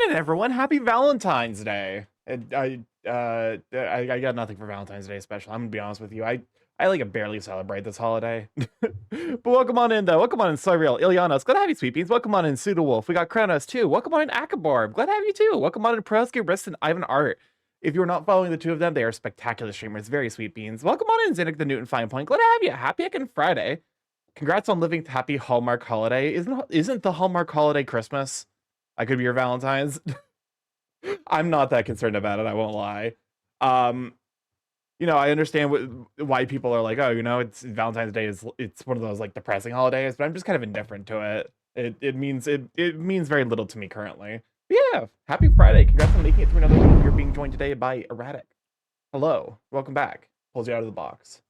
in, everyone. Happy Valentine's Day. I got nothing for Valentine's Day special. I'm gonna be honest with you. I like barely celebrate this holiday. But welcome on in, though. Welcome on in, Cyriel, Ilyanos. Glad to have you, Sweet Beans. Welcome on in, Pseudowolf. We got Kronos, too. Welcome on in, Akabarb. Glad to have you, too. Welcome on in, Proski, Rist, and Ivan Art. If you're not following the two of them, they are spectacular streamers. Very Sweet Beans. Welcome on in, Zinnick the Newton Fine Point. Glad to have you. Happy Heckin' Friday. Congrats on living happy Hallmark holiday. Isn't the Hallmark holiday Christmas? I could be your Valentine's. I'm not that concerned about it. I won't lie. Um, I understand why people are like, oh, it's Valentine's Day it's one of those like depressing holidays, but I'm just kind of indifferent to it. It means very little to me currently. But yeah, happy Friday! Congrats on making it through another week. You're being joined today by Erratic. Hello, welcome back. Pulls you out of the box.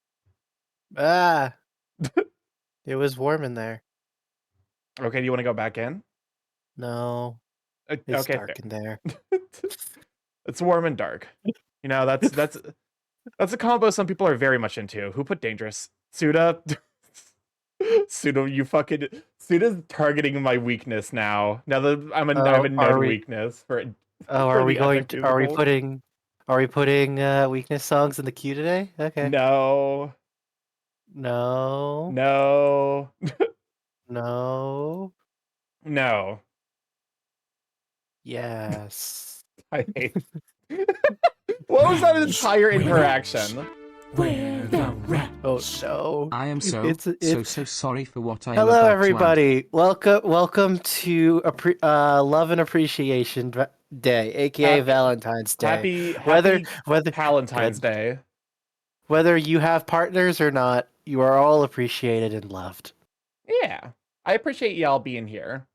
Ah, it was warm in there. Okay, do you want to go back in? No, it's okay, dark in there. It's warm and dark. That's a combo some people are very much into. Who put dangerous? Suda? Suda, you fucking... Suda's targeting my weakness now. Now that I have a known weakness for are we putting weakness songs in the queue today? Okay. No. No. No. No. No. Yes. I hate... What was that entire interaction? Where the rat? Oh no! I am so sorry for what I. Hello, everybody. Welcome to Love and Appreciation Day, aka Valentine's Day. Happy Valentine's Day. Whether you have partners or not, you are all appreciated and loved. Yeah, I appreciate y'all being here.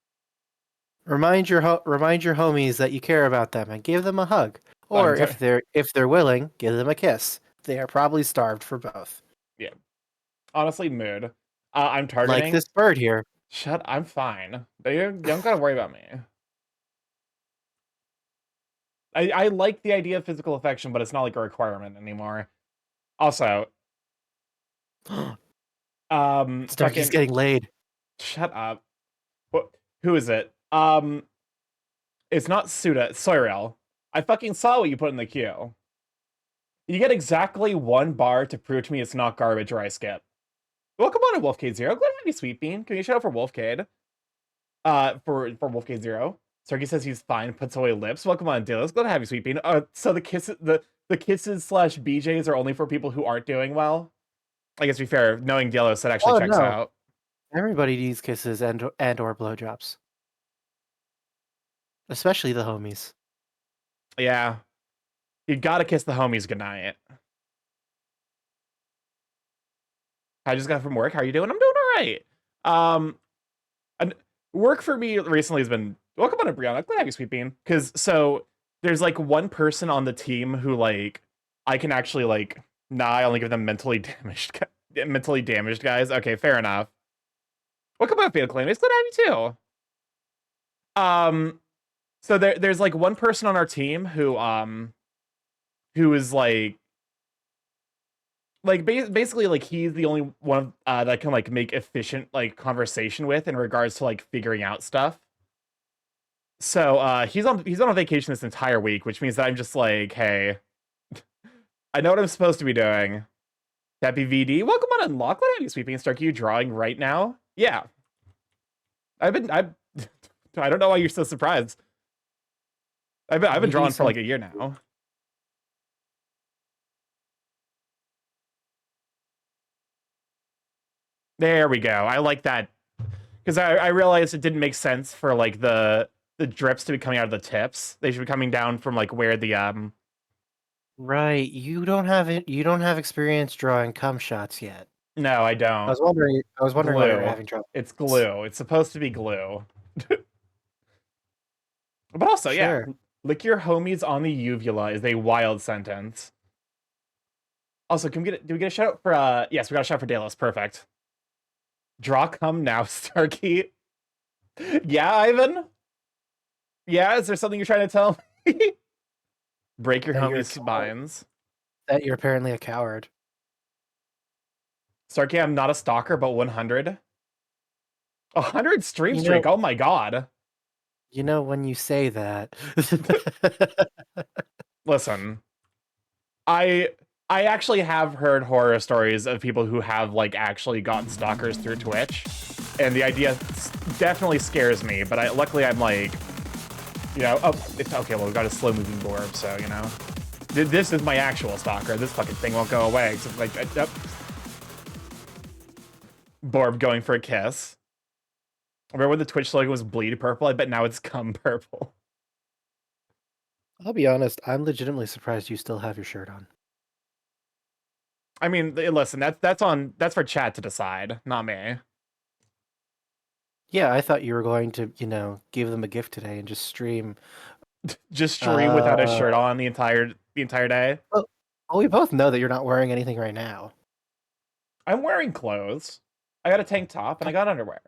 Remind your homies that you care about them and give them a hug, or if they're willing, give them a kiss. They are probably starved for both. Yeah. Honestly, mood. I'm targeting... Like this bird here. I'm fine. You don't gotta worry about me. I like the idea of physical affection, but it's not like a requirement anymore. Also... Starky's getting laid. Shut up. Who is it? It's not Suda, it's Soirel. I fucking saw what you put in the queue. You get exactly 1 bar to prove to me it's not garbage or I skip. Welcome on to Wolfcade0. Glad to have you, Sweet Bean. Can you shout out for Wolfcade? For Wolfcade0. Starky says he's fine, puts away lips. Welcome on, Delos. Glad to have you, Sweet Bean. So the kisses slash BJs are only for people who aren't doing well? I guess to be fair, knowing Delos, that actually checks out. Everybody needs kisses and or blowjobs. Especially the homies. Yeah. You gotta kiss the homies goodnight. I just got from work. How are you doing? I'm doing all right. And work for me recently has been... Welcome on to Brianna. Glad to have you, Sweet Bean. Because, so, there's, like, one person on the team who, like, I can actually, like... Nah, I only give them mentally damaged guys. Okay, fair enough. Welcome on, Fatal Claim. It's glad to have you, too. So there's, like, one person on our team who is, like, basically, like, he's the only one that can, like, make efficient, like, conversation with in regards to, like, figuring out stuff. So, he's on a vacation this entire week, which means that I'm just like, hey, I know what I'm supposed to be doing. Happy VD. Welcome on Unlock. What are you, Sweeping Stark? Are you drawing right now? Yeah. I don't know why you're so surprised. I've been drawing for, like, a year now. There we go. I like that. Because I realized it didn't make sense for, like, the drips to be coming out of the tips. They should be coming down from, like, where the Right. You don't have experience drawing cum shots yet. No, I don't. I was wondering why you were having trouble. It's glue. It's supposed to be glue. But also, yeah. Lick your homies on the uvula is a wild sentence. Also, do we get a shout out for yes, we got a shout out for Delos. Perfect. Draw cum now, Starky. Yeah, Ivan? Yeah, is there something you're trying to tell me? Break your homies' spines. That you're apparently a coward. Starky, I'm not a stalker, but 100. 100 stream streak, oh my god. You know, when you say that. Listen, I actually have heard horror stories of people who have like actually gotten stalkers through Twitch, and the idea definitely scares me. But luckily I'm like, you know, oh, it's okay. Well, we got a slow moving orb, so you know, this is my actual stalker. This fucking thing won't go away. Except like, Borb going for a kiss. Remember when the Twitch slogan was bleed purple? I bet now it's cum purple. I'll be honest, I'm legitimately surprised you still have your shirt on. I mean, listen, that's for chat to decide, not me. Yeah, I thought you were going to, you know, give them a gift today and just stream. Just stream without a shirt on the entire day. Well, we both know that you're not wearing anything right now. I'm wearing clothes. I got a tank top and I got underwear.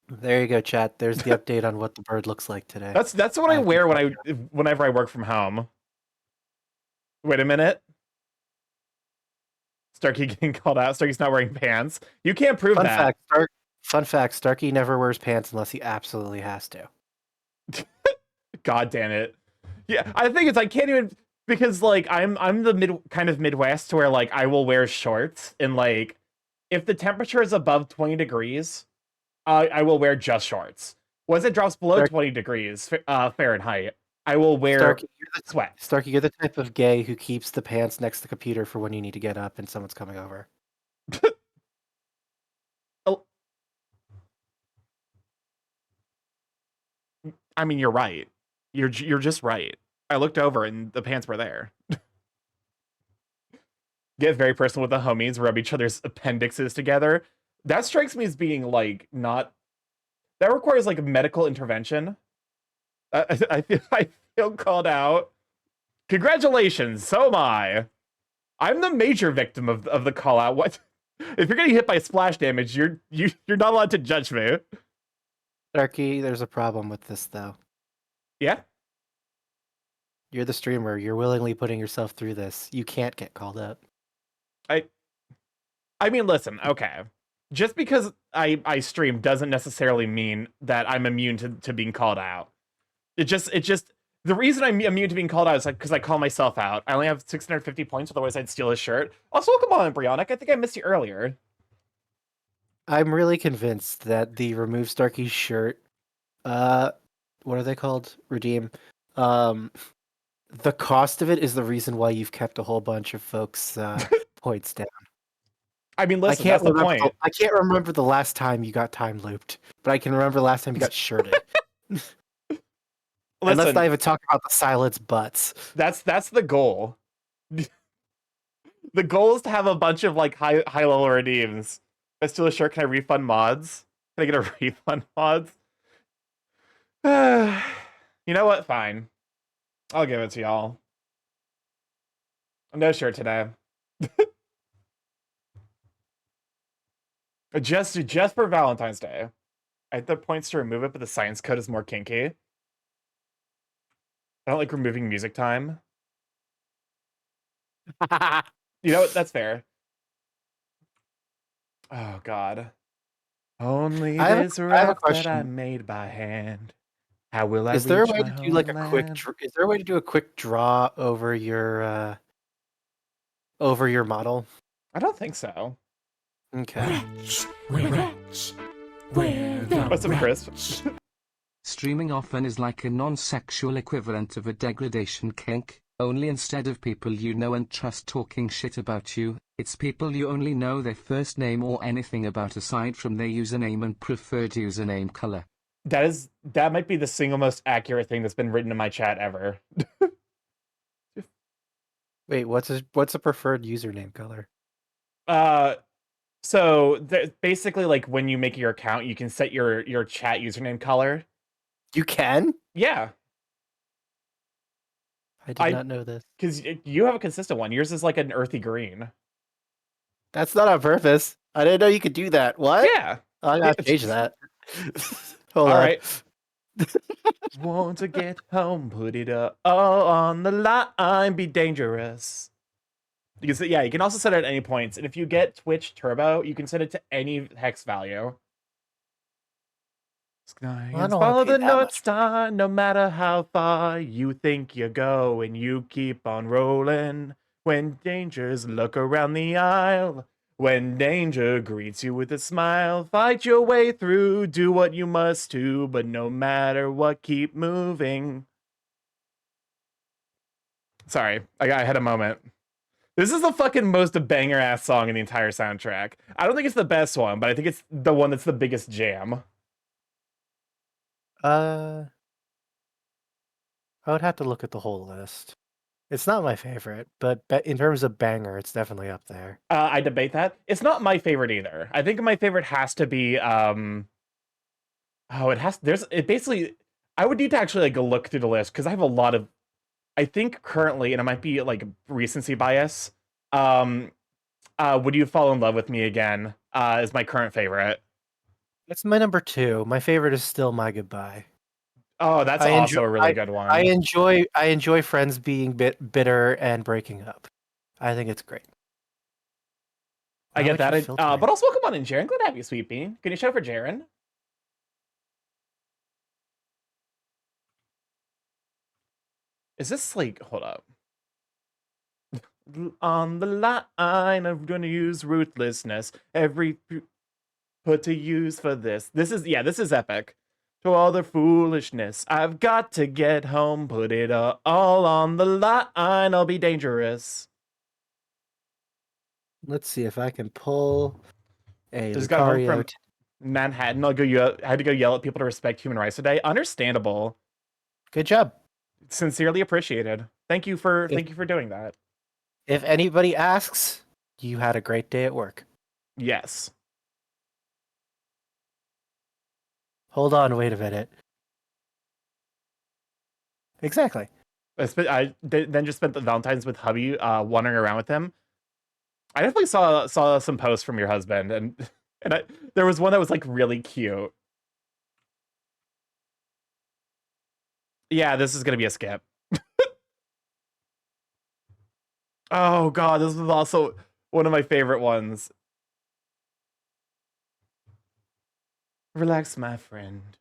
There you go, chat. There's the update on what the bird looks like today. That's what I wear whenever I work from home. Wait a minute. Starky getting called out. Starky's not wearing pants. You can't prove that. Fun fact, Starky never wears pants unless he absolutely has to. God damn it. Yeah, I think it's I can't even because like I'm the kind of Midwest to where like I will wear shorts and like if the temperature is above 20 degrees, I will wear just shorts. Once it drops below 20 degrees Fahrenheit, I will wear sweat. Starky, you're the type of gay who keeps the pants next to the computer for when you need to get up and someone's coming over. Oh. I mean, you're right. You're just right. I looked over and the pants were there. Get very personal with the homies, rub each other's appendixes together. That strikes me as being like not. That requires like a medical intervention. I feel called out. Congratulations, so am I. I'm the major victim of the call out. What? If you're getting hit by splash damage, you're not allowed to judge me. Starky, there's a problem with this though. Yeah? You're the streamer. You're willingly putting yourself through this. You can't get called out. I mean, listen, okay. Just because I stream doesn't necessarily mean that I'm immune to being called out. It just the reason I'm immune to being called out is like because I call myself out. I only have 650 points, otherwise I'd steal his shirt. Also, welcome on, Brionic. I think I missed you earlier. I'm really convinced that the remove Starky's shirt, what are they called? Redeem. The cost of it is the reason why you've kept a whole bunch of folks' points down. I mean, listen, that's the point. I can't remember the last time you got time looped, but I can remember the last time you got shirted. And let's not even talk about the silence butts. That's the goal. The goal is to have a bunch of like high level redeems. If I steal a shirt, can I refund mods? Can I get a refund mods? You know what? Fine. I'll give it to y'all. No shirt today. Just for Valentine's Day. I had the points to remove it, but the science code is more kinky. I don't like removing music time. You know what? That's fair. Oh God. Only this rock that I made by hand. How will I? Is there a way to do like a quick? Is there a way to do a quick draw over your model? I don't think so. Okay. What's up, Chris? Streaming often is like a non-sexual equivalent of a degradation kink, only instead of people you know and trust talking shit about you, it's people you only know their first name or anything about aside from their username and preferred username color. That might be the single most accurate thing that's been written in my chat ever. Wait, what's a preferred username color? So basically, like when you make your account, you can set your chat username color. You can? Yeah. I did not know this. Because you have a consistent one. Yours is like an earthy green. That's not on purpose. I didn't know you could do that. What? Yeah. I gotta change that. All right. Want to get home, put it all on the line, be dangerous. Because yeah, you can also set it at any points, and if you get Twitch Turbo, you can set it to any hex value. I don't want Follow to pay the that North much. Star, no matter how far you think you go, and you keep on rolling. When dangers look around the aisle, when danger greets you with a smile, fight your way through, do what you must do, but no matter what, keep moving. Sorry, I had a moment. This is the fucking most banger ass song in the entire soundtrack. I don't think it's the best one, but I think it's the one that's the biggest jam. I would have to look at the whole list. It's not my favorite, but in terms of banger, it's definitely up there. I debate that. It's not my favorite either. I think my favorite has to be oh, it basically I would need to actually like look through the list because I have a lot of I think currently, and it might be like recency bias. Um Would You Fall in Love with Me Again is my current favorite. It's my number 2. My favorite is still My Goodbye. Oh, that's I enjoy also a really good one. I enjoy friends being bitter and breaking up. I think it's great. I Why get would you that. filter But also welcome on in, Jaren. Glad to have you, Sweet Bean. Can you shout for Jaren? Is this like hold up? On the line, I'm gonna use ruthlessness. Put to use for this. This is epic. To all the foolishness, I've got to get home. Put it all on the line. I'll be dangerous. Let's see if I can pull a Just got home Lucario. from Manhattan. I had to go yell at people to respect human rights today. Understandable. Good job. Sincerely appreciated. Thank you for doing that. If anybody asks, you had a great day at work. Yes. Hold on, wait a minute. Exactly. Then just spent the Valentine's with hubby, wandering around with him. I definitely saw some posts from your husband, and there was one that was like really cute. Yeah, this is gonna be a skip. Oh god, this was also one of my favorite ones. Relax, my friend.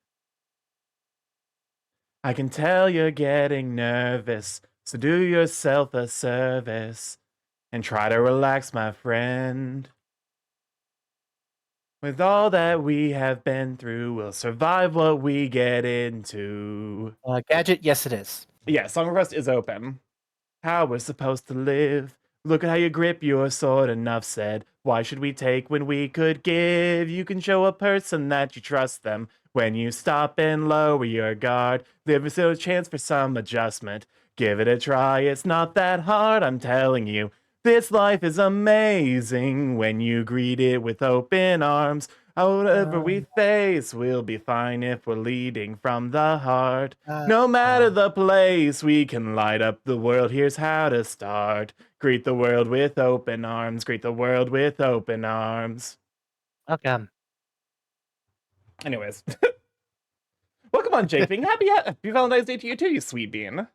I can tell you're getting nervous, so do yourself a service and try to relax, my friend. With all that we have been through, we'll survive what we get into. Gadget, yes it is. Yeah, song request is open. How we're supposed to live. Look at how you grip your sword, enough said. Why should we take when we could give? You can show a person that you trust them when you stop and lower your guard. There's still a chance for some adjustment. Give it a try, it's not that hard, I'm telling you. This life is amazing when you greet it with open arms. Whatever we face, we'll be fine if we're leading from the heart. No matter the place, we can light up the world. Here's how to start. Greet the world with open arms. Greet the world with open arms. Welcome. Anyways. Welcome on, Jake Bing. Happy Valentine's Day to you too, you sweet bean.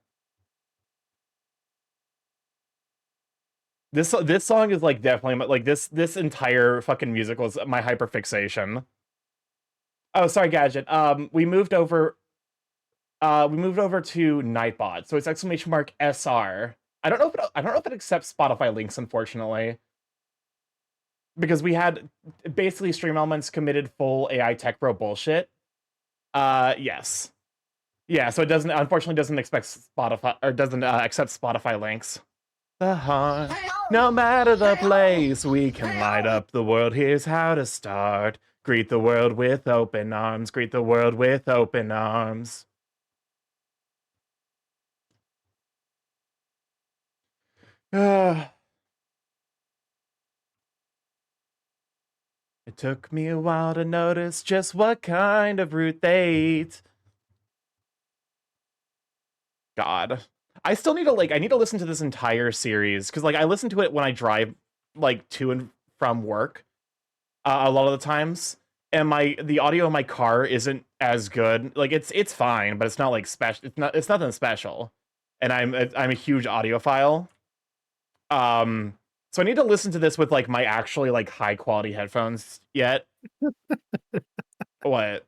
This song is like definitely like this entire fucking musical is my hyperfixation. Oh, sorry, Gadget. We moved over to Nightbot, so it's exclamation mark SR. I don't know if it accepts Spotify links, unfortunately, because we had basically Stream Elements committed full AI tech bro bullshit. Yes, yeah. So it unfortunately doesn't expect Spotify or doesn't accept Spotify links. The heart, no matter the place, we can light up the world. Here's how to start. Greet the world with open arms. Greet the world with open arms. It took me a while to notice just what kind of root they eat. God. I still need to I need to listen to this entire series because I listen to it when I drive to and from work a lot of the times, and the audio in my car isn't as good. Like it's fine, but it's not like special. It's nothing special, and I'm a huge audiophile. So I need to listen to this with my actually high quality headphones yet. What?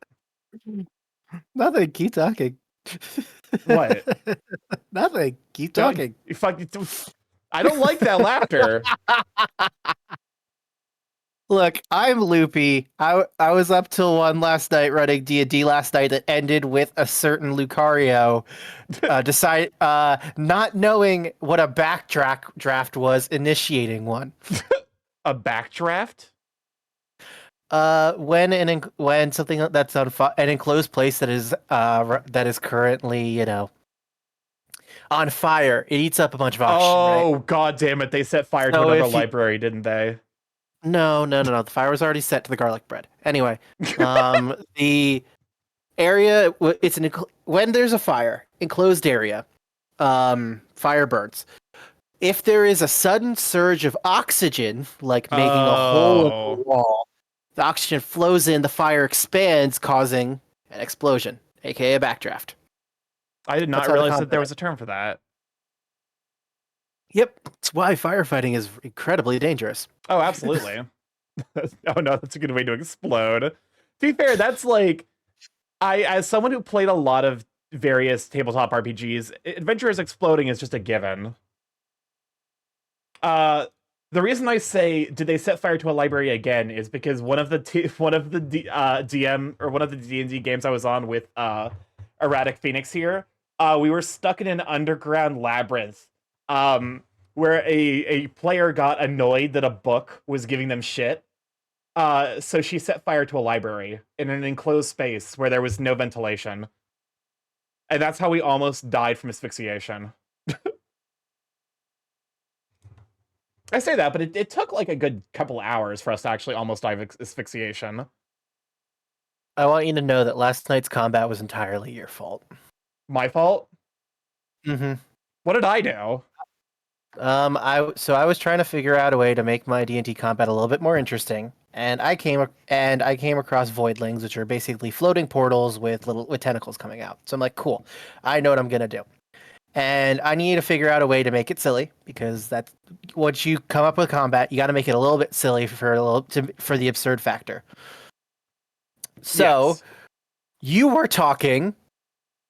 Nothing. Keep talking. What? Nothing. Keep Don't talking. you fuck? I don't like that laughter. Look, I'm loopy. I was up till 1 last night running D&D last night that ended with a certain Lucario not knowing what a backtrack draft was, initiating one. A backdraft? When something that's on an enclosed place that is currently, on fire, it eats up a bunch of oxygen, right? Oh, god damn it. They set fire to So another if you library, didn't they? No. The fire was already set to the garlic bread. Anyway, the area when there's a fire, enclosed area, fire burns. If there is a sudden surge of oxygen, like making a hole in Oh. the wall, the oxygen flows in, the fire expands, causing an explosion, aka a backdraft. I did That's not how the realize that there combat. was a term for that. Yep, that's why firefighting is incredibly dangerous. Oh, absolutely. Oh no, that's a good way to explode. To be fair, that's like as someone who played a lot of various tabletop RPGs, adventurers exploding is just a given. The reason I say did they set fire to a library again is because one of the DM or one of the D&D games I was on with Erratic Phoenix here, we were stuck in an underground labyrinth where a player got annoyed that a book was giving them shit. So she set fire to a library in an enclosed space where there was no ventilation. And that's how we almost died from asphyxiation. I say that, but it took like a good couple hours for us to actually almost die of asphyxiation. I want you to know that last night's combat was entirely your fault. My fault? Mm-hmm. What did I do? I was trying to figure out a way to make my D&D combat a little bit more interesting, and I came across voidlings, which are basically floating portals with tentacles coming out. So I'm like, cool, I know what I'm gonna do, and I need to figure out a way to make it silly because that's once you come up with combat, you got to make it a little bit silly for the absurd factor. So Yes. you were talking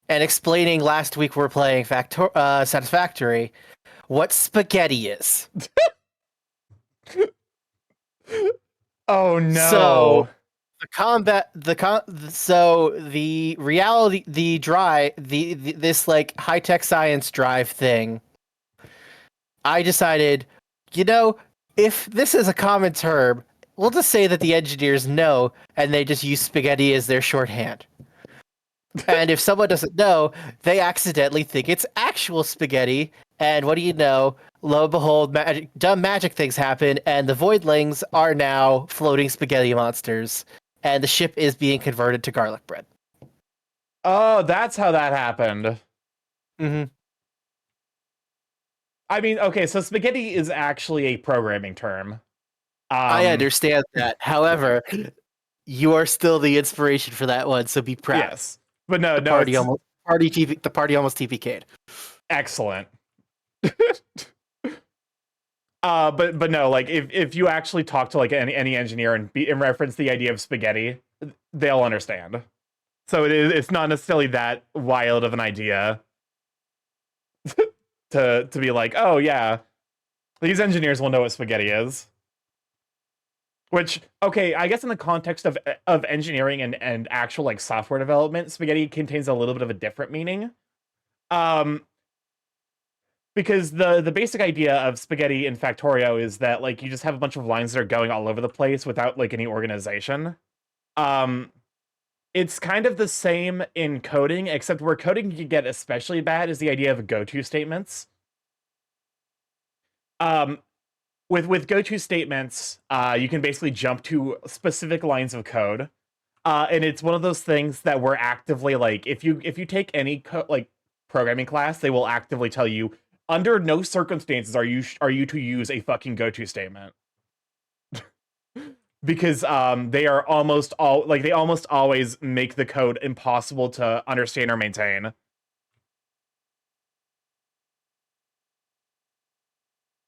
and explaining last week we're playing Satisfactory what spaghetti is. Oh no. So the reality, this like high tech science drive thing. I decided, if this is a common term, we'll just say that the engineers know, and they just use spaghetti as their shorthand. And if someone doesn't know, they accidentally think it's actual spaghetti. And what do you know? Lo and behold, dumb magic things happen, and the voidlings are now floating spaghetti monsters, and the ship is being converted to garlic bread. Oh, that's how that happened. Mm-hmm. I mean, okay, so spaghetti is actually a programming term. I understand that. However, you are still the inspiration for that one, so be proud. Yes. But no, The party almost TPK'd. Excellent. But no, like if you actually talk to like any engineer and reference the idea of spaghetti, they'll understand. So it's not necessarily that wild of an idea to be like, oh yeah, these engineers will know what spaghetti is. Which, okay, I guess in the context of engineering and actual like software development, spaghetti contains a little bit of a different meaning. Because the basic idea of spaghetti in Factorio is that like you just have a bunch of lines that are going all over the place without like any organization. It's kind of the same in coding, except where coding can get especially bad is the idea of go-to statements. With go-to statements, you can basically jump to specific lines of code, and it's one of those things that we're actively like, if you take any like programming class, they will actively tell you under no circumstances are you to use a fucking go-to statement. Because they almost always make the code impossible to understand or maintain.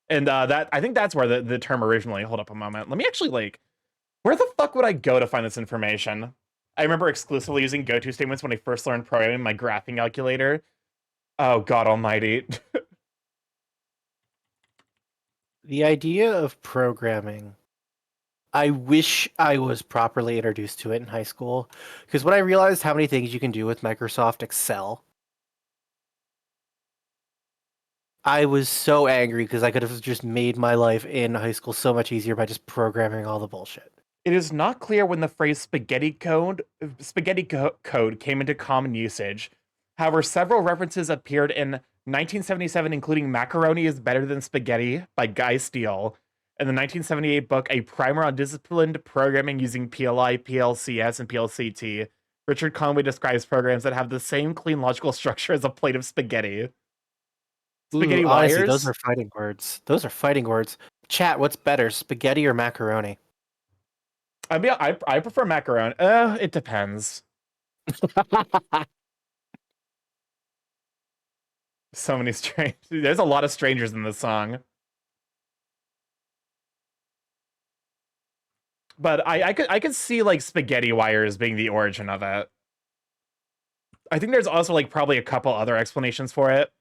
And that I think that's where the term originally. Hold up a moment. Let me actually like, where the fuck would I go to find this information? I remember exclusively using go-to statements when I first learned programming my graphing calculator. Oh, God almighty. The idea of programming, I wish I was properly introduced to it in high school, because when I realized how many things you can do with Microsoft Excel, I was so angry because I could have just made my life in high school so much easier by just programming all the bullshit. It is not clear when the phrase spaghetti code came into common usage. However, several references appeared in 1977, including Macaroni is Better Than Spaghetti by Guy Steele, and the 1978 book A Primer on Disciplined Programming Using PLI, PLCS, and PLCT. Richard Conway describes programs that have the same clean logical structure as a plate of spaghetti. Spaghetti Ooh, honestly, those wires? are fighting words. Those are fighting words. Chat, what's better, spaghetti or macaroni? I mean, I prefer macaroni. It depends. So many strange. There's a lot of strangers in this song. But I could see like spaghetti wires being the origin of it. I think there's also like probably a couple other explanations for it.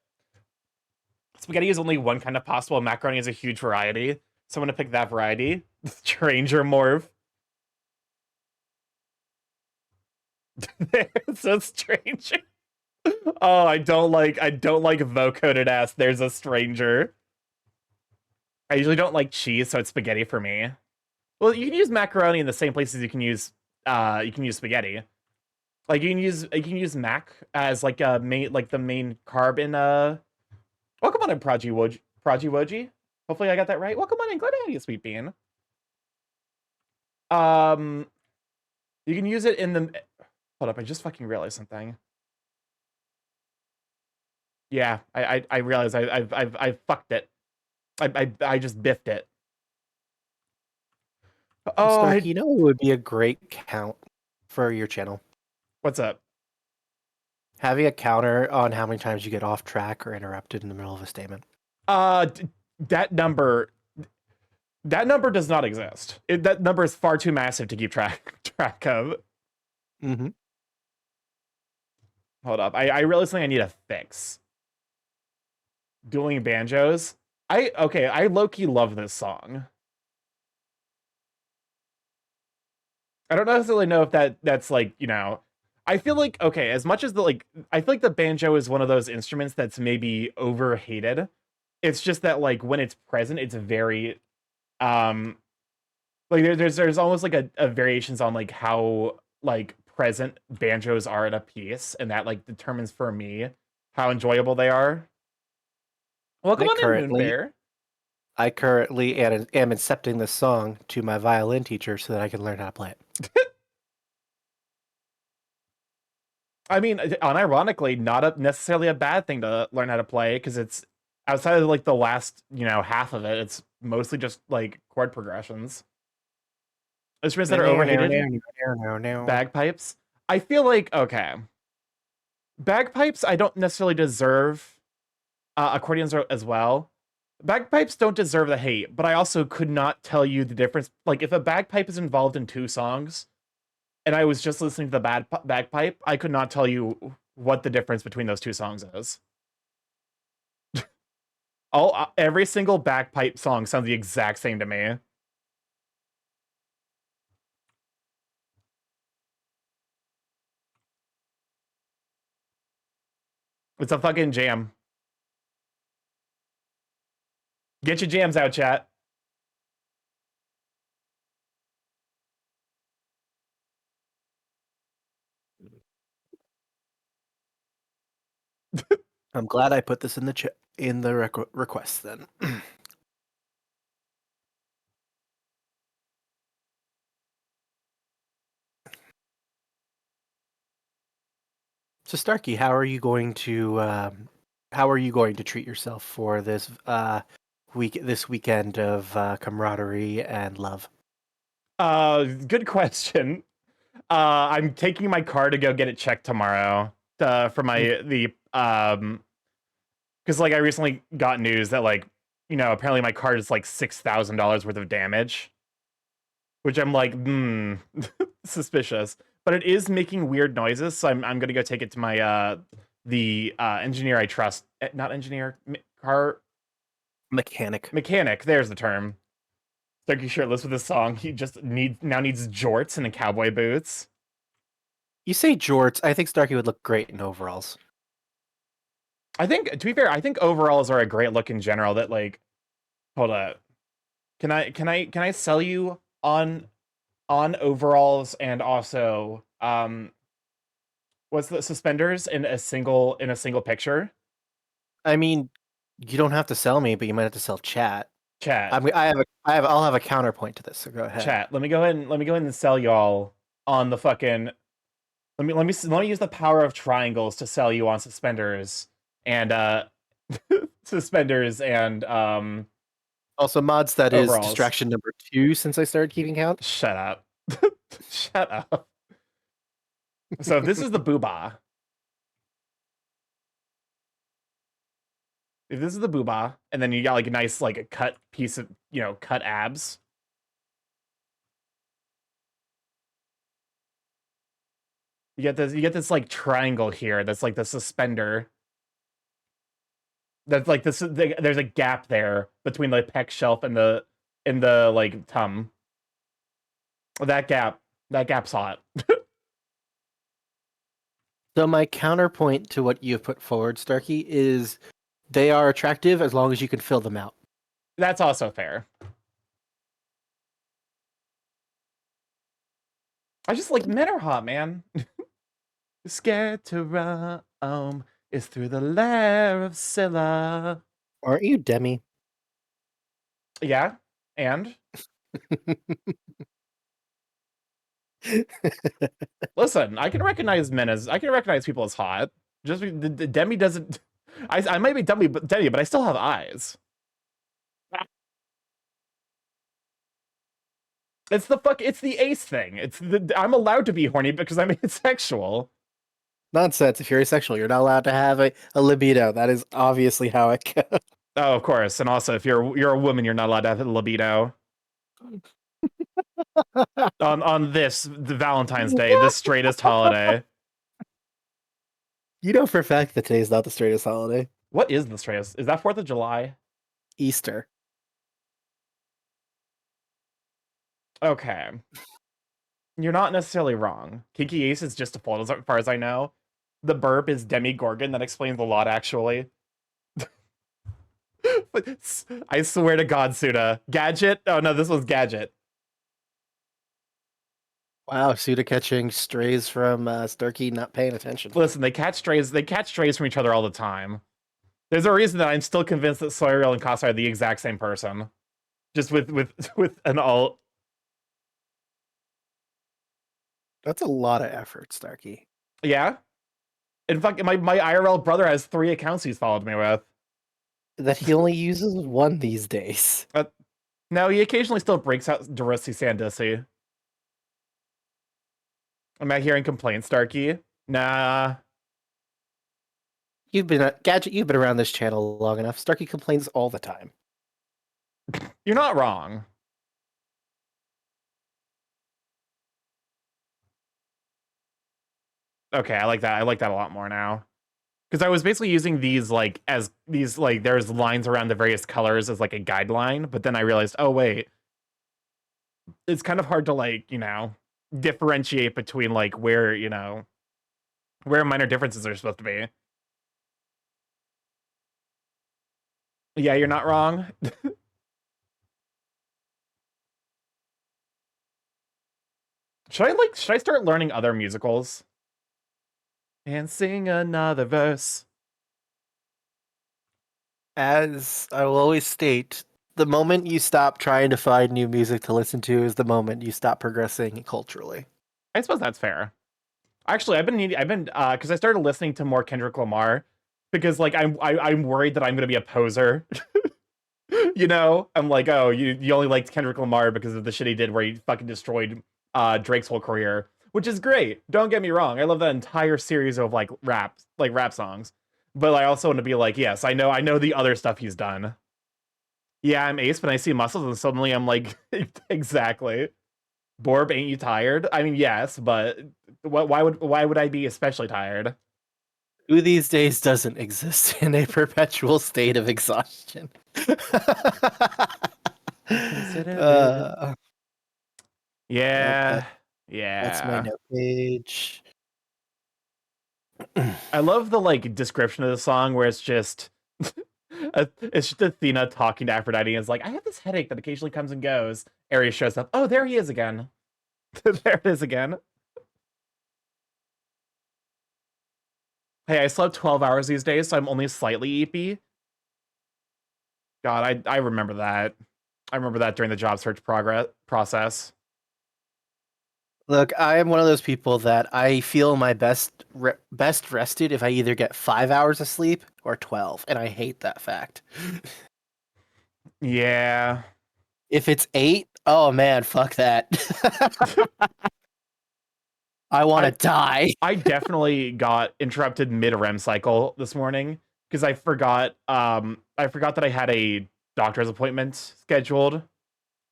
Spaghetti is only one kind of possible. Macaroni is a huge variety. So I'm gonna pick that variety. Stranger morph. It's so strange. Oh, I don't like vocoded ass. There's a stranger. I usually don't like cheese, so it's spaghetti for me. Well, you can use macaroni in the same places you can use spaghetti. Like you can use mac as like a main the main carb in welcome on in Proji Woji. Hopefully I got that right. Welcome on in, glad to have you, Sweet Bean. You can use it in the hold up, I just fucking realized something. Yeah, I realized I fucked it. I just biffed it. Oh, Stark, you know it would be a great count for your channel. what's up? Having a counter on how many times you get off track or interrupted in the middle of a statement. That number does not exist. That number is far too massive to keep track of. Mm-hmm. Hold up. I really think I need a fix. Dueling banjos. I low-key love this song. I don't necessarily know if that's like, you know, I feel like, okay, as much as I feel like the banjo is one of those instruments that's maybe overhated. It's just that like when it's present, it's very like there's almost like a variations on like how like present banjos are in a piece, and that like determines for me how enjoyable they are. Welcome on in, Moonbear. I currently am accepting this song to my violin teacher so that I can learn how to play it. I mean, unironically, not necessarily a bad thing to learn how to play, because it's outside of like the last, you know, half of it, it's mostly just like chord progressions. Instruments that are overhated. Bagpipes. I feel like, okay. Bagpipes, I don't necessarily deserve. Accordions as well. Bagpipes don't deserve the hate, but I also could not tell you the difference. Like, if a bagpipe is involved in two songs, and I was just listening to the bagpipe, I could not tell you what the difference between those two songs is. Every single bagpipe song sounds the exact same to me. It's a fucking jam. Get your jams out, chat. I'm glad I put this in the request then. So Starky, how are you going to treat yourself for this weekend of camaraderie and love? Good question. I'm taking my car to go get it checked tomorrow. For my because like I recently got news that like, you know, apparently my car is like $6,000 worth of damage, which I'm like, suspicious. but it is making weird noises. So I'm gonna go take it to my the engineer I trust. Not engineer, car Mechanic. mechanic. There's the term. Starkey shirtless with a song. He just needs jorts and cowboy boots. You say jorts. I think Starkey would look great in overalls. I think, to be fair, I think overalls are a great look in general. That like, hold up, can I sell you on overalls and also what's the suspenders in a single picture? I mean, you don't have to sell me, but you might have to sell chat. Chat, I'll have a counterpoint to this. So go ahead. chat. Let me go ahead and sell y'all on the fucking. Let me use the power of triangles to sell you on suspenders and suspenders and Also, mods, that is overalls. distraction number 2 since I started keeping count. Shut up. Shut up. So if this is the boobah. If this is the boobah, and then you got like a nice like a cut piece of, cut abs. You get this like triangle here that's like the suspender. That's like this. There's a gap there between the pec shelf and the like tum. That gap's hot. So my counterpoint to what you have put forward, Starkey, is they are attractive as long as you can fill them out. That's also fair. I just like men are hot, man. Scared to roam is through the lair of Scylla. Aren't you Demi? Yeah, and listen, I can recognize people as hot. Just the Demi doesn't. I might be Demi, but I still have eyes. It's the ace thing. I'm allowed to be horny because I'm asexual. Nonsense. If you're asexual, you're not allowed to have a libido. That is obviously how it goes. Oh, of course. And also, if you're a woman, you're not allowed to have a libido. on the Valentine's Day, the straightest holiday. You know for a fact that today's not the straightest holiday. What is the straightest? Is that 4th of July? Easter. Okay. You're not necessarily wrong. Kinky Ace is just default as far as I know. The burp is Demi Gorgon. That explains a lot, actually. I swear to God, Suda. Gadget? Oh no, this was Gadget. Wow, Suda catching strays from Starkey not paying attention. Listen, they catch strays from each other all the time. There's a reason that I'm still convinced that Soiriel and Kasa are the exact same person. Just with an alt. That's a lot of effort, Starkey. Yeah? In fact, my IRL brother has 3 accounts he's followed me with. That he only uses one these days. No, he occasionally still breaks out Darussi Sandussi. Am I hearing complaints, Starkey? Nah. Gadget, you've been around this channel long enough. Starkey complains all the time. You're not wrong. Okay, I like that. I like that a lot more now. Because I was basically using these like there's lines around the various colors as like a guideline, but then I realized, oh wait, it's kind of hard to like, differentiate between like where minor differences are supposed to be. Yeah, you're not wrong. Should I start learning other musicals? And sing another verse. As I will always state, the moment you stop trying to find new music to listen to is the moment you stop progressing culturally. I suppose that's fair. Actually, I've been because I started listening to more Kendrick Lamar because like I'm worried that I'm gonna be a poser. I'm like, oh, you only liked Kendrick Lamar because of the shit he did where he fucking destroyed Drake's whole career, which is great. Don't get me wrong. I love that entire series of like rap songs. But I also want to be like, yes, I know the other stuff he's done. Yeah, I'm Ace, but I see muscles and suddenly I'm like, exactly. Borb, ain't you tired? I mean, yes, but why would I be especially tired? Who these days doesn't exist in a perpetual state of exhaustion? uh, Yeah, that's my yeah. note page. I love the like description of the song where it's just it's just Athena talking to Aphrodite and it's like, I have this headache that occasionally comes and goes. Ares shows up. Oh, there he is again. There it is again. Hey, I slept 12 hours these days, so I'm only slightly EP. God, I remember that. I remember that during the job search process. Look, I am one of those people that I feel my best rested if I either get 5 hours of sleep or 12, and I hate that fact. Yeah. If it's 8, oh man, fuck that. I want to die. I definitely got interrupted mid-REM cycle this morning because I forgot that I had a doctor's appointment scheduled.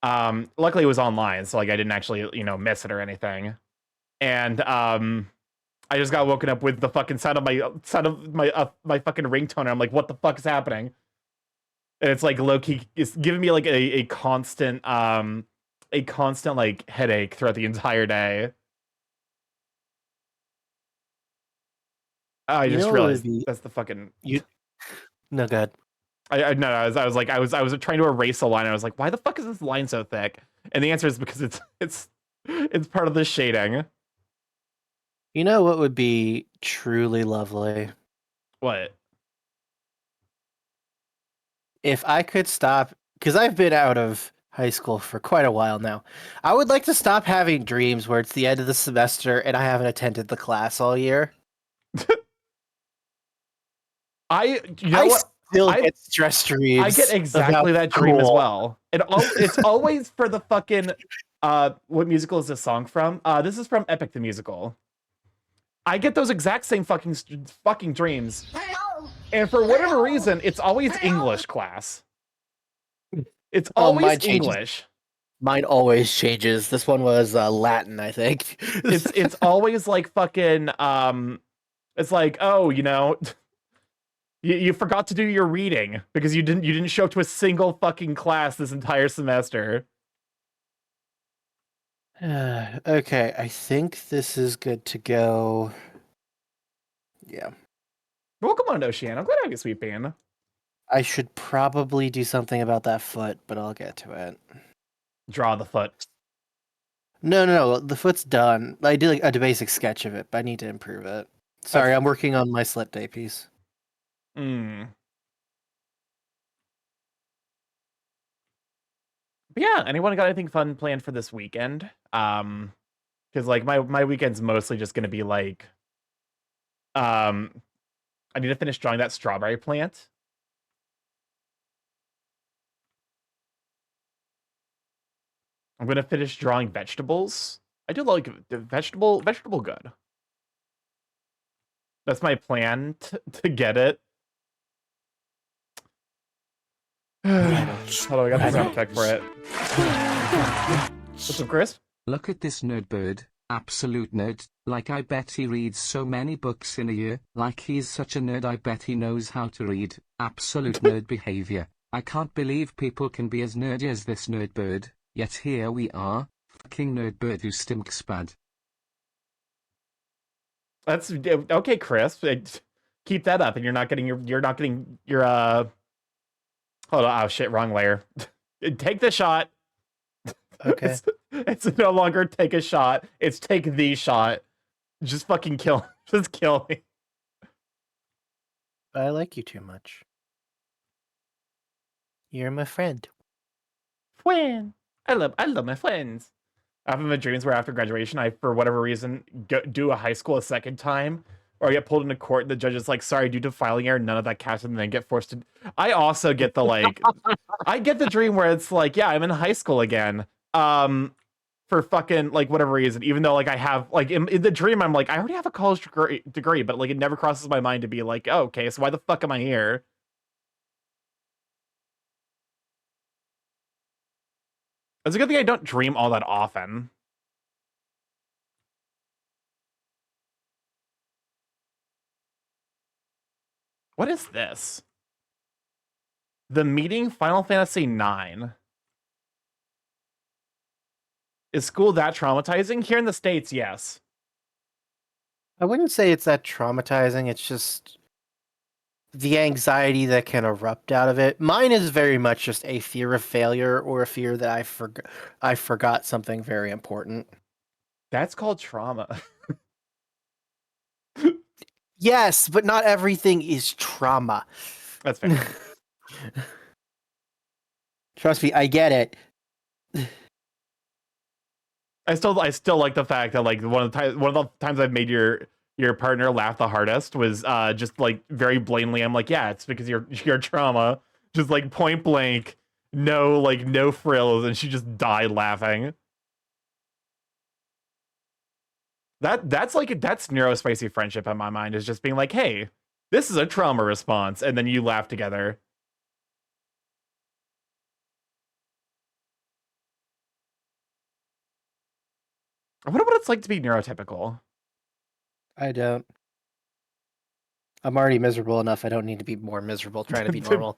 Luckily it was online, so like I didn't actually, miss it or anything. And I just got woken up with the fucking sound of my fucking ringtone. And I'm like, what the fuck is happening? And it's like low key, it's giving me like a constant like headache throughout the entire day. I just realized that's the fucking No, good. No, I was trying to erase a line. I was like, why the fuck is this line so thick? And the answer is because it's part of the shading. You know what would be truly lovely? What? If I could stop, because I've been out of high school for quite a while now. I would like to stop having dreams where it's the end of the semester and I haven't attended the class all year. I still get stress dreams. I get exactly that dream as well. It's always for the fucking what musical is this song from? This is from Epic the Musical. I get those exact same fucking dreams. And for whatever reason, it's always English class. It's always English. Mine always changes. This one was Latin, I think. It's always like fucking it's like, oh, you forgot to do your reading because you didn't show up to a single fucking class this entire semester. Okay, I think this is good to go. Yeah. Welcome on, Ocean. I'm glad to have you, sweet Bean. I should probably do something about that foot, but I'll get to it. Draw the foot. No. The foot's done. I did like a basic sketch of it, but I need to improve it. Sorry, I'm working on my slip day piece. But yeah, anyone got anything fun planned for this weekend? Because like my weekend's mostly just gonna be like, I need to finish drawing that strawberry plant. I'm gonna finish drawing vegetables. I do like vegetable good. That's my plan to get it. Hold on, I got the sound effect for it. What's up, Chris? Look at this nerd bird, absolute nerd. Like I bet he reads so many books in a year. Like he's such a nerd, I bet he knows how to read. Absolute nerd behavior. I can't believe people can be as nerdy as this nerd bird. Yet here we are, fucking nerd bird who stinks bad. That's okay, Chris. Keep that up, and you're not getting your Hold on, oh shit, wrong layer. Take the shot. Okay. It's no longer take a shot. It's take the shot. Just fucking kill. Just kill me. I like you too much. You're my friend. Friend. I love my friends. I have my dreams where after graduation, I, for whatever reason, do a high school a second time, or I get pulled into court and the judge is like, sorry, due to filing error, none of that counts, and then get forced to... I also get the, like... I get the dream where it's like, yeah, I'm in high school again. For fucking, like, whatever reason, even though, like, I have, like, in the dream, I'm like, I already have a college degree, but, like, it never crosses my mind to be like, oh, okay, so why the fuck am I here? It's a good thing I don't dream all that often. What is this? The Meeting Final Fantasy IX. Is school that traumatizing? Here in the States, yes. I wouldn't say it's that traumatizing. It's just the anxiety that can erupt out of it. Mine is very much just a fear of failure or a fear that I forgot something very important. That's called trauma. Yes, but not everything is trauma. That's fair. Trust me, I get it. I still like the fact that like one of the times I've made your partner laugh the hardest was just like very blatantly. I'm like, yeah, it's because your trauma, just like point blank, no frills, and she just died laughing. That's neurospicy friendship in my mind, is just being like, hey, this is a trauma response, and then you laugh together. I wonder what it's like to be neurotypical. I don't. I'm already miserable enough. I don't need to be more miserable trying to be normal.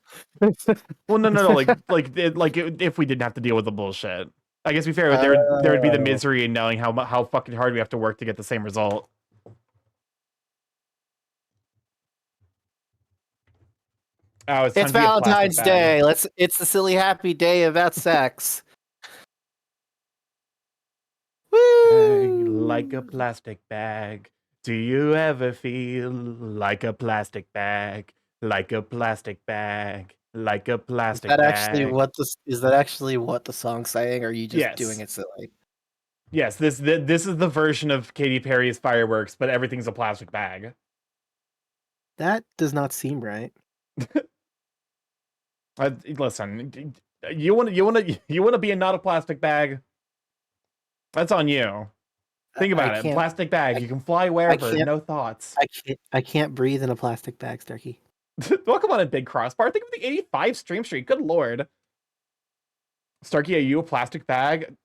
Well, no, if we didn't have to deal with the bullshit. I guess to be fair, there would be the misery in knowing how fucking hard we have to work to get the same result. Oh, it's time It's to be a plastic Valentine's bag. Day. It's the silly happy day about sex. Bag, Woo! like a plastic bag. Do you ever feel like a plastic bag? Like a plastic bag. Like a Is plastic that actually bag. what the song's saying, or are you just doing Yes. it silly? Yes, this is the version of Katy Perry's Fireworks, but everything's a plastic bag. That does not seem right. Listen, you want to be not a plastic bag? That's on you. Think I about it. can't. Plastic bag. I- You can fly I wherever. can't. No thoughts. I can't breathe in a plastic bag, Starky. Welcome on a big crossbar. Think of the 85 stream streak. Good lord. Starky, are you a plastic bag?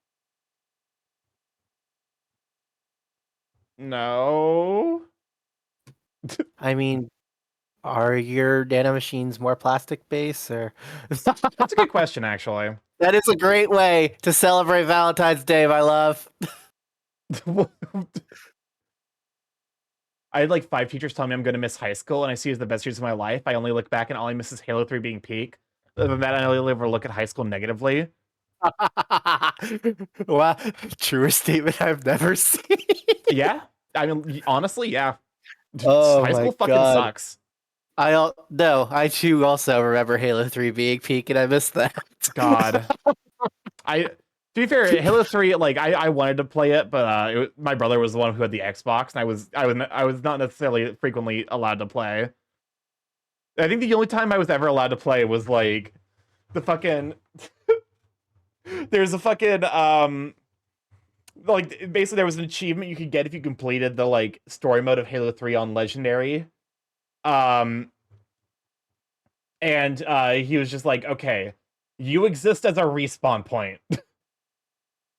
No. I mean, are your nano machines more plastic based, or? That's a good question, actually. That is a great way to celebrate Valentine's Day, my love. I had like 5 teachers tell me I'm going to miss high school, and I see it as the best years of my life. I only look back and all I miss is Halo 3 being peak. Other than that, I only ever look at high school negatively. Wow, truest statement I've never seen. Yeah. I mean, honestly, yeah. Oh High my school fucking god. sucks. I too also remember Halo 3 being peak, and I missed that. God. To be fair, Halo 3, like I wanted to play it, but my brother was the one who had the Xbox, and I was not necessarily frequently allowed to play. I think the only time I was ever allowed to play was like the fucking there's a fucking like basically there was an achievement you could get if you completed the like story mode of Halo 3 on Legendary. And he was just like, okay, you exist as a respawn point.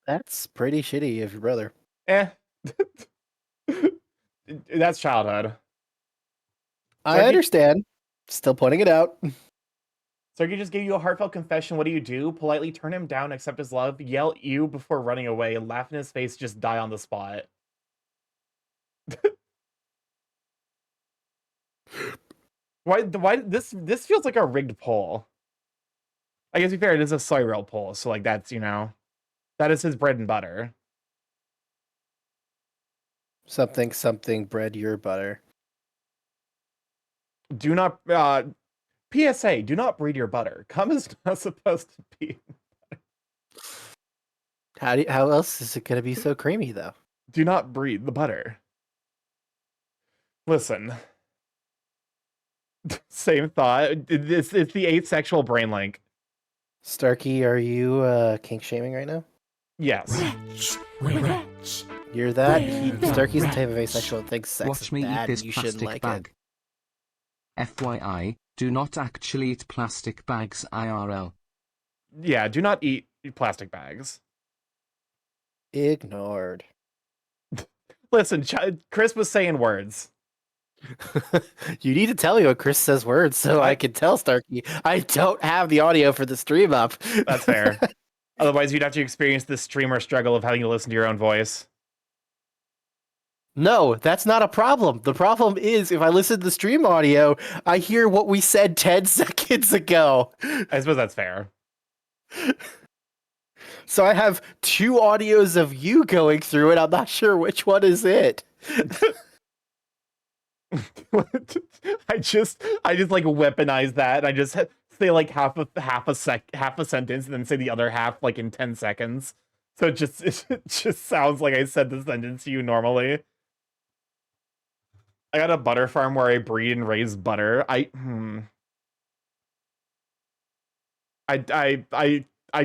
That's pretty shitty of your brother. Eh. That's childhood. I understand. Still pointing it out. So he just gave you a heartfelt confession. What do? Politely turn him down, accept his love, yell "ew" before running away, laugh in his face, just die on the spot. Why this feels like a rigged poll. I guess to be fair, it is a soy roll poll, so like that's, that is his bread and butter. Something bread your butter. Do not PSA, do not breed your butter. Cum is not supposed to be. How else is it gonna be so creamy though? Do not breed the butter. Listen. Same thought. It's the asexual brain link. Starkey, are you kink shaming right now? Yes. You're that? Starkey's the type of asexual that thinks sex Watch is me eat bad this and you shouldn't plastic like bag. FYI, do not actually eat plastic bags IRL. Yeah, do not eat plastic bags. it. Ignored. Listen, Chris was saying words. You need to tell me when Chris says words so I can tell Starky. I don't have the audio for the stream up. That's fair. Otherwise, you'd have to experience the streamer struggle of having to listen to your own voice. No, that's not a problem. The problem is if I listen to the stream audio, I hear what we said 10 seconds ago. I suppose that's fair. So I have 2 audios of you going through it. I'm not sure which one is it. I just like weaponize that. And I just say like half a sentence and then say the other half like in 10 seconds. So it just sounds like I said the sentence to you normally. I got a butter farm where I breed and raise butter. I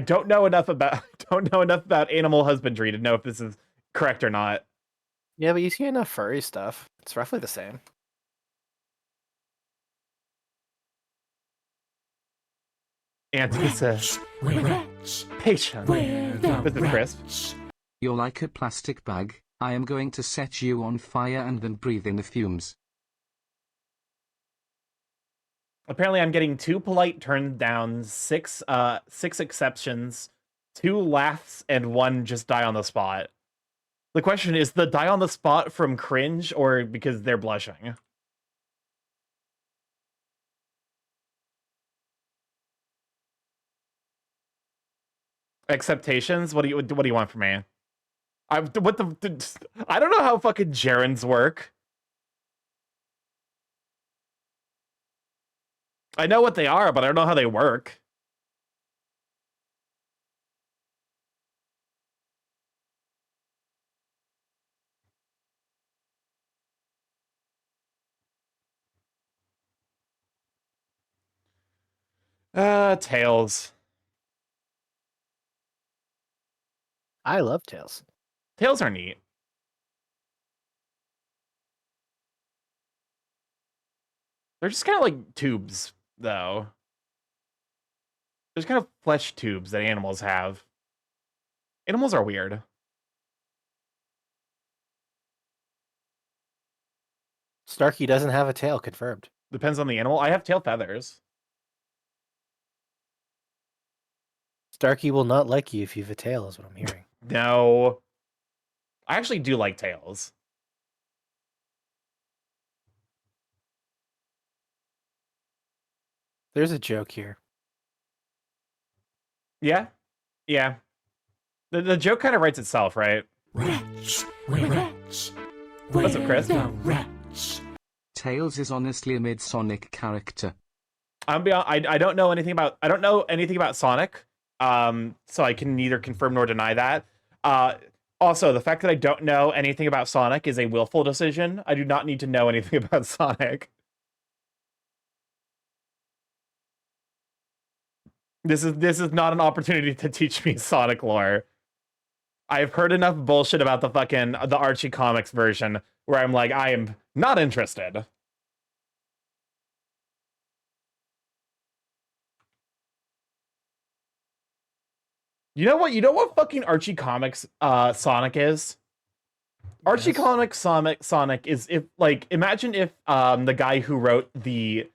don't know enough about animal husbandry to know if this is correct or not. Yeah, but you see enough furry stuff. It's roughly the same. Antissa. Patient. This is crisp. You're like a plastic bag. I am going to set you on fire and then breathe in the fumes. Apparently, I'm getting 2 polite turned down, 6 exceptions, 2 laughs, and 1 just die on the spot. The question is, the die on the spot from cringe or because they're blushing? Acceptations? What do you want from me? I don't know how fucking gerunds work. I know what they are, but I don't know how they work. Tails. I love tails. Tails are neat. They're just kind of like tubes, though. There's kind of flesh tubes that animals have. Animals are weird. Starky doesn't have a tail, confirmed. Depends on the animal. I have tail feathers. Starky will not like you if you have a tail, is what I'm hearing. No. I actually do like tails. There's a joke here. Yeah? Yeah. The joke kind of writes itself, right? What's up, Chris? Tails is honestly a mid-Sonic character. I don't know anything about Sonic. So I can neither confirm nor deny that. Also, the fact that I don't know anything about Sonic is a willful decision. I do not need to know anything about Sonic. This is not an opportunity to teach me Sonic lore. I've heard enough bullshit about the Archie Comics version where I'm like, I am not interested. You know what fucking Archie Comics Sonic is? Archie Comics Sonic is imagine if the guy who wrote the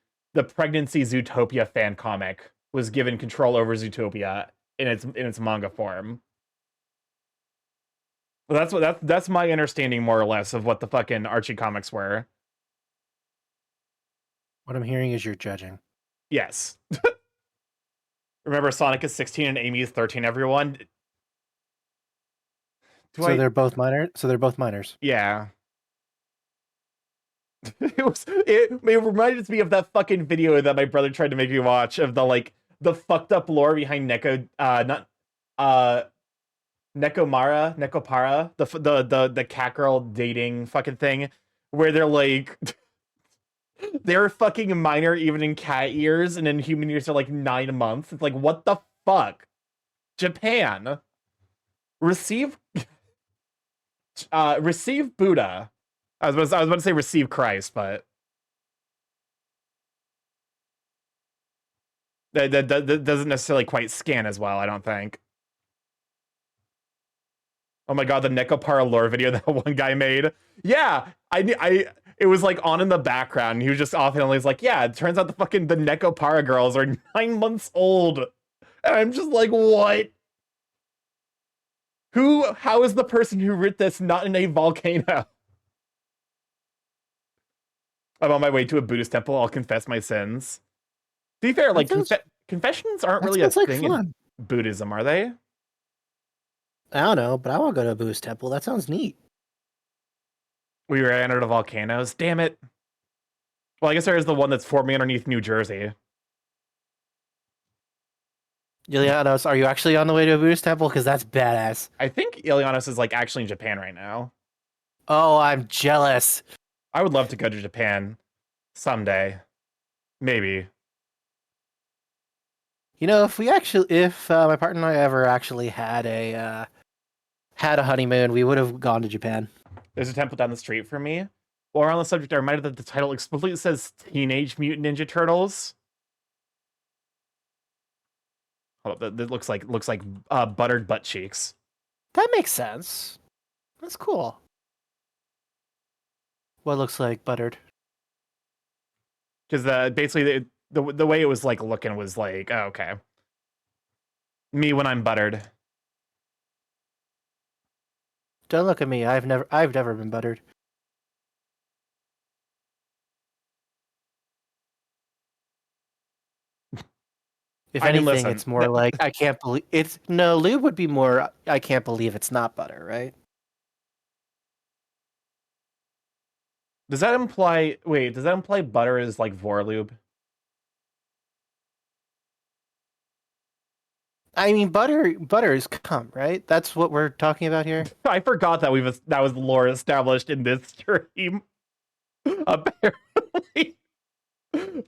Pregnancy Zootopia fan comic was given control over Zootopia in its manga form. Well, that's my understanding more or less of what the fucking Archie comics were. What I'm hearing is you're judging. Yes. Remember, Sonic is 16 and Amy is 13, everyone. They're both minors? So they're both minors. Yeah. It reminded me of that fucking video that my brother tried to make me watch of the fucked up lore behind Nekopara, the cat girl dating fucking thing, where they're like they're fucking minor even in cat years, and in human years are like 9 months. It's like, what the fuck? Japan. Receive Buddha. I was about to say receive Christ, but that doesn't necessarily quite scan as well, I don't think. Oh my god, the Nekopara lore video that one guy made. Yeah, it was like on in the background. He was just offhandedly like, yeah, it turns out the Nekopara girls are 9 months old. And I'm just like, what? How is the person who wrote this not in a volcano? I'm on my way to a Buddhist temple. I'll confess my sins. To be fair, like, confessions aren't really a like thing fun. in Buddhism, are they? I don't know, but I want to go to a Buddhist temple. That sounds neat. We ran out of volcanoes. Damn it. Well, I guess there is the one that's forming underneath New Jersey. Ilianos, are you actually on the way to a Buddhist temple? Because that's badass. I think Ilianos is like actually in Japan right now. Oh, I'm jealous. I would love to go to Japan someday. Maybe. You know, if my partner and I ever actually had a honeymoon, we would have gone to Japan. There's a temple down the street from me. While we're on the subject, I reminded that the title explicitly says Teenage Mutant Ninja Turtles. Oh, that looks like buttered butt cheeks. That makes sense. That's cool. What looks like buttered? Because basically the way it was like looking was like, oh, okay. Me when I'm buttered. Don't look at me. I've never been buttered. If I mean, anything, listen, it's more like I can't believe it's. No, lube would be more. I can't believe it's not butter, right? Does that imply? Wait, does that imply butter is like Vorlube? I mean, butter is cum, right? That's what we're talking about here. I forgot that that was lore established in this stream. Apparently,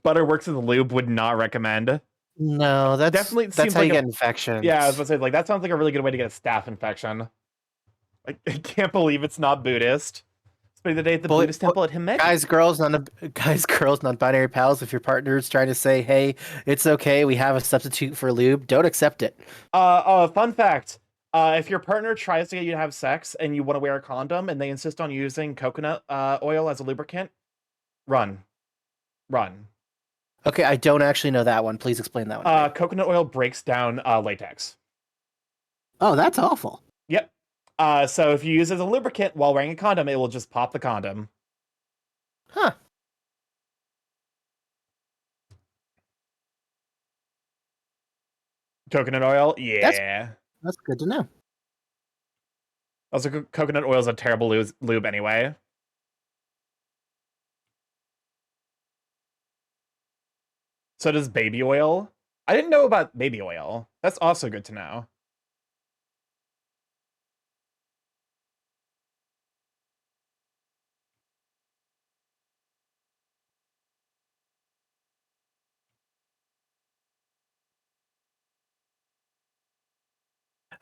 butter works as a lube. Would not recommend. No, that's seems how like you get infections. Yeah, I was about to say, like, that sounds like a really good way to get a staph infection. I can't believe it's not Buddhist. Spending the day at the Buddhist temple at Himeji. Guys, girls, non-binary pals. If your partner's trying to say, "Hey, it's okay, we have a substitute for lube," don't accept it. Fun fact: if your partner tries to get you to have sex and you want to wear a condom and they insist on using coconut oil as a lubricant, run. Okay, I don't actually know that one. Please explain that one. Coconut oil breaks down latex. Oh, that's awful. Yep. So if you use it as a lubricant while wearing a condom, it will just pop the condom. Huh. Coconut oil? Yeah. That's good to know. Also, coconut oil is a terrible lube anyway. So does baby oil. I didn't know about baby oil. That's also good to know.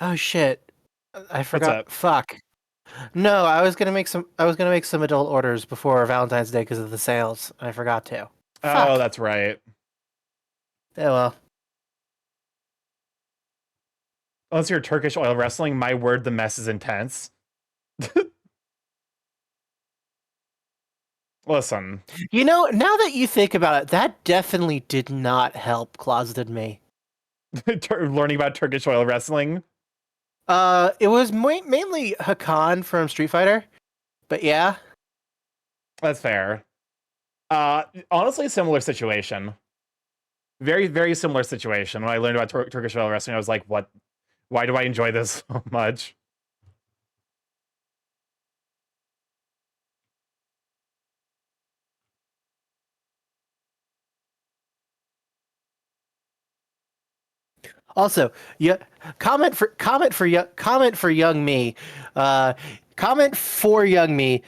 Oh shit! I forgot. What's up? Fuck. No, I was gonna make some adult orders before Valentine's Day because of the sales. I forgot to. Fuck. Oh, that's right. Oh well. Unless you're Turkish oil wrestling, my word, the mess is intense. Listen. You know, now that you think about it, that definitely did not help closeted me. Learning about Turkish oil wrestling. It was mainly Hakan from Street Fighter, but yeah. That's fair. Honestly, similar situation. Very, very similar situation. When I learned about Turkish oil wrestling, I was like, what? Why do I enjoy this so much? Also, yeah, comment for young me. Comment for young me.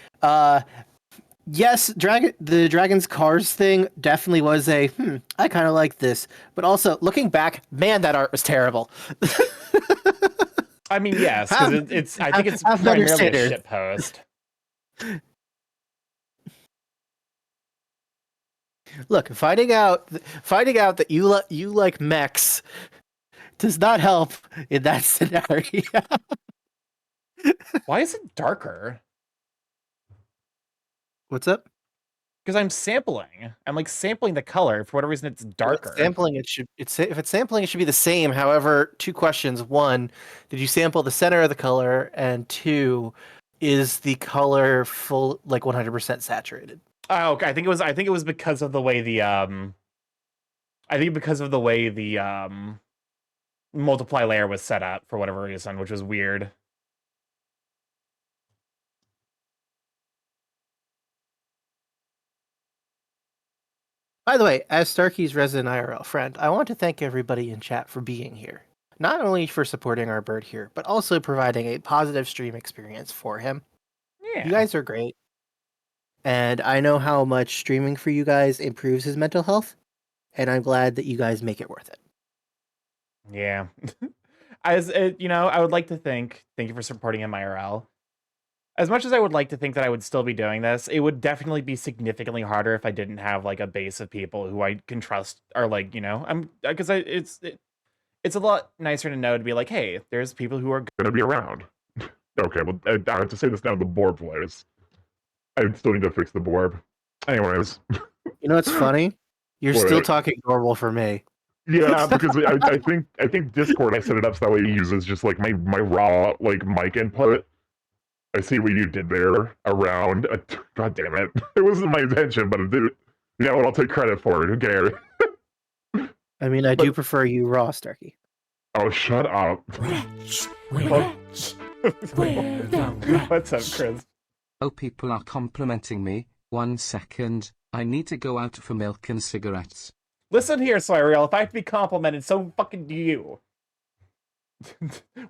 Yes, the Dragon's Cars thing definitely was a I kind of like this, but also looking back, man, that art was terrible. I mean, yes, because it's. I think it's primarily a shit post. Look, finding out that you like mechs does not help in that scenario. Why is it darker? What's up? Because I'm sampling. I'm like sampling the color. For whatever reason, it's darker. Sampling, if it's sampling, it should be the same. However, two questions. One, did you sample the center of the color? And two, is the color full, like 100% saturated? Oh, okay. I think it was because of the way the multiply layer was set up for whatever reason, which was weird. By the way, as Starky's resident IRL friend, I want to thank everybody in chat for being here. Not only for supporting our bird here, but also providing a positive stream experience for him. Yeah. You guys are great. And I know how much streaming for you guys improves his mental health, and I'm glad that you guys make it worth it. Yeah. I would like to thank you for supporting him IRL. As much as I would like to think that I would still be doing this, it would definitely be significantly harder if I didn't have like a base of people who I can trust, or like, it's a lot nicer to know to be like, hey, there's people who are gonna be around. Okay, well, I have to say this now the Borb voice. I still need to fix the Borb. Anyways. You know what's funny? You're still talking normal for me. Yeah, because I think Discord, I set it up so that way it uses just like my raw like mic input. I see what you did there around. God damn it. It wasn't my intention, but it did. You know what? I'll take credit for it. Who cares? I mean, I do prefer you raw, Starky. Oh, shut up. What's up, Chris? Oh, people are complimenting me. 1 second. I need to go out for milk and cigarettes. Listen here, Soiriel. If I have to be complimented, so fucking do you.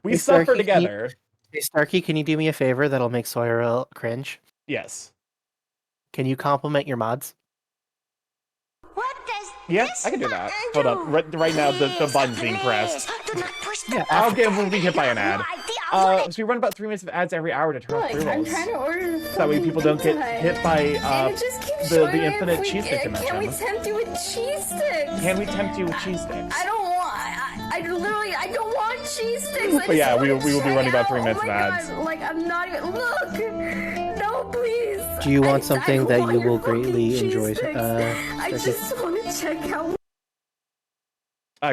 We suffer together. Hey, Starky, can you do me a favor that'll make Soiriel cringe? Yes. Can you compliment your mods? What does Yes, I can do that. Hold up. Right now, the button's being pressed. Yeah, I'll get we'll be hit by an ad. So we run about 3 minutes of ads every hour to turn off I'm pre-rolls. trying to order So that way people don't get hit by and it just keeps the showing infinite if we cheese stick get- Can we dimension. tempt you with cheese sticks? Can we tempt you with cheese sticks? I don't want. I don't want cheese sticks. But yeah, we will be running about 3 minutes oh of my ads. God, like I'm not even. Look, no, please. Do you want something that want you your will fucking greatly cheese enjoy? sticks. I Starky? just want to check out.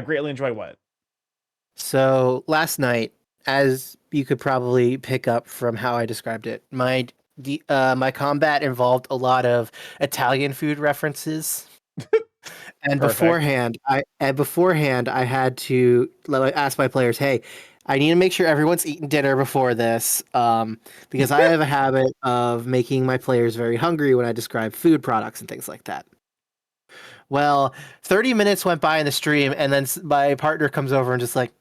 Greatly enjoy what? So last night, as you could probably pick up from how I described it, my combat involved a lot of Italian food references. And Perfect. beforehand, I had to ask my players, "Hey, I need to make sure everyone's eaten dinner before this, because I have a habit of making my players very hungry when I describe food products and things like that." Well, 30 minutes went by in the stream, and then my partner comes over and just like,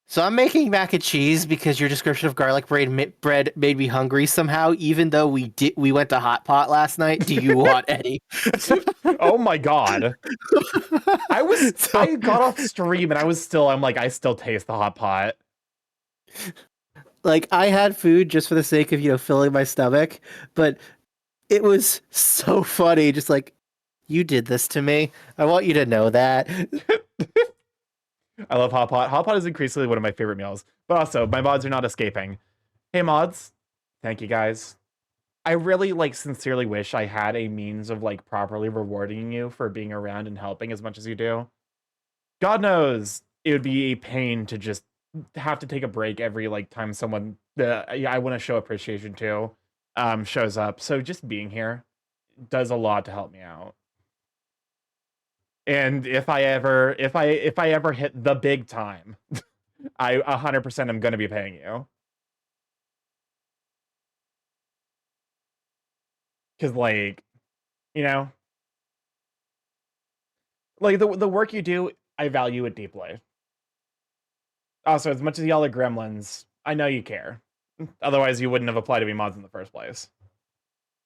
"So I'm making mac and cheese because your description of garlic bread made me hungry somehow, even though we went to Hot Pot last night. Do you want any?" Oh my god. I got off stream and I'm like, I still taste the hot pot. Like, I had food just for the sake of, filling my stomach, but it was so funny. Just like, you did this to me. I want you to know that. I love hot pot. Hot pot is increasingly one of my favorite meals. But also, my mods are not escaping. Hey mods, thank you guys. I really sincerely wish I had a means of properly rewarding you for being around and helping as much as you do. God knows it would be a pain to just have to take a break every time someone that I want to show appreciation to shows up. So just being here does a lot to help me out. And if I ever hit the big time, I 100% am going to be paying you. Because the work you do, I value it deeply. Also, as much as y'all are gremlins, I know you care. Otherwise, you wouldn't have applied to be mods in the first place.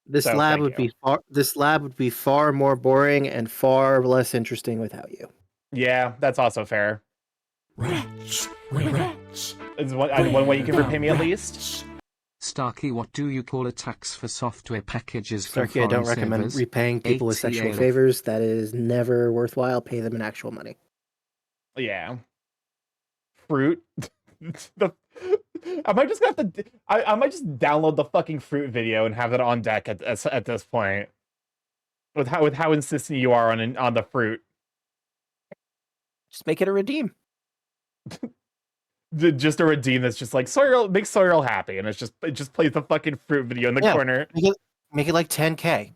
This So, lab thank would be far more boring and far less interesting without you. Yeah, that's also fair. Rich. Is one way you can repay me at least? Starky, what do you call a tax for software packages from Starky, I don't foreign recommend servers? repaying people with sexual ATL. favors. That is never worthwhile. Pay them in actual money. Yeah. Fruit. I might just have to. I might just download the fucking fruit video and have it on deck at this point. with how insistent you are on the fruit. Just make it a redeem. Just a redeem that's just like Sawyer makes Sawyer happy, and it just plays the fucking fruit video in the corner. Make it like 10K.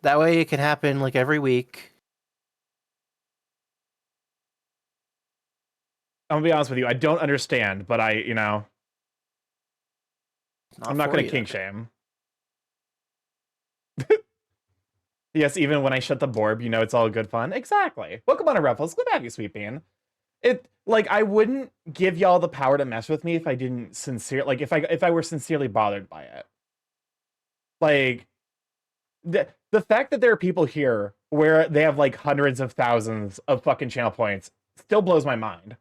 That way it can happen like every week. I'm gonna be honest with you, I don't understand, but I'm not for gonna you. kink shame. Yes, even when I shut the borb, it's all good fun. Exactly. Welcome on a Ruffles. Good to have you, Sweet Bean. I wouldn't give y'all the power to mess with me if I didn't if I were sincerely bothered by it. Like the fact that there are people here where they have like hundreds of thousands of fucking channel points still blows my mind.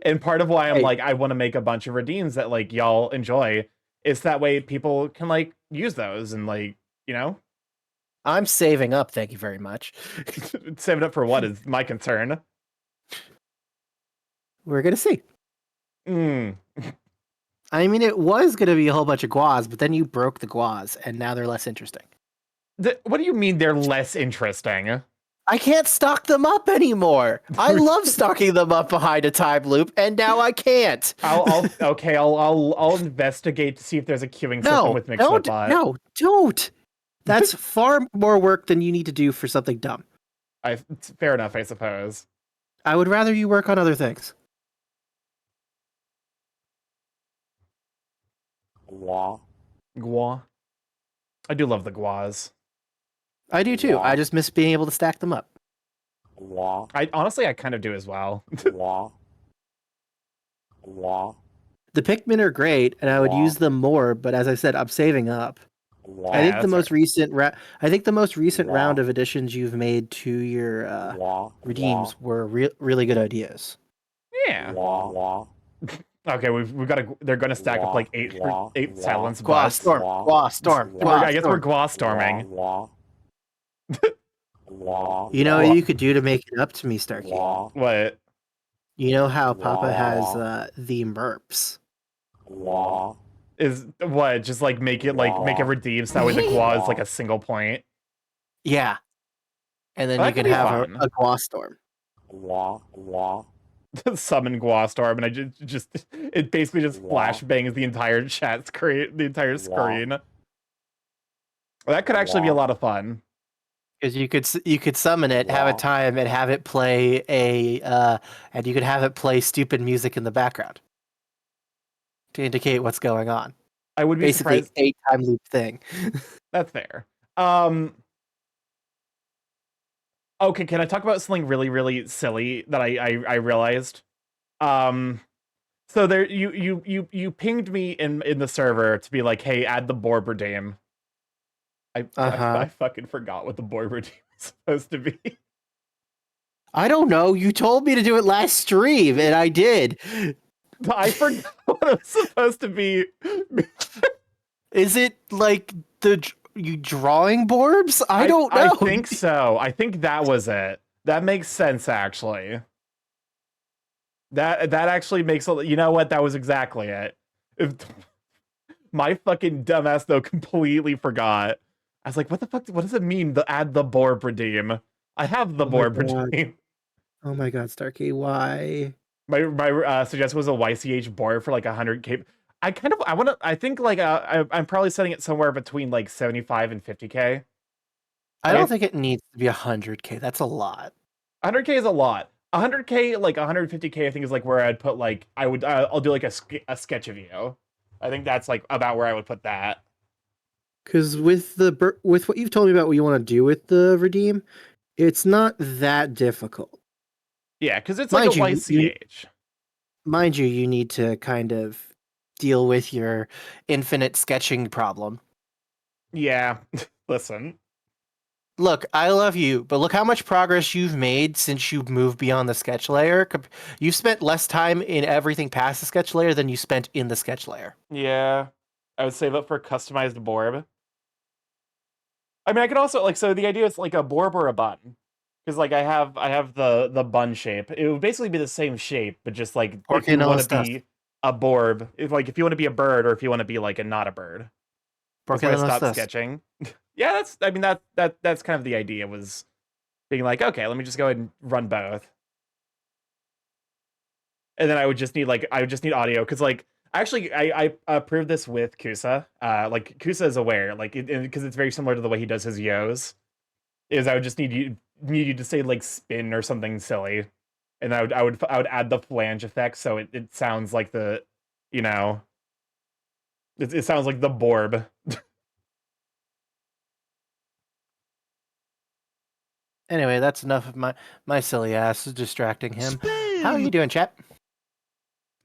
And part of why I'm like, I want to make a bunch of redeems that like y'all enjoy is that way people can like use those and like, I'm saving up, thank you very much. Saving up for what is my concern. We're gonna see. Mm. I mean, it was gonna be a whole bunch of guas, but then you broke the guas, and now they're less interesting. What do you mean they're less interesting? I can't stock them up anymore. I love stocking them up behind a time loop, and now I can't. I'll investigate to see if there's a queuing system with Mixwitbot. No, don't. That's far more work than you need to do for something dumb. Fair enough, I suppose. I would rather you work on other things. Gua. I do love the guas. I do too. I just miss being able to stack them up. I kind of do as well. The Pikmin are great, and I would use them more. But as I said, I'm saving up. I think the most recent round of additions you've made to your redeems were really good ideas. Yeah. Okay, we've got to. They're going to stack up like eight silence Gua bots. storm. I guess we're Gua storming. You know what you could do to make it up to me, Starky? What? You know how Papa has the merps. Is what? Just like make it redeem so that way the Gua is like a single point. Yeah. And then That you could can be have fun. a Gua storm. Summon Gua storm, and it basically just flashbangs the entire chat screen, the entire screen. That could actually be a lot of fun. Because you could summon it, have a time, and have it play and you could have it play stupid music in the background to indicate what's going on. I would be Basically, surprised. 8-time loop thing. That's fair. Okay, can I talk about something really, really silly that I realized? So there, you pinged me in the server to be like, hey, add the Borb redeem. I fucking forgot what the Borb redeem is supposed to be. I don't know. You told me to do it last stream, and I did. I forgot what it was supposed to be. Is it like you drawing Borbs? I don't know. I think so. I think that was it. That makes sense, actually. That actually makes a. You know what? That was exactly it. My fucking dumbass though completely forgot. I was like, what the fuck? What does it mean? Add the Borb redeem. I have the Borb redeem. Oh my god, Starky, why? My suggestion was a YCH Borb for like 100k. I think like I'm probably setting it somewhere between like 75 and 50k. I don't think it needs to be 100k. That's a lot. 100k is a lot. 100k, like 150k, I think is like where I'd put like I'll do like a sketch of you. I think that's like about where I would put that. Because with what you've told me about what you want to do with the redeem, it's not that difficult. Yeah, because it's like a YCH. Mind you, you need to kind of deal with your infinite sketching problem. Yeah, listen. Look, I love you, but look how much progress you've made since you've moved beyond the sketch layer. You've spent less time in everything past the sketch layer than you spent in the sketch layer. Yeah, I would save up for customized Borb. I mean, I could also like, so the idea is like a Borb or a bun. Because like I have the bun shape. It would basically be the same shape, but just like if you want to be a Borb, if you want to be a bird or if you want to be like a not a bird. Before I stop sketching. Yeah, I mean that's kind of the idea, was being like, okay, let me just go ahead and run both. And then I would just need audio, because like actually I approved this with Kusa. Like Kusa is aware, like because it's very similar to the way he does his yos. Is I would just need you to say like spin or something silly, and I would add the flange effect, so it sounds like the, you know, it sounds like the Borb. Anyway, that's enough of my silly ass distracting him. How are you doing, chat?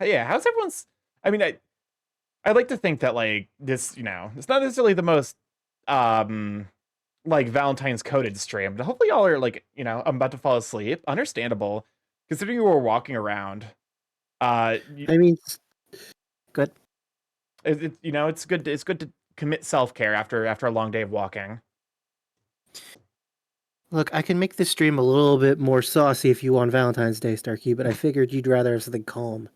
Yeah, how's everyone's? I mean, I'd like to think that like this, it's not necessarily the most like Valentine's coded stream, but hopefully y'all are like, I'm about to fall asleep. Understandable, considering you were walking around. I mean, good. It's good. It's good to commit self-care after a long day of walking. Look, I can make this stream a little bit more saucy if you want Valentine's Day, Starky, but I figured you'd rather have something calm.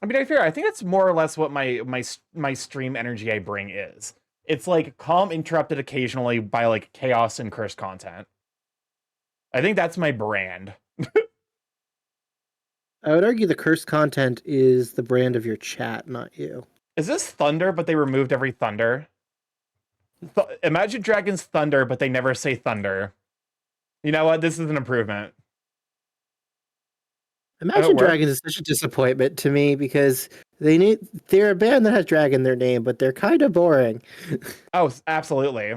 I mean, I think that's more or less what my stream energy I bring is. It's like calm, interrupted occasionally by like chaos and cursed content. I think that's my brand. I would argue the cursed content is the brand of your chat, not you. Is this Thunder, but they removed every Thunder? Imagine Dragons Thunder, but they never say Thunder. You know what? This is an improvement. Imagine Dragons is such a disappointment to me because they're a band that has Dragon in their name, but they're kind of boring. Oh, absolutely.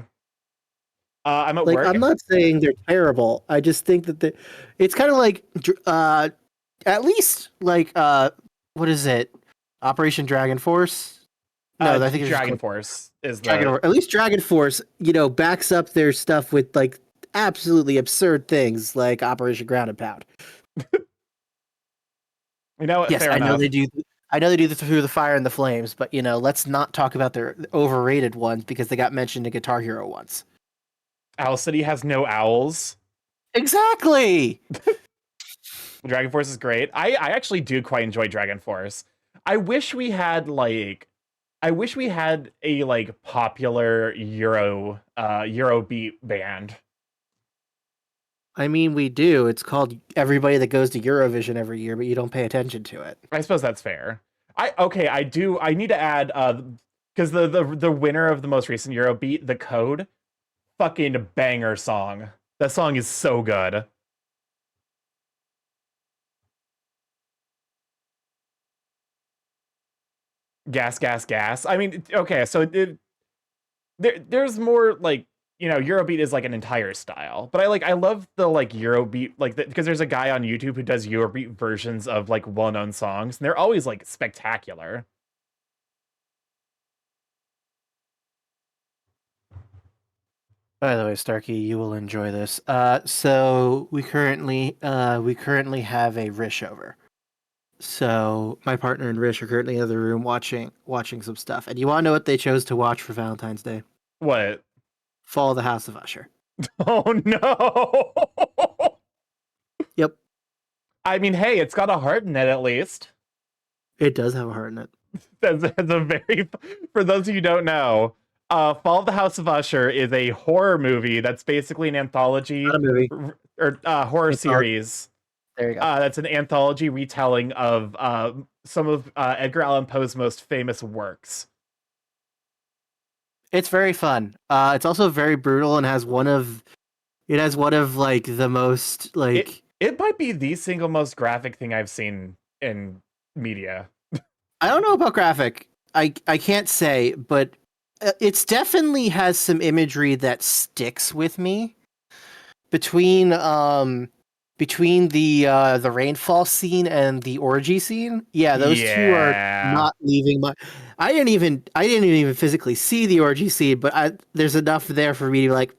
I'm at like work. I'm not saying they're terrible. I just think that it's kind of like at least like what is it? Operation Dragon Force? No, I think it's Dragon Force is at least Dragon Force, backs up their stuff with like absolutely absurd things like Operation Ground and Pound. Yes, I know they do. I know they do Through the Fire and the Flames, but let's not talk about their overrated ones because they got mentioned in Guitar Hero once. Owl City has no owls. Exactly. Dragon Force is great. I actually do quite enjoy Dragon Force. I wish we had a like popular Eurobeat band. I mean, we do. It's called everybody that goes to Eurovision every year, but you don't pay attention to it. I suppose that's fair. I need to add because the winner of the most recent Eurobeat, The Code, fucking banger song. That song is so good. Gas, gas, gas. I mean, okay, so there's more like, Eurobeat is like an entire style, but I love the like Eurobeat, like because there's a guy on YouTube who does Eurobeat versions of like well-known songs, and they're always like spectacular. By the way, Starky, you will enjoy this. So we currently have a Rish over. So my partner and Rish are currently in the other room watching some stuff. And you want to know what they chose to watch for Valentine's Day? What? Fall of the House of Usher. Oh no! Yep. I mean, hey, it's got a heart in it at least. It does have a heart in it. That's a very, for those of you who don't know, Fall of the House of Usher is a horror movie that's basically an anthology Not a movie. or horror series. There you go. That's an anthology retelling of some of Edgar Allan Poe's most famous works. It's very fun. It's also very brutal and has one of like the most like it might be the single most graphic thing I've seen in media. I don't know about graphic. I can't say, but it's definitely has some imagery that sticks with me. Between the rainfall scene and the orgy scene, those two are not leaving my. I didn't even physically see the orgy scene, but there's enough there for me to be like,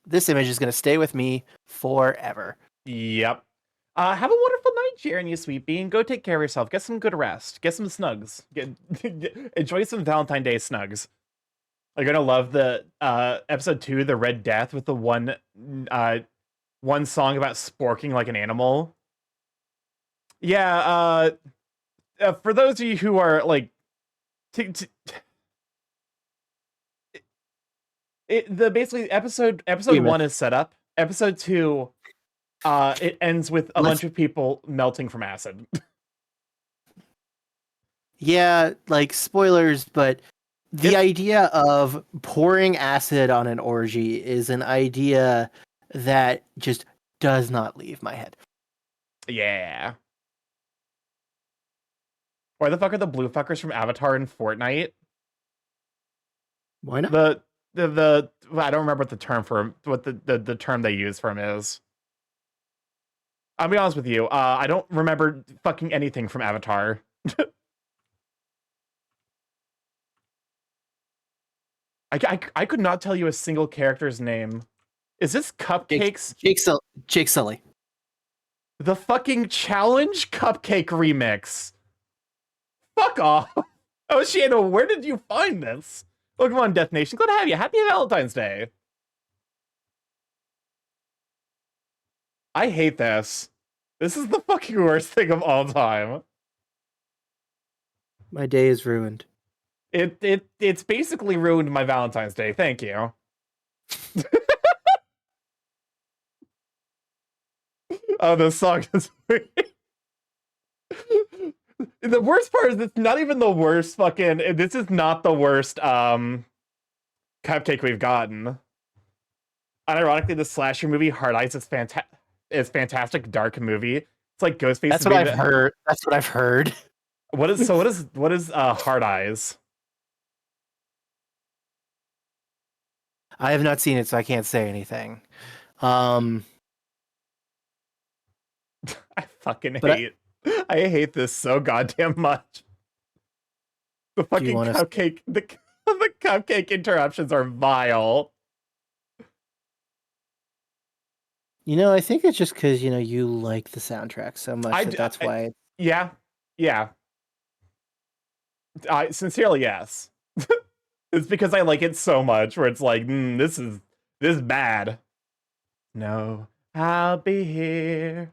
this image is gonna stay with me forever. Yep. Have a wonderful night, Sharon, you sweet bean. Go take care of yourself. Get some good rest. Get some snugs. Enjoy some Valentine's Day snugs. You're gonna love the episode 2, the Red Death, with the one song about sporking like an animal. Yeah. For those of you who are like, Basically episode Demon. 1 is set up. Episode 2, it ends with a bunch of people melting from acid. Yeah, like spoilers, but the idea of pouring acid on an orgy is an idea that just does not leave my head. Yeah. Why the fuck are the blue fuckers from Avatar in Fortnite? Why not? The I don't remember what the term for what the term they use for him is. I'll be honest with you. I don't remember fucking anything from Avatar. I could not tell you a single character's name. Is this Cupcakes? Jake Sully. The fucking Challenge Cupcake remix. Fuck off. Oh, Shano, where did you find this? Welcome on, Death Nation. Glad to have you. Happy Valentine's Day. I hate this. This is the fucking worst thing of all time. My day is ruined. It's basically ruined my Valentine's Day. Thank you. Oh, the song is the worst part is it's not even the worst fucking. This is not the worst cupcake we've gotten. Unironically, the slasher movie Hard Eyes is fantastic dark movie. It's like Ghostface. That's what I've heard. That's what I've heard. What is Hard Eyes? I have not seen it, so I can't say anything. I fucking I hate this so goddamn much. The fucking cupcake, the cupcake interruptions are vile. You know, I think it's just because you like the soundtrack so much that's why. Yeah. I sincerely yes. It's because I like it so much. Where it's like, this is bad. No, I'll be here.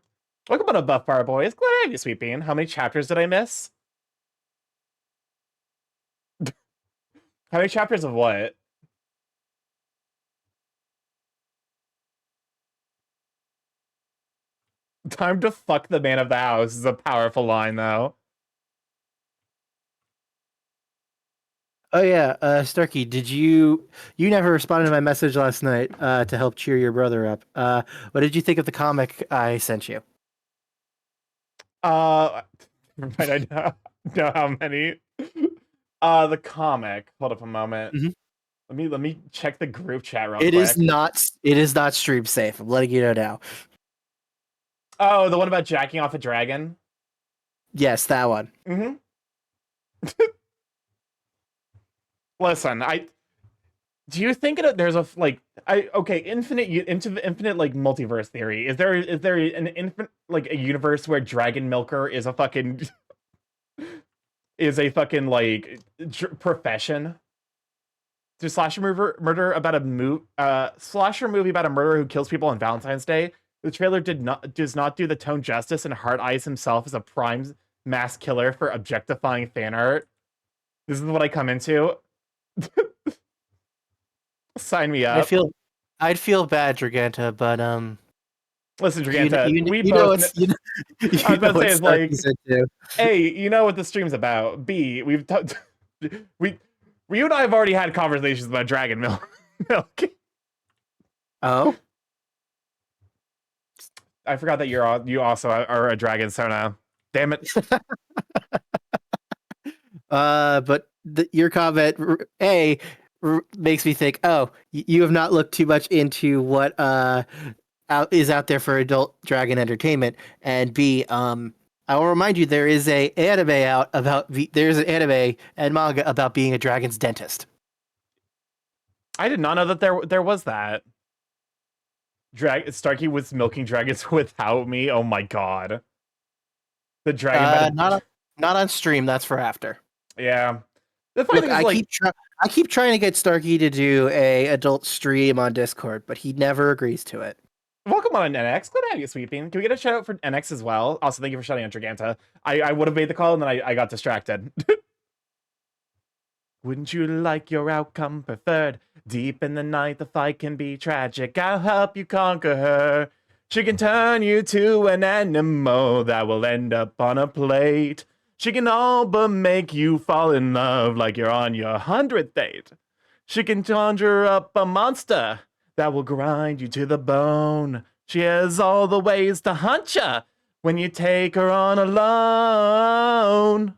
Welcome on a Buff Bar Boys. Glad to have you, Sweet Bean. How many chapters did I miss? How many chapters of what? Time to fuck the man of the house is a powerful line, though. Oh yeah, Starky, did you never responded to my message last night to help cheer your brother up? What did you think of the comic I sent you? But I know how many. The comic. Hold up a moment. Mm-hmm. Let me check the group chat real quick. It is not stream safe. I'm letting you know now. Oh, the one about jacking off a dragon? Yes, that one. Mm-hmm. Listen, do you think there's a infinite like multiverse theory? Is there an infinite like a universe where Dragon Milker is a fucking like profession? To slasher murder about slasher movie about a murderer who kills people on Valentine's Day. The trailer does not do the tone justice, and Hard Eyes himself is a prime mass killer for objectifying fan art. This is what I come into. Sign me up. I'd feel bad, Draganta, but listen, Draganta, I was about to say is like, A, you know what the stream's about. B, you and I have already had conversations about Dragon Milk. Oh, I forgot that you also are a dragon, Sona. Damn it. But your comment makes me think. Oh, you have not looked too much into what is out there for adult dragon entertainment. And B, I will remind you there is an anime and manga about being a dragon's dentist. I did not know that there was that. Starky was milking dragons without me. Oh my god. The dragon. Not on stream. That's for after. Yeah. The funny thing is, I keep trying to get Starky to do a adult stream on Discord, but he never agrees to it. Welcome on NX. Glad to have you, Sweeping. Can we get a shout out for NX as well? Also, thank you for shouting out Draganta. I would have made the call and then I got distracted. Wouldn't you like your outcome preferred? Deep in the night, the fight can be tragic. I'll help you conquer her. She can turn you to an animal that will end up on a plate. She can all but make you fall in love like you're on your 100th date. She can conjure up a monster that will grind you to the bone. She has all the ways to hunt you when you take her on alone.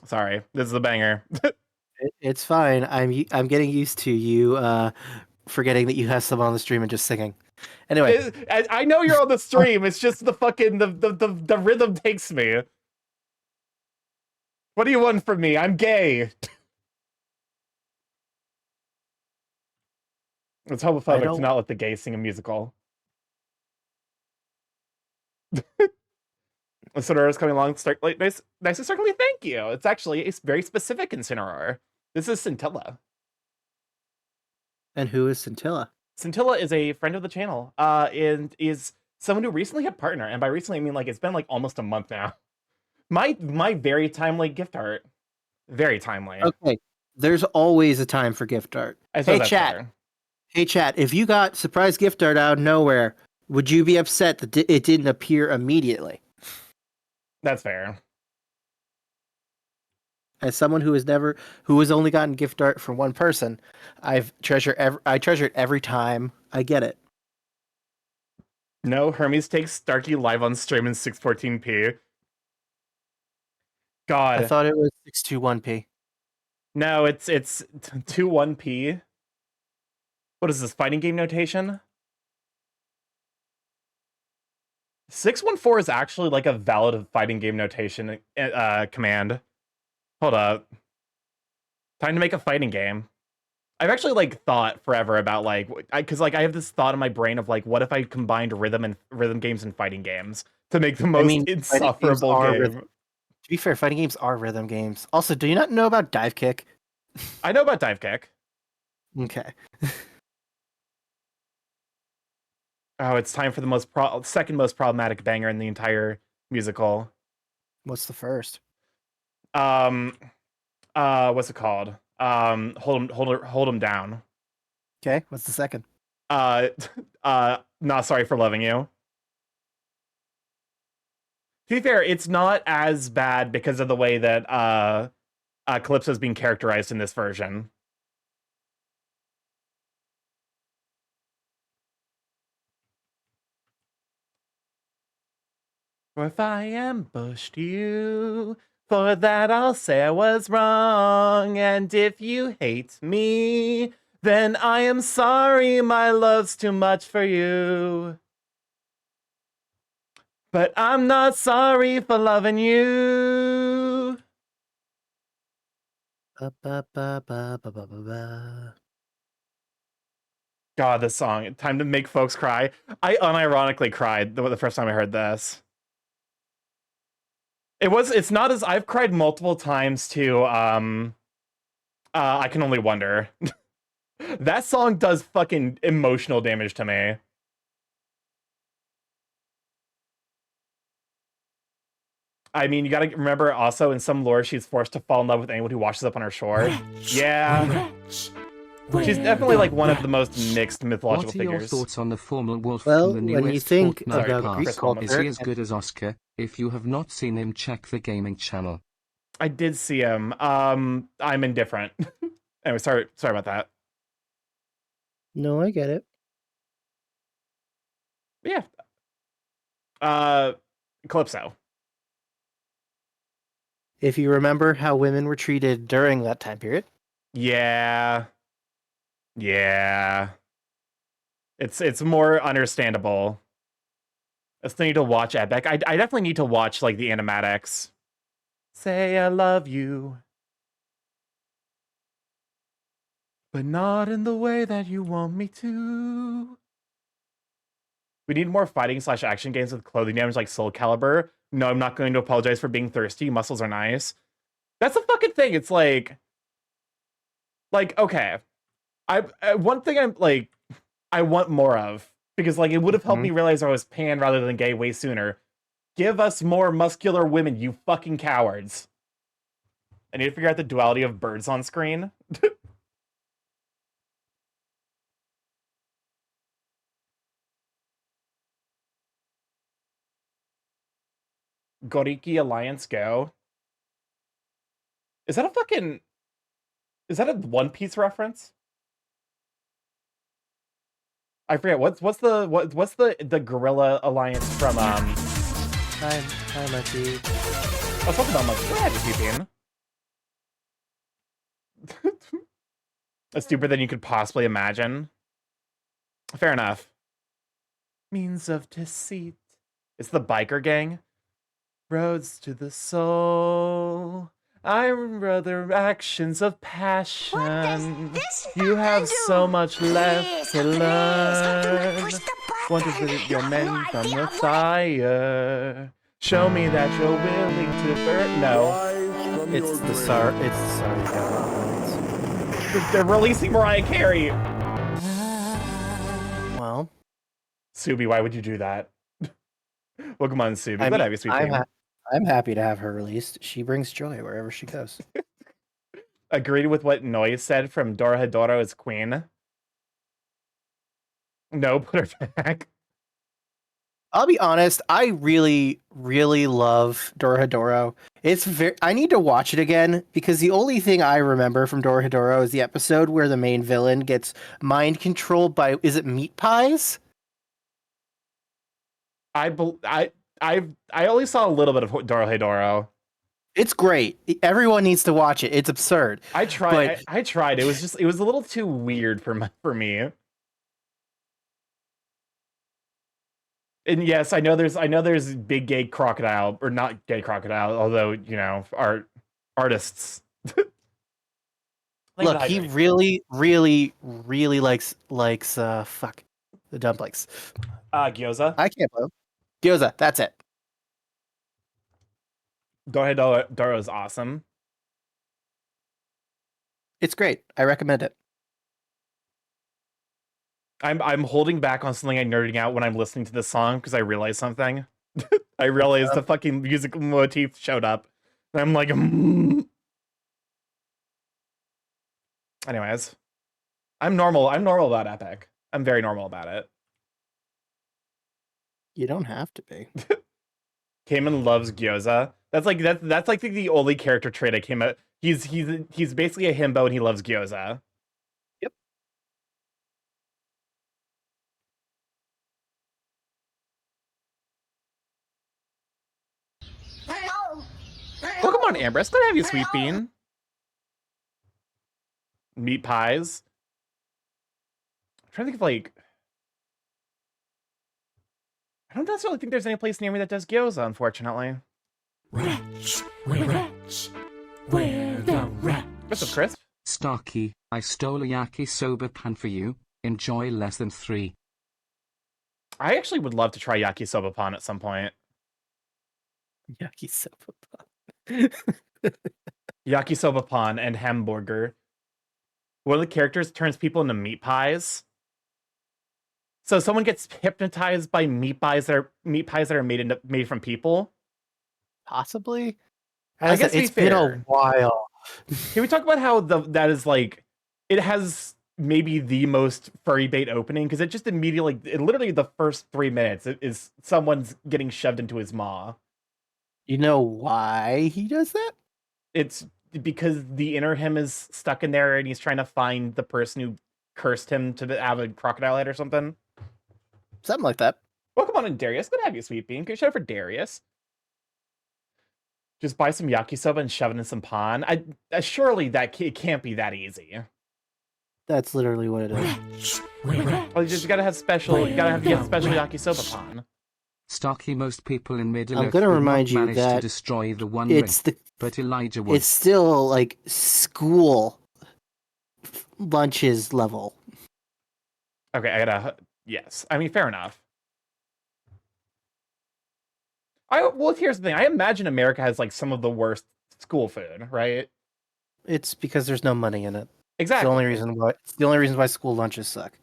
Sorry, this is a banger. It's fine. I'm getting used to you forgetting that you have someone on the stream and just singing. Anyway, I know you're on the stream. It's just the fucking the rhythm takes me. What do you want from me? I'm gay. It's homophobic to not let the gays sing a musical. Incineroar is coming along. Nice to start with. Thank you. It's actually it's very specific Incineroar. This is Scintilla. and who is Scintilla? Scintilla is a friend of the channel. And is someone who recently had partner. And by recently, I mean like it's been like almost a month now. My very timely gift art. Very timely. Okay, there's always a time for gift art. I suppose Hey that's chat, fair. hey chat. If you got surprise gift art out of nowhere, would you be upset that it didn't appear immediately? That's fair. As someone who has only gotten gift art from one person, I treasure it every time I get it. No, Hermes takes Starky live on stream in 614p. God. I thought it was 621p. No, it's 21p. What is this, fighting game notation? 614 is actually like a valid fighting game notation command. Hold up. Time to make a fighting game. I've actually like thought forever about like because like I have this thought in my brain of like what if I combined rhythm games and fighting games to make the most insufferable game. To be fair, fighting games are rhythm games. Also, do you not know about dive kick? I know about dive kick. Okay. Oh, it's time for the second most problematic banger in the entire musical. What's the first? What's it called? Hold 'em down. Okay, what's the second? Not sorry for loving you. To be fair, it's not as bad because of the way that Calypso is being characterized in this version. For if I ambushed you, for that I'll say I was wrong. And if you hate me, then I am sorry, my love's too much for you. But I'm not sorry for loving you. God, this song. Time to make folks cry. I unironically cried the first time I heard this. It's not as I've cried multiple times to I Can Only Wonder. That song does fucking emotional damage to me. I mean, you gotta remember also in some lore she's forced to fall in love with anyone who washes up on her shore. Wretch. Yeah. Wretch. She's definitely like one of the most mixed mythological What are your figures. thoughts on the formal wolf Well, from the when you newest think Fortnite about pass? Greek Chris culture, Is he as good as Oscar? If you have not seen him, check the gaming channel. I did see him. I'm indifferent. Anyway, sorry about that. No, I get it. But yeah. Calypso. If you remember how women were treated during that time period. Yeah. It's more understandable. I still need to watch Epic. I definitely need to watch like the animatics. Say I love you, but not in the way that you want me to. We need more fighting / action games with clothing damage like Soul Calibur. No, I'm not going to apologize for being thirsty. Muscles are nice. That's the fucking thing. It's like okay. One thing I want more of, because like it would have helped me realize I was pan rather than gay way sooner. Give us more muscular women, you fucking cowards. I need to figure out the duality of birds on screen. Goriki Alliance Go. Is that a fucking... Is that a One Piece reference? I forget what's the Gorilla Alliance from Hi, Monkey. I was talking about Monkey. Go ahead, Peeping. That's stupider than you could possibly imagine. Fair enough. Means of deceit. It's the biker gang. Roads to the soul. I remember actions of passion. You have so much left to learn. Want to visit your men from your fire. Show me that you're willing to burn. No. It's the sorry God. They're releasing Mariah Carey. Well, Subi, why would you do that? Welcome on, Subi. I Glad to mean, have you, sweet pea. I'm happy to have her released. She brings joy wherever she goes. Agreed with what Noise said from Dorohedoro as queen. No, put her back. I'll be honest, I really, really love Dorohedoro. I need to watch it again because the only thing I remember from Dorohedoro is the episode where the main villain gets mind controlled by, is it meat pies? I only saw a little bit of Dorohedoro. It's great. Everyone needs to watch it. It's absurd. I tried. I tried. It was a little too weird for me. And yes, I know there's big gay crocodile, or not gay crocodile, although, you know, artists. Look, he really, really, really likes fuck the dumplings. Gyoza. I can't believe gyoza. That's it. Dorohedoro is awesome. It's great. I recommend it. I'm holding back on something I'm nerding out when I'm listening to this song because I realized something. I realized the fucking musical motif showed up. And I'm like, Anyways. I'm normal about Epic. I'm very normal about it. You don't have to be. Cayman loves gyoza. That's like the only character trait I came out. He's basically a himbo and he loves gyoza. Yep. Welcome on, Ambrose. Glad to have you, Sweet Bean. Meat pies. I'm trying to think of like. I don't necessarily think there's any place near me that does gyoza, unfortunately. Rats, where the rats? What's up, Chris? Starky, I stole a yakisoba pan for you. Enjoy less than 3. I actually would love to try yakisoba pan at some point. Yakisoba. Yakisoba pan and hamburger. One of the characters turns people into meat pies. So someone gets hypnotized by meat pies that are made from people. Possibly. I guess it's been a while. Can we talk about how that is like? It has maybe the most furry bait opening because it just immediately, literally the first 3 minutes is someone's getting shoved into his maw. You know why he does that? It's because the inner him is stuck in there and he's trying to find the person who cursed him to have a crocodile head or something. Something like that. Welcome on in, Darius. Good to have you, Sweet Bean. Good show for Darius. Just buy some yakisoba and shove it in some pan. Surely it can't be that easy. That's literally what it is. Rats, where rats? Well, you gotta have special yakisoba pan. Starky, most people in Middle I'm Earth gonna would remind not you manage to that destroy the One It's Ring, the but Elijah would. it's still like school lunches level. Okay, yes. I mean, fair enough. Well, here's the thing. I imagine America has like some of the worst school food, right? It's because there's no money in it. Exactly. It's the only reason why school lunches suck.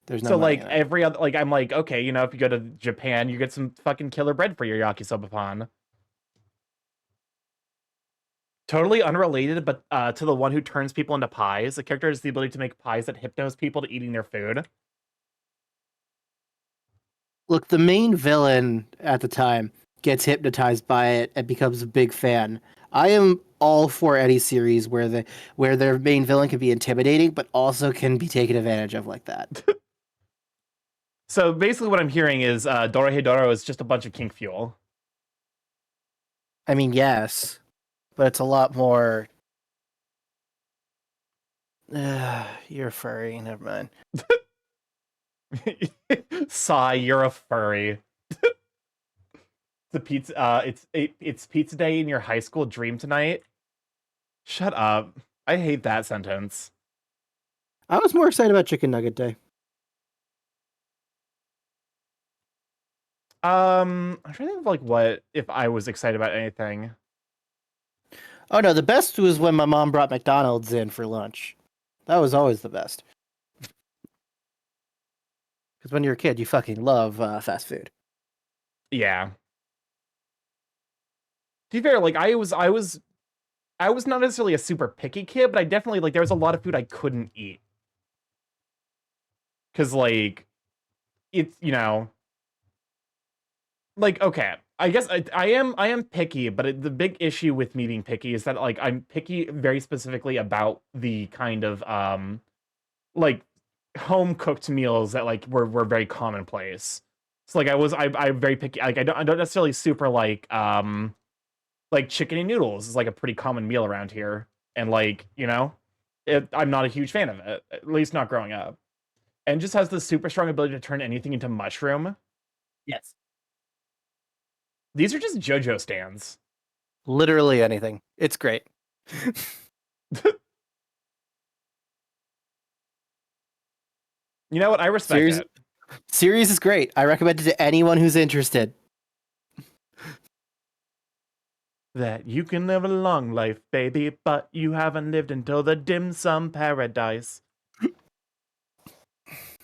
There's no So money like in it. every other, like I'm like, okay, you know, if you go to Japan, you get some fucking killer bread for your yakisoba pan. Totally unrelated, but to the one who turns people into pies. The character has the ability to make pies that hypnose people to eating their food. Look, the main villain at the time gets hypnotized by it and becomes a big fan. I am all for any series where their main villain can be intimidating, but also can be taken advantage of like that. So basically what I'm hearing is Dorohedoro is just a bunch of kink fuel. I mean, yes, but it's a lot more. You're furry. Never mind. Sigh, you're a furry. The pizza it's pizza day in your high school dream tonight. Shut up. I hate that sentence. I was more excited about Chicken Nugget Day. I'm trying to think of like what if I was excited about anything. Oh no, the best was when my mom brought McDonald's in for lunch. That was always the best. Because when you're a kid, you fucking love fast food. Yeah. To be fair, like I was not necessarily a super picky kid, but I definitely like there was a lot of food I couldn't eat. Cause like it's like okay, I guess I am picky, but the big issue with me being picky is that like I'm picky very specifically about the kind of like home cooked meals that like were very commonplace. So like I'm very picky. Like I don't necessarily super like chicken and noodles is like a pretty common meal around here, and like I'm not a huge fan of it, at least not growing up. And just has this super strong ability to turn anything into mushroom. Yes. These are just JoJo stands. Literally anything. It's great. You know what? I respect it. Series is great. I recommend it to anyone who's interested. That you can live a long life, baby, but you haven't lived until the dim sum paradise.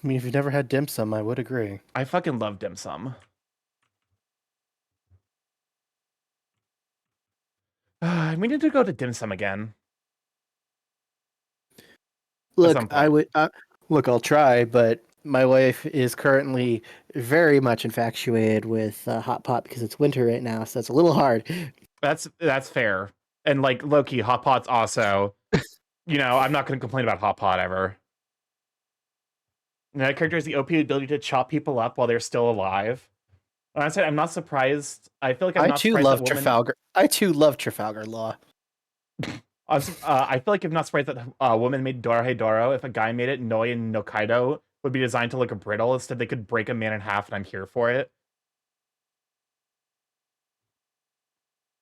I mean, if you've never had dim sum, I would agree. I fucking love dim sum. We need to go to dim sum again. Look, I'll try, but my wife is currently very much infatuated with hot pot because it's winter right now, so it's a little hard. That's fair. And like low-key, hot pot's also, I'm not going to complain about hot pot ever. And that character has the OP ability to chop people up while they're still alive. Honestly, I'm not surprised. I feel like I too love Trafalgar. I too love Trafalgar Law. I feel like I'm not surprised that a woman made Dorohedoro. If a guy made it, Noi and Nokaido would be designed to look a brittle. Instead, they could break a man in half, and I'm here for it.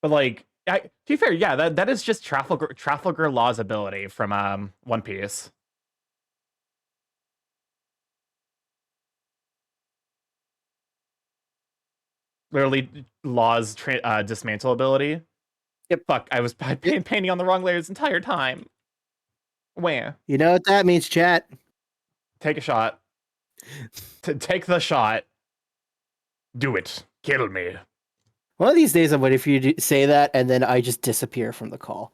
But like, to be fair, yeah, that is just Trafalgar Law's ability from One Piece. Literally, Law's dismantle ability. Yep. Fuck, I was painting on the wrong layer this entire time. Where? You know what that means, chat? Take a shot. Take the shot. Do it. Kill me. One of these days, I'm waiting for you to say that, and then I just disappear from the call.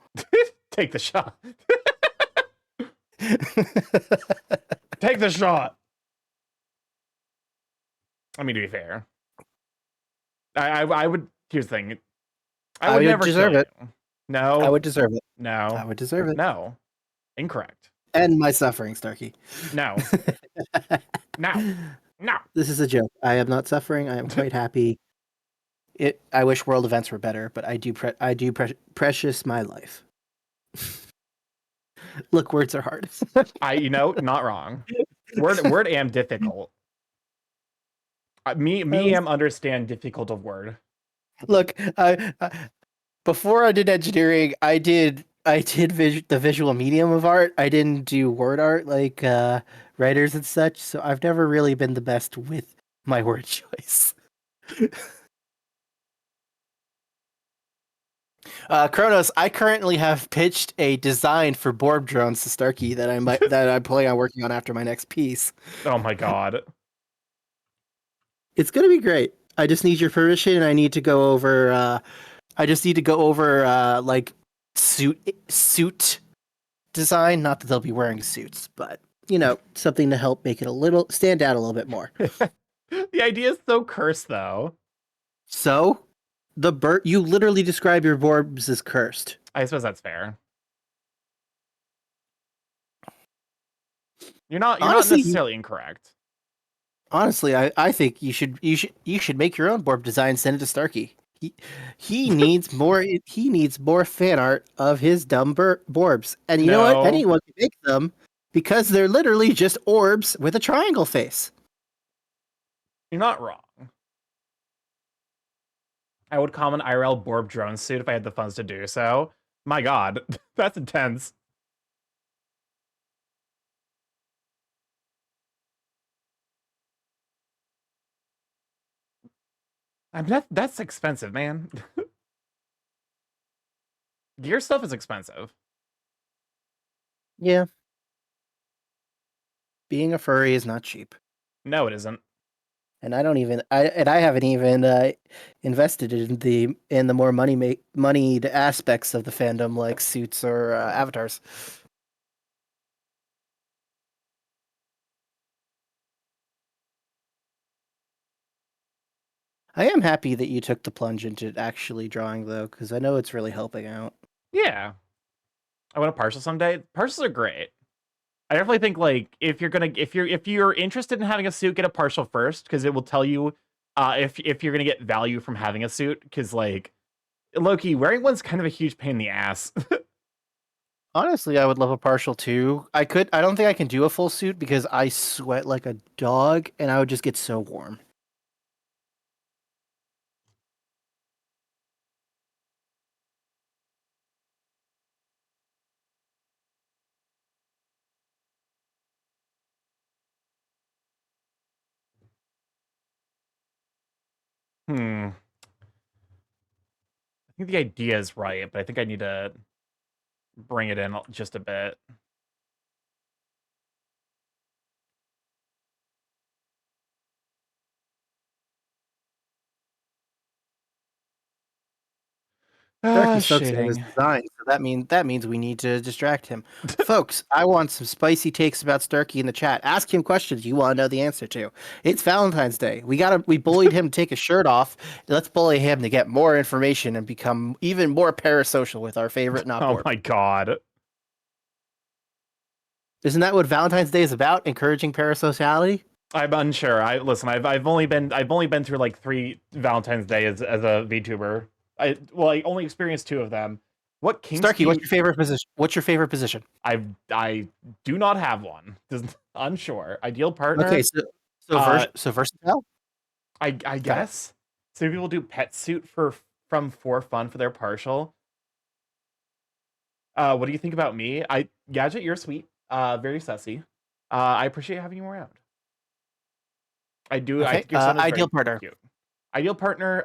Take the shot. Take the shot. I mean, to be fair, I would. Here's the thing. I would never deserve kill it. you. No. I would deserve it. No. I would deserve it. No. Incorrect. End my suffering, Starky. No. No. No. This is a joke. I am not suffering. I am quite happy. I wish world events were better, but I do precious my life. Look, words are hard. Not wrong. Word am difficult. Me am understand difficult of word. Look, before I did engineering, I did the visual medium of art. I didn't do word art like writers and such, so I've never really been the best with my word choice. Kronos, I currently have pitched a design for Borb drones to Starkey that I'm planning on working on after my next piece. Oh my god. It's gonna be great. I just need your permission, and I need to go over. Like suit design. Not that they'll be wearing suits, but something to help make it stand out a little bit more. The idea is so cursed, though. So, you literally describe your Borbs as cursed. I suppose that's fair. You're not Honestly, necessarily incorrect. Honestly, I think you should make your own Borb design. Send it to Starky. He needs more fan art of his dumb Borbs, and you know what? No. Anyone can make them because they're literally just orbs with a triangle face. You're not wrong. I would comment IRL Borb drone suit if I had the funds to do so. My god, that's intense. I mean, that's expensive, man. Gear stuff is expensive. Yeah. Being a furry is not cheap. No, it isn't. And I haven't even invested in the more moneyed aspects of the fandom like suits or avatars. I am happy that you took the plunge into actually drawing though, because I know it's really helping out. Yeah. I want a partial someday. Partials are great. I definitely think like if you're interested in having a suit, get a partial first, because it will tell you if you're gonna get value from having a suit, because like low-key, wearing one's kind of a huge pain in the ass. Honestly, I would love a partial too. I don't think I can do a full suit because I sweat like a dog and I would just get so warm. I think the idea is right, but I think I need to bring it in just a bit. Darky's focusing on his Shading. design, so that means we need to distract him. Folks, I want some spicy takes about Starky in the chat. Ask him questions you want to know the answer to. It's Valentine's Day. We bullied him to take his shirt off. Let's bully him to get more information and become even more parasocial with our favorite not Oh Borb. my god. Isn't that what Valentine's Day is about? Encouraging parasociality? I'm unsure. I've only been through like 3 Valentine's Day as a VTuber. I only experienced 2 of them. What kinks Starky, what's your favorite position? What's your favorite position? I do not have one. Unsure. Ideal partner. Okay, so versatile? I guess. Some people do pet suit for fun for their partial. What do you think about me? Gadget, you're sweet. Very sussy. I appreciate having you around. I do. Okay. I think your son is Ideal very partner. cute. Ideal partner.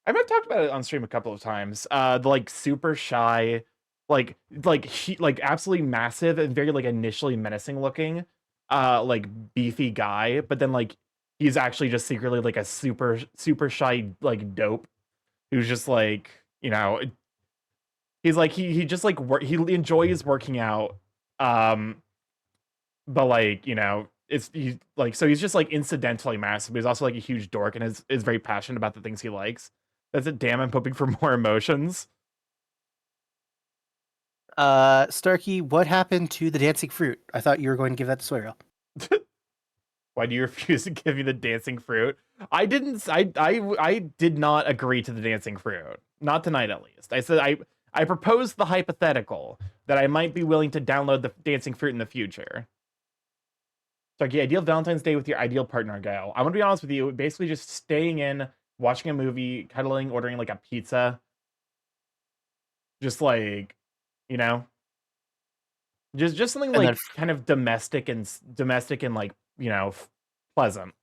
I might have talked about it on stream a couple of times. The like super shy, like absolutely massive and very like initially menacing looking, like beefy guy, but then like he's actually just secretly like a super shy like dope, who's just like he's like he just like he enjoys working out, but like he's just like incidentally massive, but he's also like a huge dork and is very passionate about the things he likes. That's it. Damn, I'm hoping for more emotions. Starky, what happened to the dancing fruit? I thought you were going to give that to Soyril. Why do you refuse to give me the dancing fruit? I did not agree to the dancing fruit. Not tonight, at least. I said I proposed the hypothetical that I might be willing to download the dancing fruit in the future. Starky, ideal Valentine's Day with your ideal partner, Gail. I'm gonna be honest with you. Basically, just staying in, watching a movie, cuddling, ordering like a pizza. Just like, just something like kind of domestic and like, pleasant.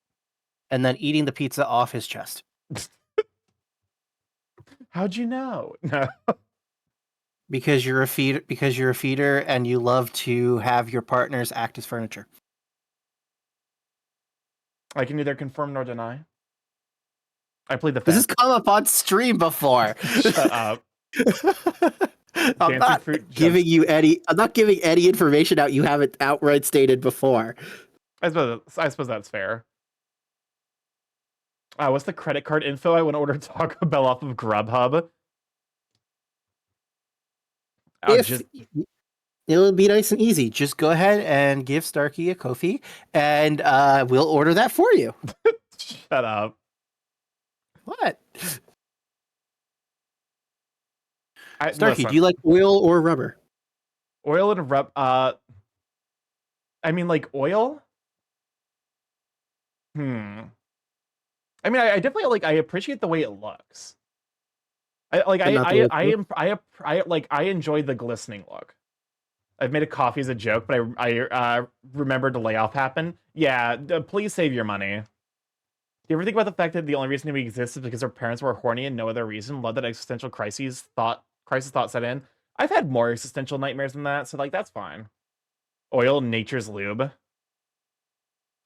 And then eating the pizza off his chest. How'd you know? No. Because you're a feeder and you love to have your partners act as furniture. I can neither confirm nor deny. I played the This fence. has come up on stream before. Shut up. I'm Fancy not fruit giving you any. I'm not giving any information out you haven't outright stated before. I suppose that's fair. What's the credit card info? I want to order Taco Bell off of Grubhub. If it'll be nice and easy, just go ahead and give Starkey a Kofi, and we'll order that for you. Shut up. What? Starkey, Listen, do you like oil or rubber? oil and rub? I mean, like oil. I mean, I definitely like. I appreciate the way it looks. I like. But not the way it feels? I enjoy the glistening look. I've made a coffee as a joke, but I remembered the layoff happened. Yeah, please save your money. Do you ever think about the fact that the only reason we exist is because our parents were horny and no other reason? Love that existential crisis thought set in. I've had more existential nightmares than that, so like that's fine. Oil, nature's lube.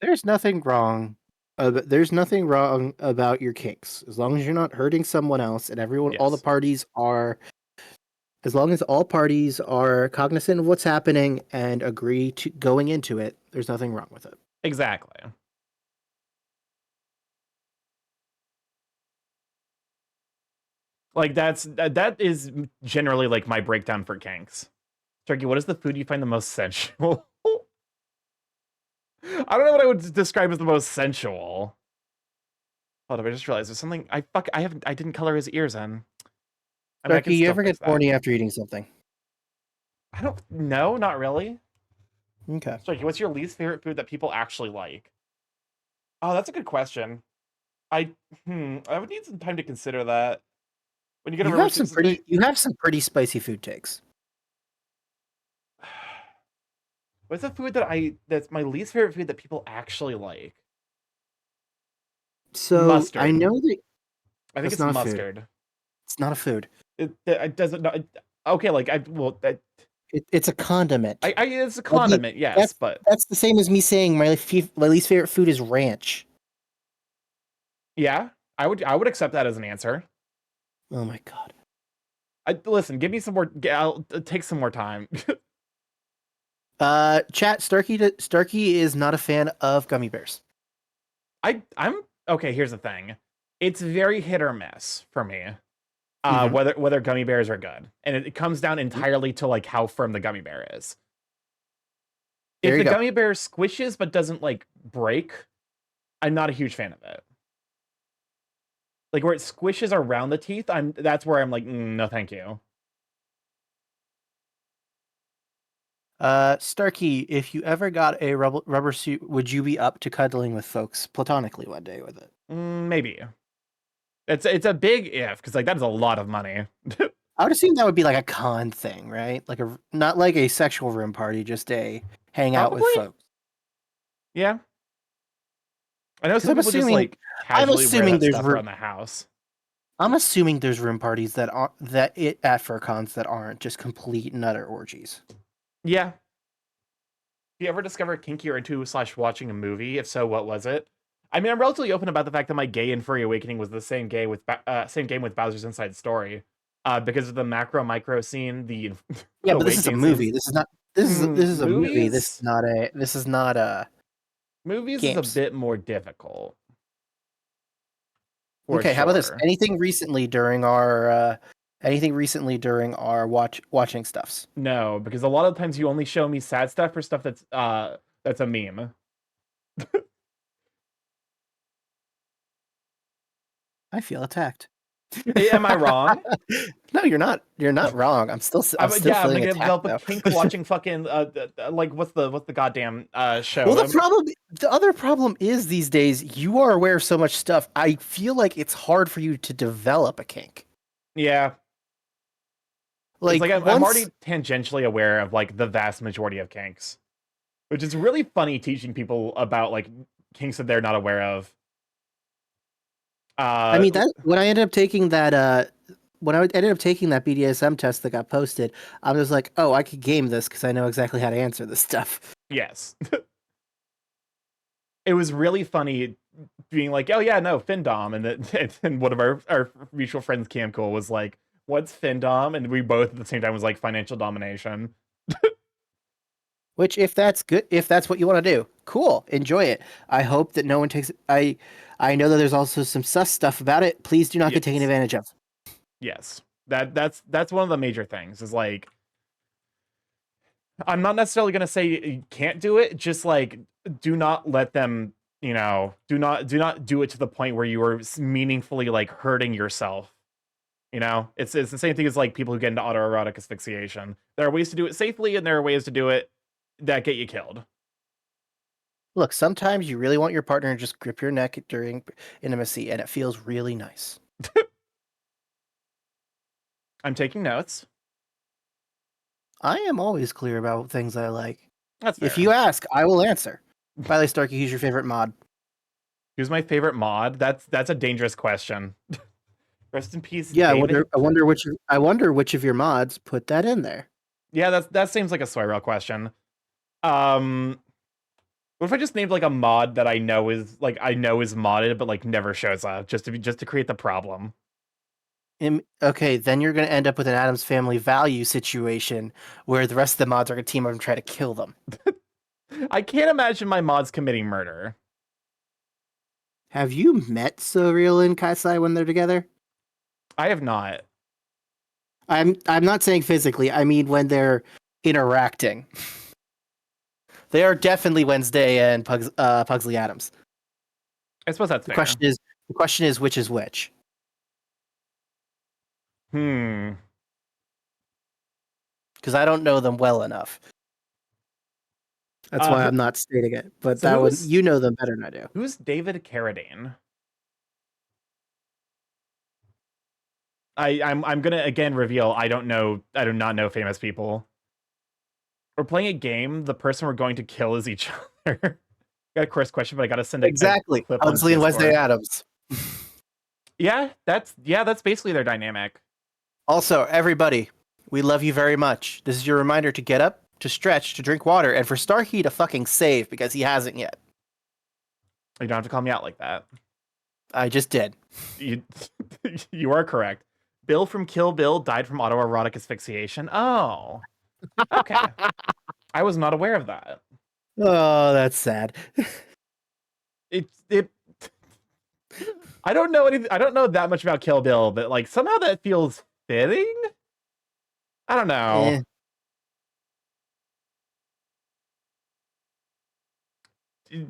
There's nothing wrong. There's nothing wrong about your kinks, as long as you're not hurting someone else, and everyone, all the Yes. parties are. As long as all parties are cognizant of what's happening and agree to going into it, there's nothing wrong with it. Exactly. Like that is generally like my breakdown for kinks. Turkey, what is the food you find the most sensual? I don't know what I would describe as the most sensual. Hold up, I just realized there's something I didn't color his ears in. I mean, I can Starkey, you still ever fix get that. horny after eating something? I don't know, not really. Okay. Starkey, what's your least favorite food that people actually like? Oh, that's a good question. I would need some time to consider that. When you get a You have some pretty spicy food takes. What's a food that's my least favorite food that people actually like? So Mustard. I know that I think That's it's not a food. mustard. it's not a food. It doesn't know. Okay, like It's a condiment. it's a condiment, yes, that's but that's the same as me saying my least favorite food is ranch. yeah, I would accept that as an answer. Oh my god. Listen, give me some more. I'll take some more time. Chat. Starkey is not a fan of gummy bears. I'm okay. Here's the thing. It's very hit or miss for me. Mhm. Whether gummy bears are good, and it comes down entirely to like how firm the gummy bear is. There If you the go. gummy bear squishes but doesn't like break, I'm not a huge fan of it. Like where it squishes around the teeth, that's where I'm like, no, thank you. Starkey, if you ever got a rubber suit, would you be up to cuddling with folks platonically one day with it? Maybe. It's a big if because like that is a lot of money. I would assume that would be like a con thing, right? Like not like a sexual room party, just a hang out with Probably. folks. Yeah. I know some I'm people just assuming- like casually wear assuming that there's stuff room- around the house. I'm assuming there's room parties at furcons that aren't just complete and utter orgies. Yeah. You ever discover kinky or into / watching a movie? If so, what was it? I mean, I'm relatively open about the fact that my gay and furry awakening was the same game with Bowser's Inside Story, because of the macro micro scene. Yeah, but this is a movie. This is not. This is a movie. Movies? This is not a. Movies Games. is a bit more difficult. For Okay, how about this? sure. Anything recently during our watching stuffs? No, because a lot of times you only show me sad stuff or stuff that's a meme. I feel attacked. Am I wrong? No, you're not. You're not wrong. I'm still I'm feeling gonna attacked. develop a though. kink watching fucking like what's the goddamn show? Well, the other problem is these days you are aware of so much stuff. I feel like it's hard for you to develop a kink. Yeah, Like, I'm once- already tangentially aware of like the vast majority of kinks, which is really funny teaching people about like kinks that they're not aware of. I mean, that when I ended up taking that BDSM test that got posted, I was like, oh, I could game this because I know exactly how to answer this stuff. Yes. It was really funny being like, oh yeah, no, Findom, and then and one of our mutual friends, Camcool, was like, What's findom? And we both at the same time was like financial domination. Which, if that's good, if that's what you want to do, cool, enjoy it. I hope that no one takes it. I know that there's also some sus stuff about it. Please do not get taken Yes. advantage of. Yes. That's one of the major things is like I'm not necessarily gonna say you can't do it, just like do not let them, do not do it to the point where you are meaningfully like hurting yourself. It's the same thing as like people who get into autoerotic asphyxiation. There are ways to do it safely, and there are ways to do it that get you killed. Look, sometimes you really want your partner to just grip your neck during intimacy, and it feels really nice. I'm taking notes. I am always clear about things I like. That's fair. If you ask, I will answer. By the way, Starky, who's your favorite mod? Who's my favorite mod? That's a dangerous question. Rest in peace. Yeah, David. I wonder which of your mods put that in there. Yeah, that seems like a Soyrel question. What if I just named like a mod that I know is modded but like never shows up just to create the problem? Okay, then you're going to end up with an Addams Family value situation where the rest of the mods are going to team up and try to kill them. I can't imagine my mods committing murder. Have you met Surreal and Kaisai when they're together? I have not. I'm not saying physically. I mean when they're interacting. They are definitely Wednesday and Pugsley Adams. I suppose that's The fair. question is which is which. Because I don't know them well enough. That's why I'm not stating it. But so that one, you know them better than I do. Who's David Carradine? I'm gonna again reveal I do not know famous people. We're playing a game. The person we're going to kill is each other. Got a course question, but I gotta send a clip on Pugsley and Wednesday Discord. Adams. Yeah, that's basically their dynamic. Also, everybody, we love you very much. This is your reminder to get up, to stretch, to drink water, and for Starkey to fucking save because he hasn't yet. You don't have to call me out like that. I just did. You are correct. Bill from Kill Bill died from autoerotic asphyxiation. Oh, okay. I was not aware of that. Oh, that's sad. It. I don't know anything. I don't know that much about Kill Bill, but like somehow that feels fitting. I don't know.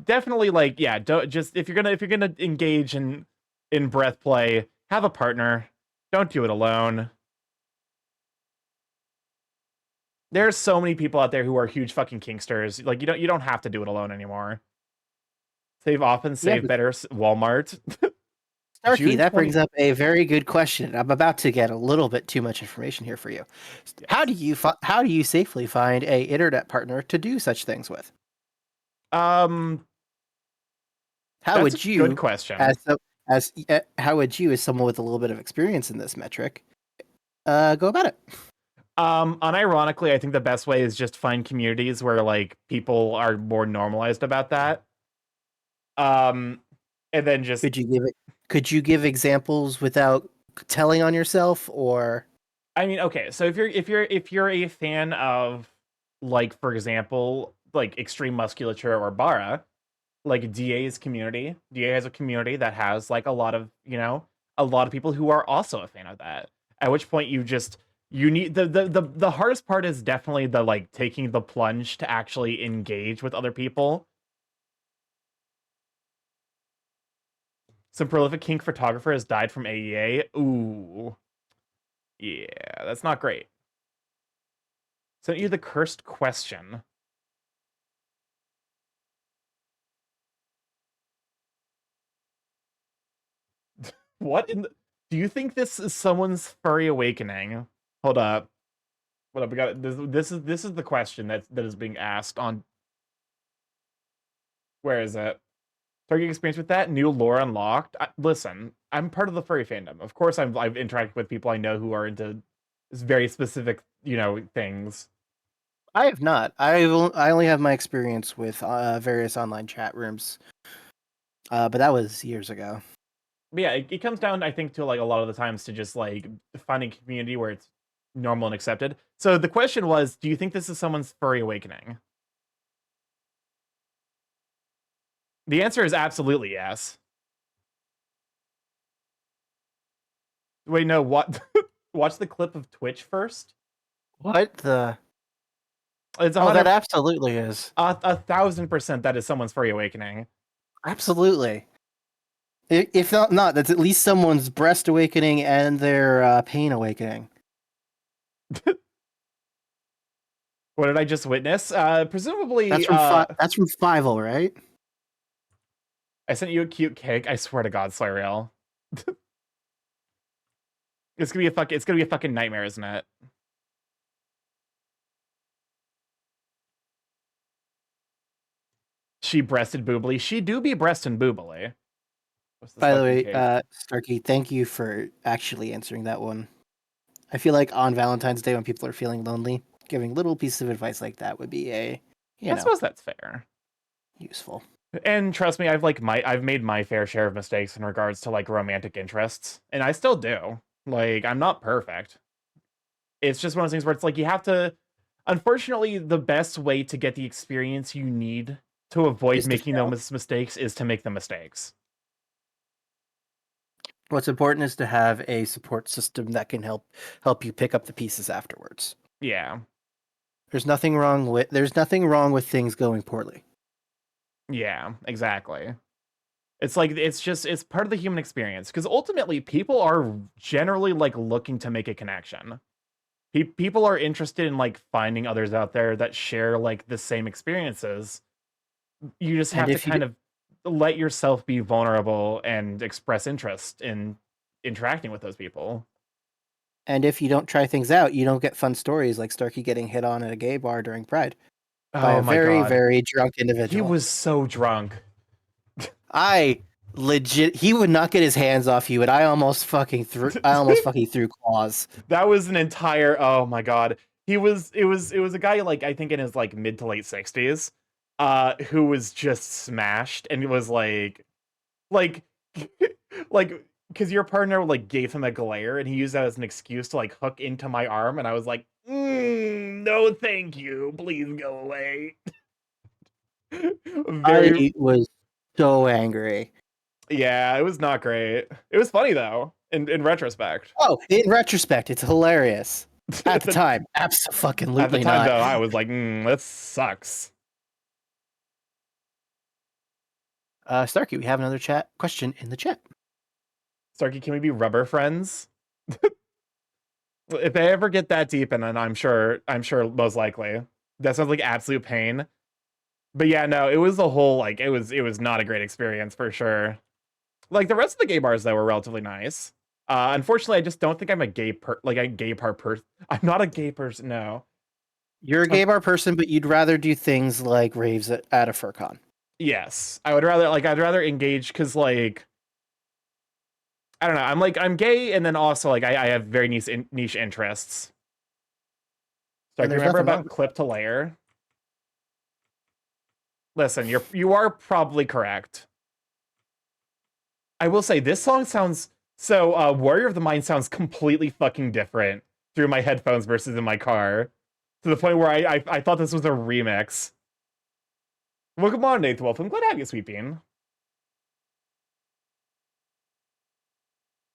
Definitely, like, yeah. Don't just if you're gonna engage in breath play, have a partner. Don't do it alone. There's so many people out there who are huge fucking kinksters. Like you don't have to do it alone anymore. Save often, save better. Walmart. Starkey, that brings up a very good question. I'm about to get a little bit too much information here for you. Yes. How do you safely find a internet partner to do such things with? How would you? Good question. How would you, as someone with a little bit of experience in this metric, go about it? Unironically, I think the best way is just find communities where like people are more normalized about that. And then just could you give examples without telling on yourself, or? I mean, okay, so if you're a fan of, like, for example, like extreme musculature or bara, like DA's community, DA has a community that has like a lot of people who are also a fan of that. At which point you need the hardest part is definitely the like taking the plunge to actually engage with other people. Some prolific kink photographer has died from AEA. Ooh. Yeah, that's not great. Sent you the cursed question. What in the... Do you think this is someone's furry awakening? Hold up. Hold up, we got this is the question that is being asked on... Where is it? Target experience with that? New lore unlocked? Listen, I'm part of the furry fandom. Of course I've interacted with people I know who are into very specific, things. I have not. I only have my experience with various online chat rooms. But that was years ago. But yeah, it comes down, I think, to like a lot of the times to just like finding a community where it's normal and accepted. So the question was, do you think this is someone's furry awakening? The answer is absolutely yes. Wait, no, what? Watch the clip of Twitch first. What the? It's Oh, that 100, absolutely is. 1,000% that is someone's furry awakening. Absolutely. If not, that's at least someone's breast awakening and their pain awakening. What did I just witness? Presumably, That's from Fievel, right? I sent you a cute cake. I swear to God, Sluriel. It's gonna be a fucking nightmare, isn't it? She breasted boobly. She do be breasting boobly. By the way, Starky, thank you for actually answering that one. I feel like on Valentine's Day when people are feeling lonely, giving little pieces of advice like that would be I suppose that's fair. Useful. And trust me, I've made my fair share of mistakes in regards to like romantic interests, and I still do. Like, I'm not perfect. It's just one of those things where it's like you have to. Unfortunately, the best way to get the experience you need to avoid Is to making fail. those mistakes is to make the mistakes. What's important is to have a support system that can help you pick up the pieces afterwards. Yeah. There's nothing wrong with things going poorly. Yeah, exactly. It's like it's part of the human experience because ultimately people are generally like looking to make a connection. People are interested in like finding others out there that share like the same experiences. You just have to kind of let yourself be vulnerable and express interest in interacting with those people. And if you don't try things out, you don't get fun stories like Starkey getting hit on at a gay bar during Pride by Oh a my very, God. very drunk He individual. was so drunk. He would not get his hands off you, and I almost fucking threw claws. That was an entire, oh my God. It was a guy like I think in his like mid to late 60s who was just smashed and it was like like because your partner like gave him a glare and he used that as an excuse to like hook into my arm and I was like, no thank you, please go away. I was so angry. Yeah, it was not great. It was funny though in retrospect. Oh, in retrospect, it's hilarious. At the time, absolutely at the time not. though I was like, that sucks. Starkey, we have another chat question in the chat. Starky, can we be rubber friends? If I ever get that deep, and then I'm sure most likely. That sounds like absolute pain. But yeah, no, it was a whole like it was not a great experience for sure. Like the rest of the gay bars though were relatively nice. Unfortunately, I just don't think I'm a gay person. I'm not a gay person. No. You're a gay bar person, but you'd rather do things like raves at a FurCon. Yes, I'd rather engage because like I don't know. I'm gay, and then also like I have very niche interests. So I remember about clip to layer. Listen, you are probably correct. I will say this song sounds so. Warrior of the Mind sounds completely fucking different through my headphones versus in my car, to the point where I thought this was a remix. Welcome on, Nate Wolf. I'm glad to have you, Sweet Bean.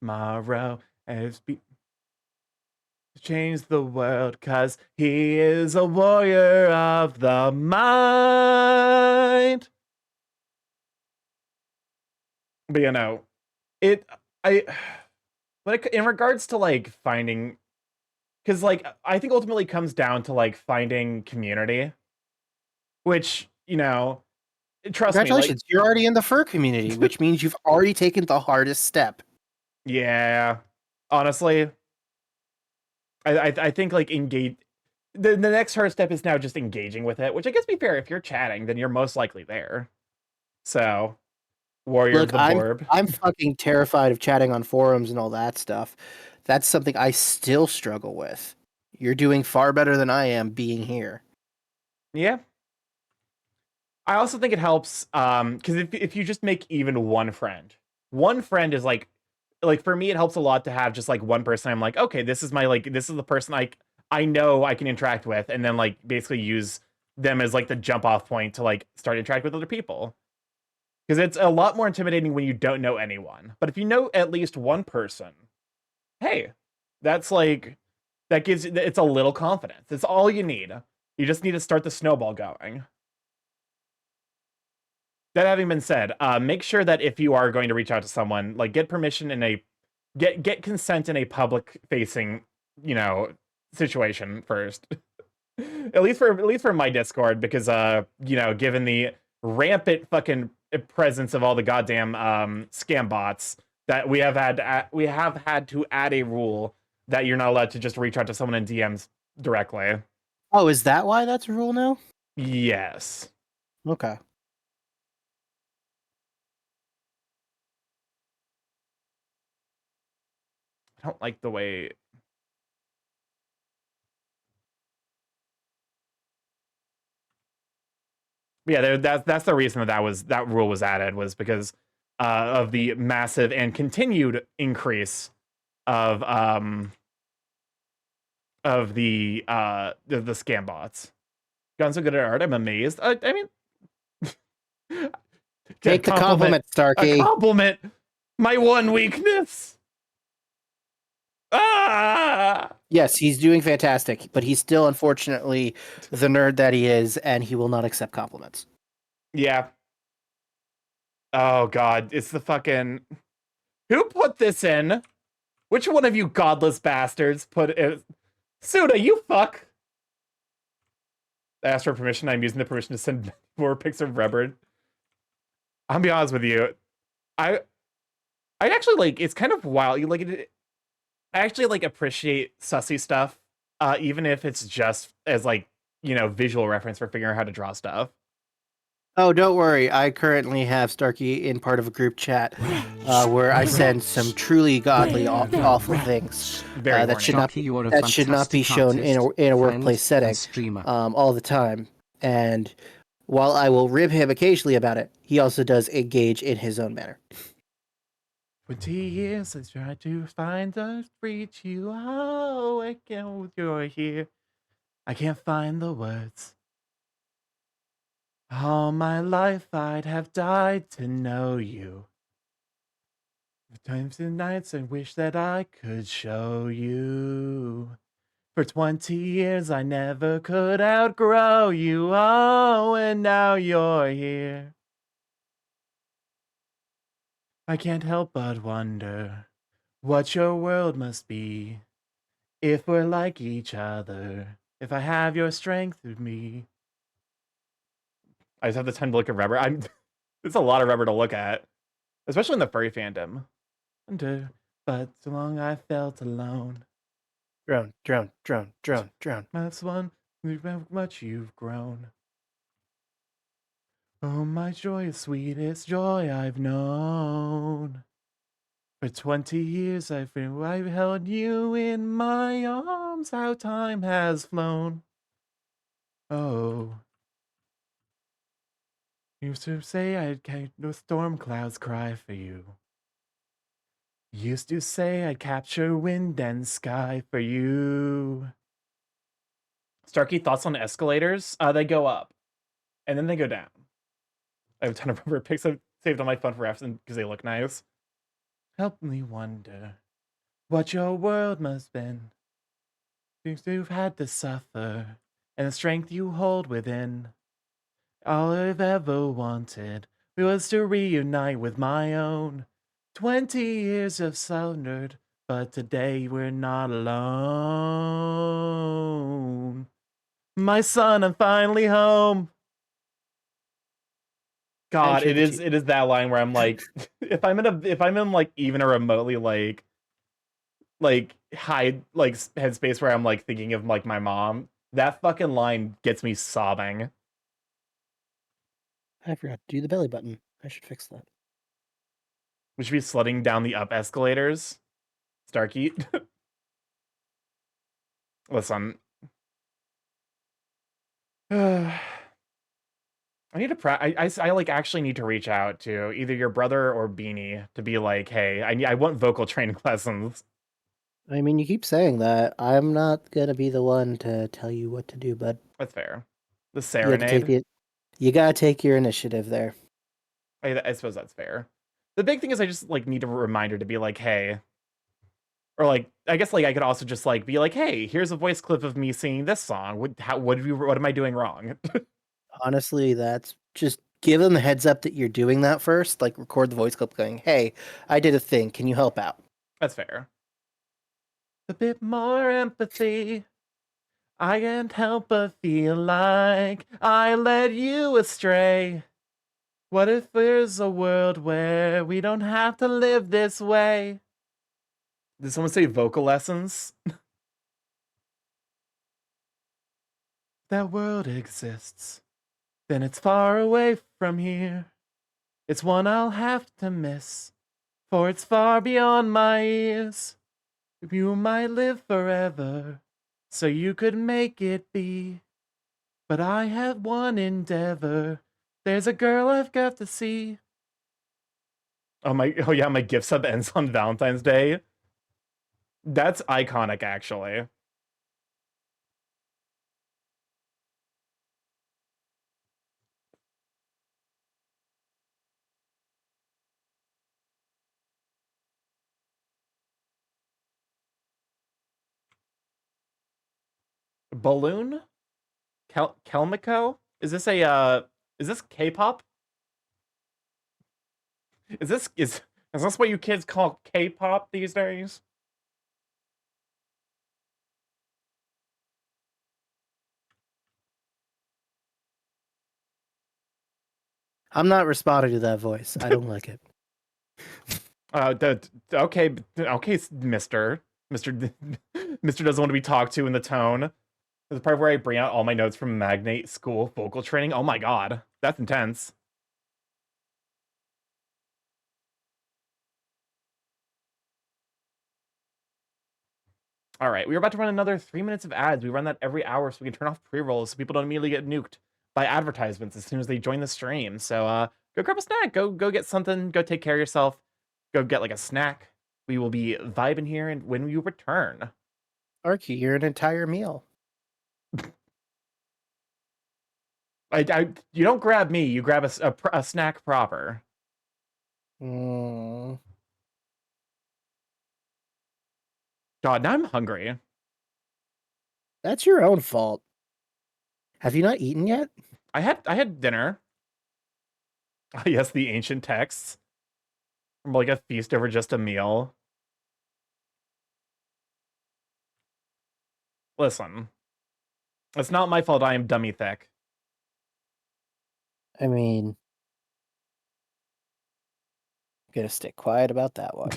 Tomorrow has change the world, cause he is a warrior of the mind. But you know, in regards to like finding, because like I think ultimately comes down to like finding community, which trust me, congratulations, you're already in the fur community, which means you've already taken the hardest step. Yeah, honestly, I think like engage. The next hard step is now just engaging with it, which I guess be fair, if you're chatting, then you're most likely there. So, warrior of the Borb. I'm fucking terrified of chatting on forums and all that stuff. That's something I still struggle with. You're doing far better than I am being here. Yeah. I also think it helps, because if you just make even one friend, one friend is like for me, it helps a lot to have just like one person. I'm like, okay, this is the person I know I can interact with, and then like basically use them as like the jump off point to like start interacting with other people. Because it's a lot more intimidating when you don't know anyone. But if you know at least one person, hey, that's like that gives it's a little confidence. It's all you need. You just need to start the snowball going. That having been said, make sure that if you are going to reach out to someone, like get permission in a get consent in a public facing, situation first. at least for my Discord, because given the rampant fucking presence of all the goddamn scam bots, that we have had to add a rule that you're not allowed to just reach out to someone in DMs directly. Oh, is that why that's a rule now? Yes. Okay. I don't like the way. Yeah, that's the reason that rule was added, was because of the massive and continued increase of the scam bots. Gotten so good at art, I'm amazed. I mean, Take the compliment, a Starky. compliment. My one weakness. Ah. Yes, he's doing fantastic, but he's still, unfortunately, the nerd that he is, and he will not accept compliments. Yeah. Oh God, it's the fucking. Who put this in? Which one of you godless bastards put it? Suda, you fuck. I asked for permission. I'm using the permission to send more pics of Rebirth. I'll be honest with you. I actually like. It's kind of wild. I actually like appreciate sussy stuff, even if it's just as like visual reference for figuring out how to draw stuff. Oh, don't worry. I currently have Starky in part of a group chat where I send some truly godly, awful things Very that should horny. not should not be shown in a workplace setting streamer. all the time. And while I will rib him occasionally about it, he also does engage in his own manner. 20 years I tried to find a reach you. Oh, again, you're here. I can't find the words. All my life I'd have died to know you. Times and nights I wish that I could show you. For 20 years I never could outgrow you. Oh, and now you're here. I can't help but wonder what your world must be if we're like each other. If I have your strength with me. I just have the time to look at rubber. It's a lot of rubber to look at, especially in the furry fandom. But so long I felt alone. Drone, drone, drone, drone, drone. That's one how much you've grown. Oh, my joy, sweetest joy I've known. For 20 years I've held you in my arms. How time has flown. Oh. Used to say I'd no storm clouds cry for you. Used to say I'd capture wind and sky for you. Starky, thoughts on escalators? They go up, and then they go down. I have a ton of rubber pics I've saved on my phone for reference because they look nice. Help me wonder what your world must been. Seems you've had to suffer, and the strength you hold within. All I've ever wanted was to reunite with my own. 20 years have sundered, but today we're not alone. My son, I'm finally home. God, it is that line where I'm like, if I'm in like even a remotely like high like headspace where I'm like thinking of like my mom, that fucking line gets me sobbing. I forgot to do the belly button. I should fix that. We should be sledding down the up escalators. Starky. Listen. I need to I like actually need to reach out to either your brother or Beanie to be like, hey, I want vocal training lessons. I mean, you keep saying that. I'm not gonna be the one to tell you what to do, bud. That's fair. The You have to take serenade. it. You gotta take your initiative there. I suppose that's fair. The big thing is I just like need a reminder to be like, hey, or like I guess like I could also just like be like, hey, here's a voice clip of me singing this song. What am I doing wrong? Honestly, that's just give them the heads up that you're doing that first. Like, record the voice clip going, "Hey, I did a thing. Can you help out?" That's fair. A bit more empathy. I can't help but feel like I led you astray. What if there's a world where we don't have to live this way? Did someone say vocal lessons? That world exists, then it's far away from here. It's one I'll have to miss, for it's far beyond my ears. You might live forever, so you could make it be. But I have one endeavor. There's a girl I've got to see. Oh yeah, my gift sub ends on Valentine's Day. That's iconic, actually. Balloon? Kelmico? Is this K-pop? Is this what you kids call K-pop these days? I'm not responding to that voice. I don't like it. Okay, Mister. Mister doesn't want to be talked to in the tone. There's the part where I bring out all my notes from Magnate School vocal training. Oh my god, that's intense. All right, we're about to run another 3 minutes of ads. We run that every hour so we can turn off pre-rolls so people don't immediately get nuked by advertisements as soon as they join the stream. So go grab a snack, go get something, go take care of yourself, go get like a snack. We will be vibing here and when you return. Arky, you're an entire meal. You don't grab me, you grab a snack proper. Mm, God, now I'm hungry. that's your own fault. Have you not eaten yet? I had dinner. Yes, the ancient texts. From like a feast over just a meal. Listen, it's not my fault I am dummy thick. I mean, I'm gonna stick quiet about that one.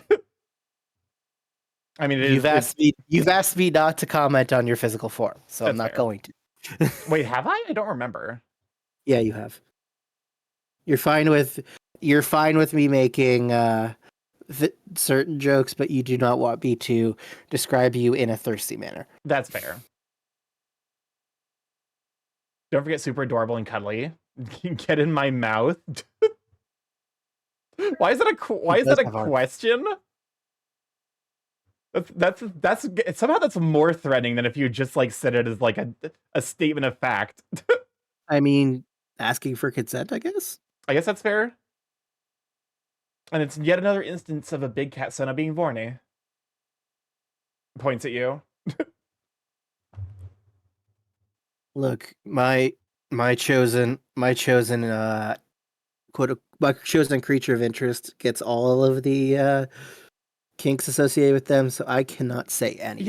I mean, You've asked me not to comment on your physical form, so I'm That's not fair. going to. Wait, have I? I don't remember. Yeah, you have. You're fine with me making certain jokes, but you do not want me to describe you in a thirsty manner. That's fair. Don't forget super adorable and cuddly. Get in my mouth. Why is that a question? That's somehow that's more threatening than if you just like said it as like a statement of fact. I mean, asking for consent, I guess. I guess that's fair. And it's yet another instance of a big cat Sona being Vorny. Points at you. Look, my chosen my chosen creature of interest gets all of the kinks associated with them, so I cannot say anything.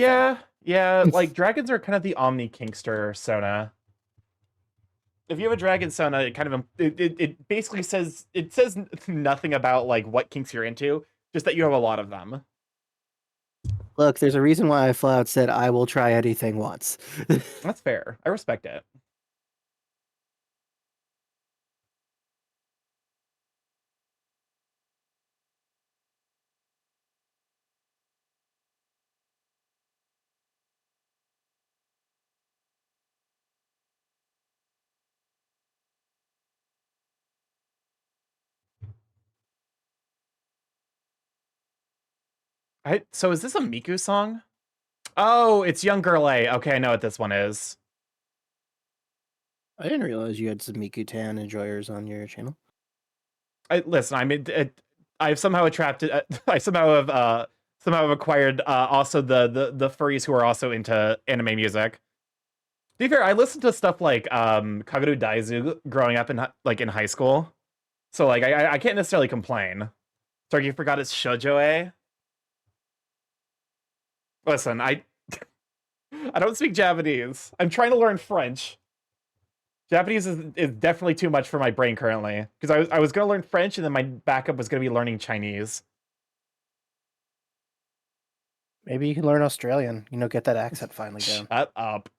Yeah, like dragons are kind of the omni kinkster Sona. If you have a dragon Sona, it kind of it basically says nothing about like what kinks you're into, just that you have a lot of them. Look, there's a reason why I flat out said I will try anything once. That's fair. I respect it. So is this a Miku song? Oh, it's Young Girl A. Okay, I know what this one is. I didn't realize you had some Miku-tan enjoyers on your channel. Listen, I mean, I've somehow attracted. I somehow have acquired also the furries who are also into anime music. To be fair, I listened to stuff like Kaguru Daizu growing up in high school, so like I can't necessarily complain. Sorry, you forgot it's shoujo A. Listen, I don't speak Japanese. I'm trying to learn French. Japanese is definitely too much for my brain currently, because I was going to learn French, and then my backup was going to be learning Chinese. Maybe you can learn Australian. Get that accent finally down. Shut up.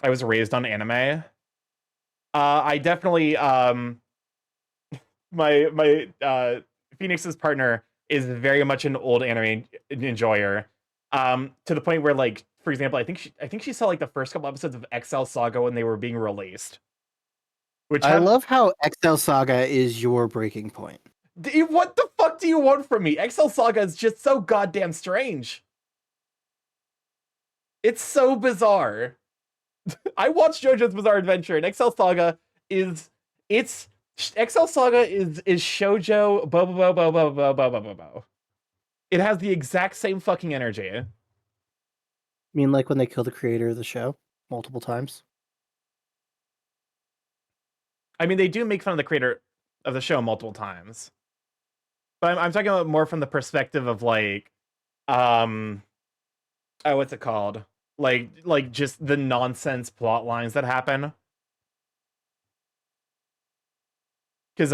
I was raised on anime. I definitely my Phoenix's partner is very much an old anime enjoyer. To the point where, like, for example, I think she saw like the first couple episodes of XL Saga when they were being released. Which I love how XL Saga is your breaking point. What the fuck do you want from me? XL Saga is just so goddamn strange. It's so bizarre. I watched JoJo's Bizarre Adventure, and XL Saga is shoujo bo bo bo bo bo bo bo bo bo bo. It has the exact same fucking energy. I mean, like when they kill the creator of the show multiple times? I mean, they do make fun of the creator of the show multiple times. But I'm talking about more from the perspective of like, oh, what's it called? Like just the nonsense plot lines that happen. Because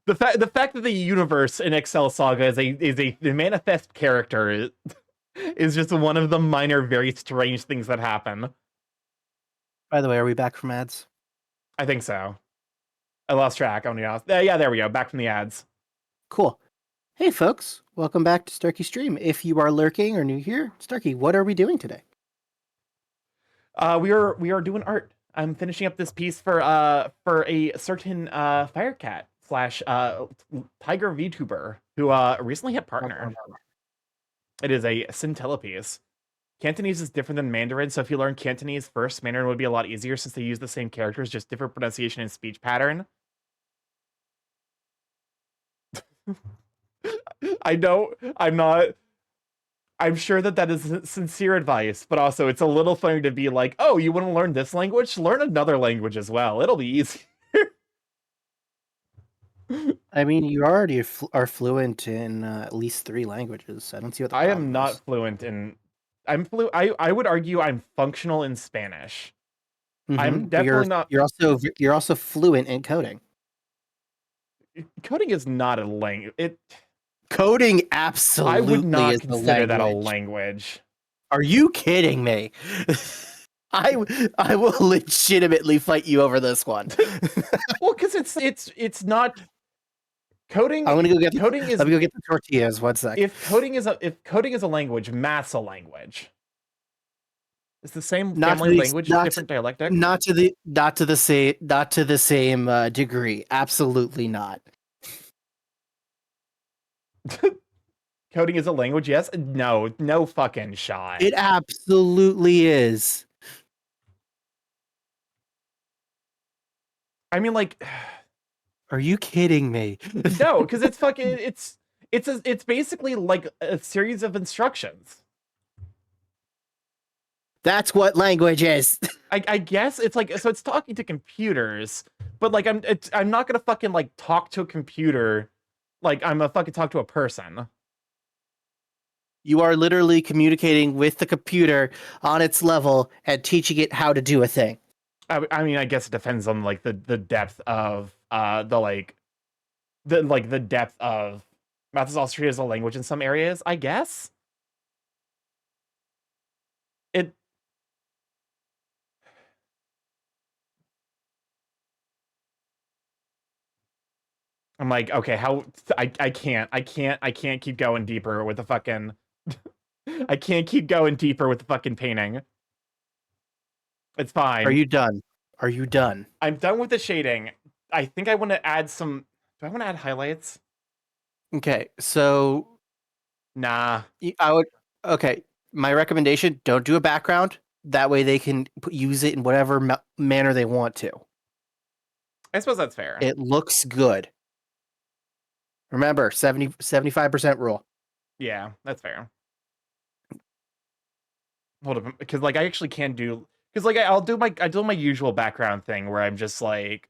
the fact that the universe in XL Saga is a manifest character is just one of the minor, very strange things that happen. By the way, are we back from ads? I think so. I lost track. I'm gonna be honest. Yeah, there we go. Back from the ads. Cool. Hey, folks. Welcome back to Starky Stream. If you are lurking or new here, Starky, what are we doing today? We are doing art. I'm finishing up this piece for a certain Firecat / Tiger VTuber who recently hit partner. It is a Scintilla piece. Cantonese is different than Mandarin, so if you learn Cantonese first, Mandarin would be a lot easier since they use the same characters, just different pronunciation and speech pattern. I know, I'm sure that is sincere advice, but also it's a little funny to be like, oh, you want to learn this language? Learn another language as well. It'll be easy. I mean, you already are fluent in at least 3 languages. I don't see what the I problem am not is. fluent in... I would argue I'm functional in Spanish. I'm definitely not... You're also fluent in coding. Coding is not a language. Coding absolutely I would not is consider that a language. Are you kidding me? I will legitimately fight you over this one. Well, because it's not coding. I'm gonna go get coding is. Let me go get the tortillas. 1 sec. If coding is a language, math's a language. It's the same family language, different dialectic. Not to the same degree. Absolutely not. Coding is a language, yes? No fucking shot. It absolutely is. I mean, like, are you kidding me? No, because it's fucking it's basically like a series of instructions. That's what language is. I guess it's like, so it's talking to computers, but like I'm not gonna fucking like talk to a computer like I'm a fucking talk to a person. You are literally communicating with the computer on its level and teaching it how to do a thing. I mean, I guess it depends on like the depth of the depth of math is also treated as a language in some areas, I guess. I'm like, okay, how I can't keep going deeper with the fucking I can't keep going deeper with the fucking painting. It's fine. Are you done? Are you done? I'm done with the shading. I think I want to add some I want to add highlights? Okay, so Nah. I would. Okay, my recommendation: don't do a background. That way, they can use it in whatever manner they want to. I suppose that's fair. It looks good. Remember, 75% rule. Yeah, that's fair. Hold up, because like I actually can do, because like I do my usual background thing where I'm just like,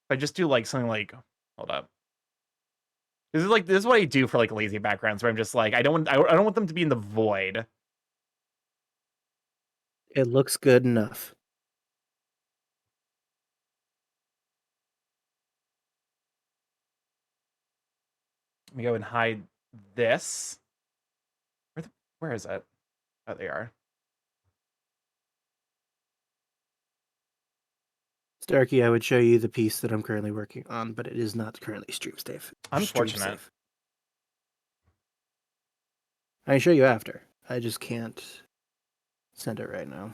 if I just do like something like, hold up. This is what I do for like lazy backgrounds where I'm just like I don't want them to be in the void. It looks good enough. Let me go and hide this. Where is it? Oh, they are. Starky, I would show you the piece that I'm currently working on, but it is not currently stream safe. Unfortunate. I can show you after. I just can't send it right now.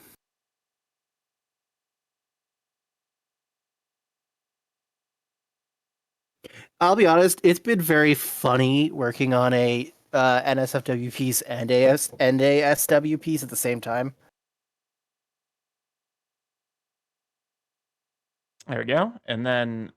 I'll be honest, it's been very funny working on a NSFW piece and a SW piece at the same time. There we go. And then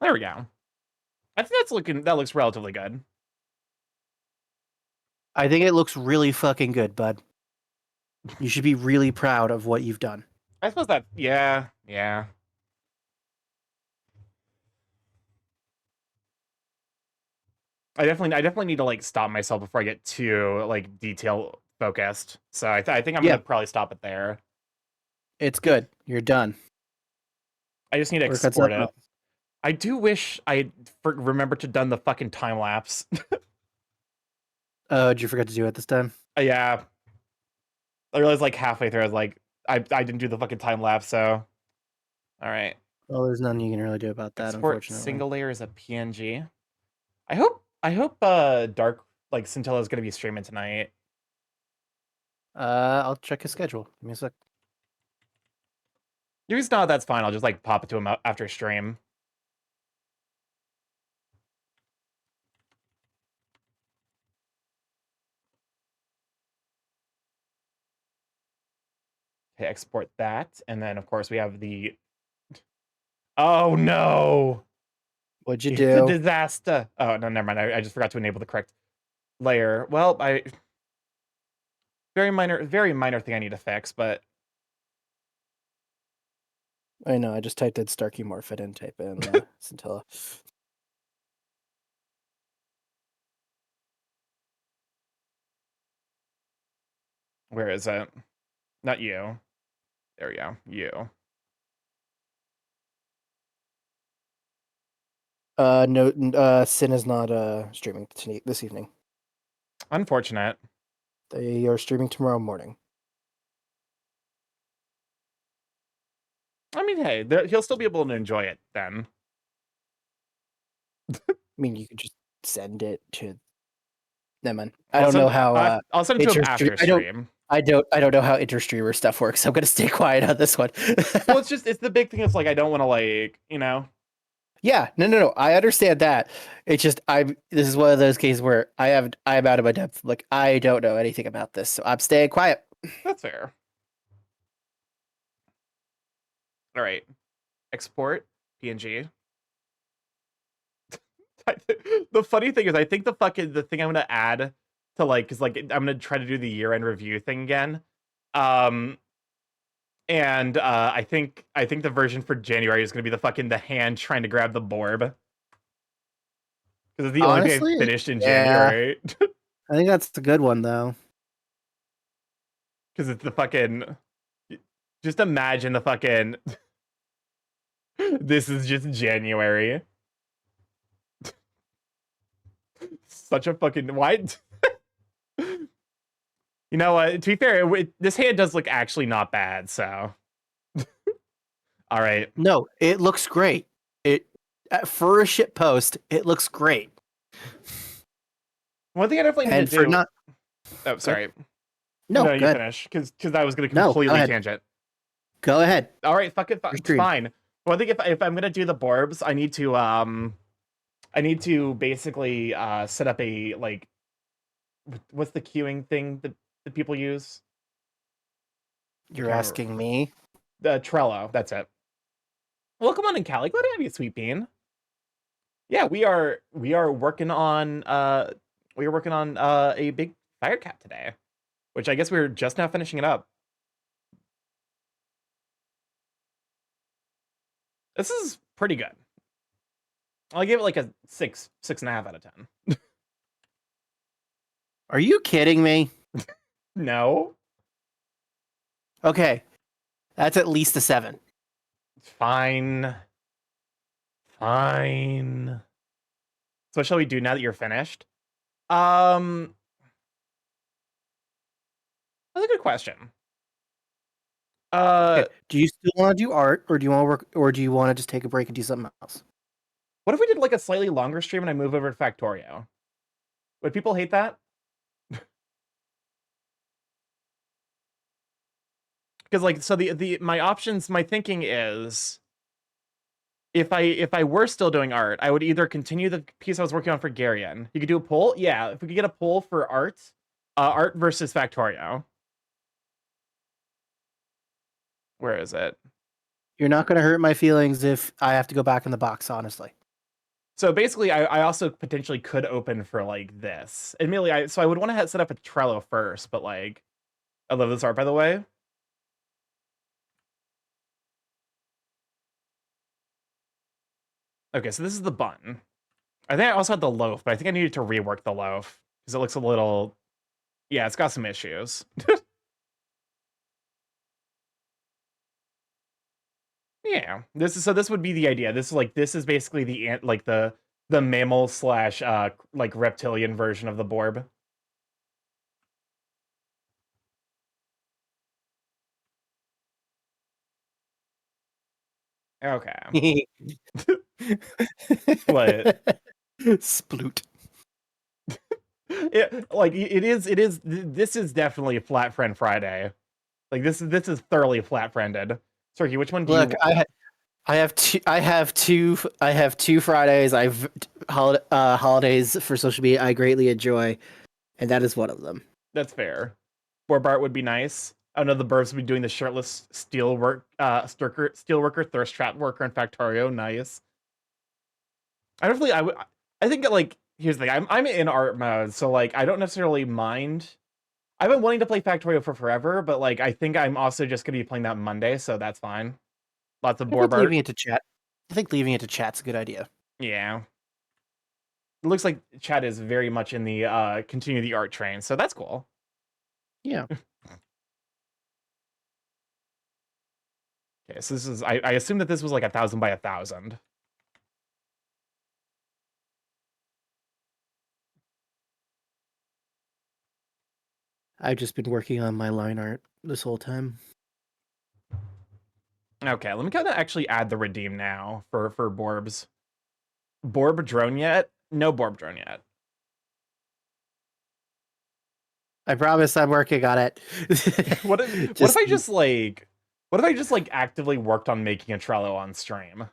there we go. I think that looks relatively good. I think it looks really fucking good, bud. You should be really proud of what you've done. I suppose that yeah. I definitely need to like stop myself before I get too like detail focused. So I think I'm gonna probably stop it there. It's good. You're done. I just need to export it. I do wish I remembered to done the fucking time lapse. Oh, did you forget to do it this time? Yeah. I realized like halfway through I was like I didn't do the fucking time lapse, so all right. Well, there's nothing you can really do about that, Export unfortunately. single layer as a PNG. I hope Dark like Scintilla is gonna be streaming tonight. I'll check his schedule. Give me a sec. If he's not, that's fine. I'll just like pop it to him after stream. Okay, export that, and then of course we have the. Oh no! What'd you It's do? a disaster. Oh no, never mind. I just forgot to enable the correct layer. Well, very minor thing I need to fix, but I know. I just typed in StarkyMorph. I didn't type in Scintilla. where is it? Not you. There we go. You. No. Sin is not streaming this evening. Unfortunate. They are streaming tomorrow morning. I mean, hey, he'll still be able to enjoy it then. I mean, you could just send it to. Never mind. I don't know how. I'll send it to him after stream. I don't know how interstreamer stuff works. So I'm gonna stay quiet on this one. Well, it's the big thing. It's like I don't want to like Yeah, no. I understand that. It's just this is one of those cases where I'm out of my depth. Like I don't know anything about this, so I'm staying quiet. That's fair. All right, export PNG. The funny thing is, I think the thing I'm gonna add to like is like I'm gonna try to do the year-end review thing again. And I think the version for January is gonna be the hand trying to grab the Borb. Because it's the only thing I finished in January. I think that's a good one though. Because it's the fucking. Just imagine the fucking. This is just January. Such a fucking why? You know what? To be fair, this hand does look actually not bad. So All right. No, it looks great. For a shit post, it looks great. One thing I definitely need And to for do. not Oh, sorry. no, You go ahead. finish because I was going to No, go completely ahead. tangent. Go ahead. All right, fuck it, Your stream. fine. Well, I think if I'm gonna do the Borbs, I need to basically set up a like, what's the queuing thing that people use? You're Can't asking me. The Trello. That's it. Well, come on in, Callie. Glad to have you, Sweet Bean. Yeah, we are working on a big fire cat today, which I guess we were just now finishing it up. This is pretty good. I'll give it like a 6.5 out of 10. Are you kidding me? No, Okay. That's at least a 7. fine. Fine. So what shall we do now that you're finished? That's a good question. Okay. Do you still want to do art, or do you want to work, or do you want to just take a break and do something else? What if we did like a slightly longer stream and I move over to Factorio? Would people hate that? Because like, so the my options, my thinking is, if I were still doing art, I would either continue the piece I was working on for Garion. You could do a poll, yeah. If we could get a poll for art, art versus Factorio. Where is it? You're not going to hurt my feelings if I have to go back in the box, honestly. So basically, I also potentially could open for like this. Admittedly, I would want to set up a Trello first, but like, I love this art, by the way. Okay, so this is the bun. I think I also had the loaf, but I think I needed to rework the loaf because it looks a little, yeah, it's got some issues. Yeah, this would be the idea. This is basically the mammal slash like reptilian version of the Borb. Okay. What? Sploot. This is definitely a flat friend Friday. Like this is thoroughly flat friended. Sorky, which one do Look, you I have two Fridays. Holidays for social media I greatly enjoy, and that is one of them. That's fair. Borb art would be nice. I know the Burbs would be doing the shirtless steelworker, thirst trap worker in Factorio. Nice. I think that, like, here's the thing. I'm in art mode, so like I don't necessarily mind. I've been wanting to play Factorio for forever, but like I think I'm also just gonna be playing that Monday, so that's fine. Lots of Borb art. Leaving it to chat. I think leaving it to chat's a good idea. Yeah. It looks like chat is very much in the continue the art train, so that's cool. Yeah. Okay, so this is I assume that this was like 1,000 by 1,000. I've just been working on my line art this whole time. Okay, let me kind of actually add the redeem now for Borbs. Borb drone yet? No Borb drone yet. I promise I'm working on it. What if I just like actively worked on making a Trello on stream?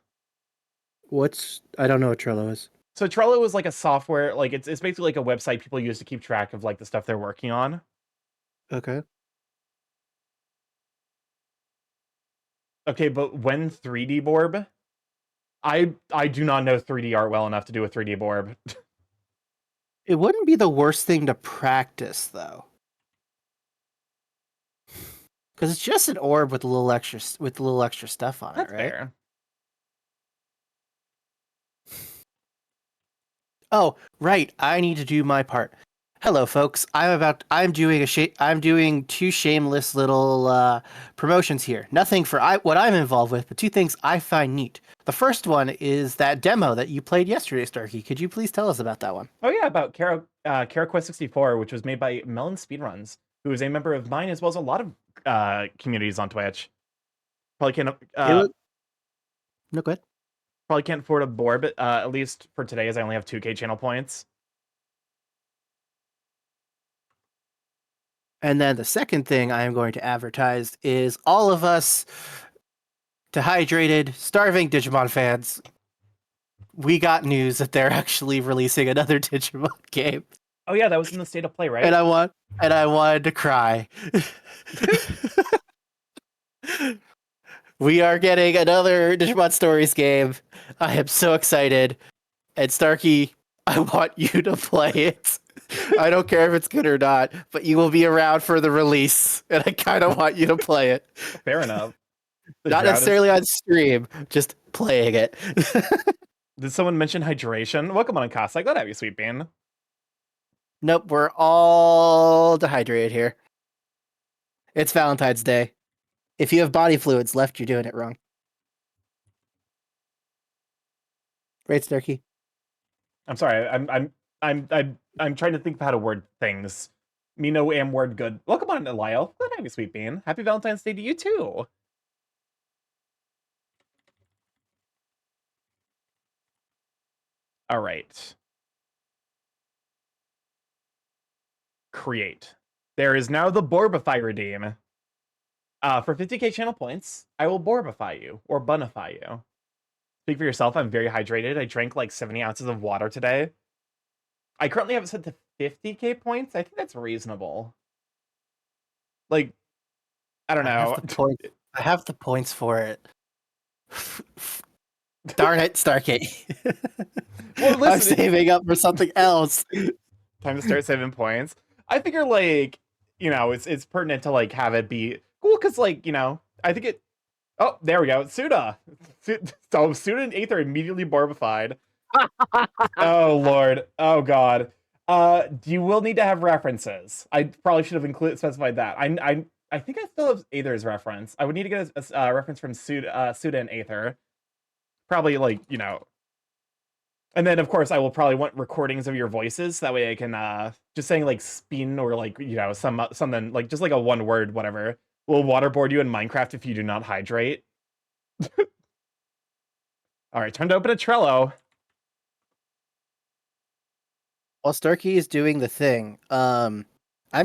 I don't know what Trello is. So Trello is like a software, like it's basically like a website people use to keep track of like the stuff they're working on. Okay. Okay, but when 3D Borb, I do not know 3D art well enough to do a 3D Borb. It wouldn't be the worst thing to practice, though, because it's just an orb with a little extra stuff on That's it, right? fair. Oh, right. I need to do my part. Hello, folks. I'm doing two shameless little promotions here. Nothing for what I'm involved with, but two things I find neat. The first one is that demo that you played yesterday, Starky. Could you please tell us about that one? Oh yeah, about Quest 64, which was made by Melon Speedruns, who is a member of mine as well as a lot of communities on Twitch. Probably can No good. Probably can't afford a board, but at least for today, as I only have 2K channel points. And then the second thing I am going to advertise is all of us dehydrated, starving Digimon fans. We got news that they're actually releasing another Digimon game. Oh yeah, that was in the state of play, right? And I wanted to cry. We are getting another Digimon Stories game. I am so excited. And Starky, I want you to play it. I don't care if it's good or not, but you will be around for the release, and I kind of want you to play it. Fair enough. The Not drought is- necessarily on stream, just playing it. Did someone mention hydration? Welcome on, Casa. Glad to have you, Sweet Bean. Nope, we're all dehydrated here. It's Valentine's Day. If you have body fluids left, you're doing it wrong. Right, Starky? I'm sorry. I'm trying to think of how to word things. Me no am word good. Welcome on, Lyle. Glad to have you, Sweet Bean. Happy Valentine's Day to you too. All right. Create. There is now the Borbify redeem. For 50k channel points, I will Borbify you or Bunify you. Speak for yourself. I'm very hydrated. I drank like 70 ounces of water today. I currently have it set to 50k points. I think that's reasonable. Like, I don't know. I have the points for it. Darn it, Starky. Well, I'm listen, saving up for something else. time to start saving points. I figure, like, you know, it's pertinent to like have it be cool because, like, you know, I think it. Oh, there we go. Suda. So Suda and Aether immediately barbified. Oh Lord. Oh God. You will need to have references. I probably should have specified that. I think I still have Aether's reference. I would need to get a reference from Suda and Aether. Probably, like, you know. And then, of course, I will probably want recordings of your voices. That way I can, just saying, like, spin or, like, you know, something, like, just like a one word, whatever. Will waterboard you in Minecraft if you do not hydrate. All right, time to open a Trello. While Starkey is doing the thing, I'm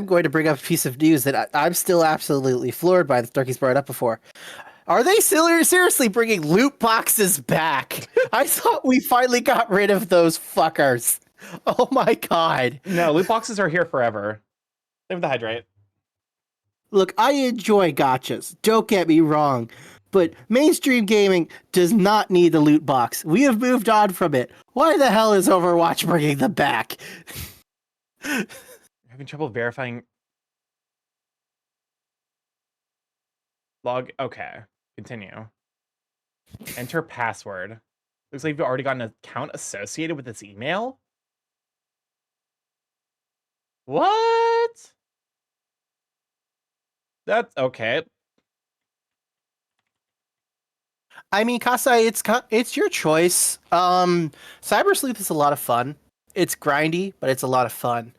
going to bring up a piece of news that I'm still absolutely floored by that Starkey's brought up before. Are they seriously bringing loot boxes back? I thought we finally got rid of those fuckers. Oh my god. No, loot boxes are here forever. Same with the hydrate. Look, I enjoy gotchas. Don't get me wrong. But mainstream gaming does not need the loot box. We have moved on from it. Why the hell is Overwatch bringing them back? Having trouble verifying log. Okay, continue. Enter password. Looks like you've already got an account associated with this email. What? That's okay. I mean, Kasai, it's your choice. Cyber Sleuth is a lot of fun. It's grindy, but it's a lot of fun.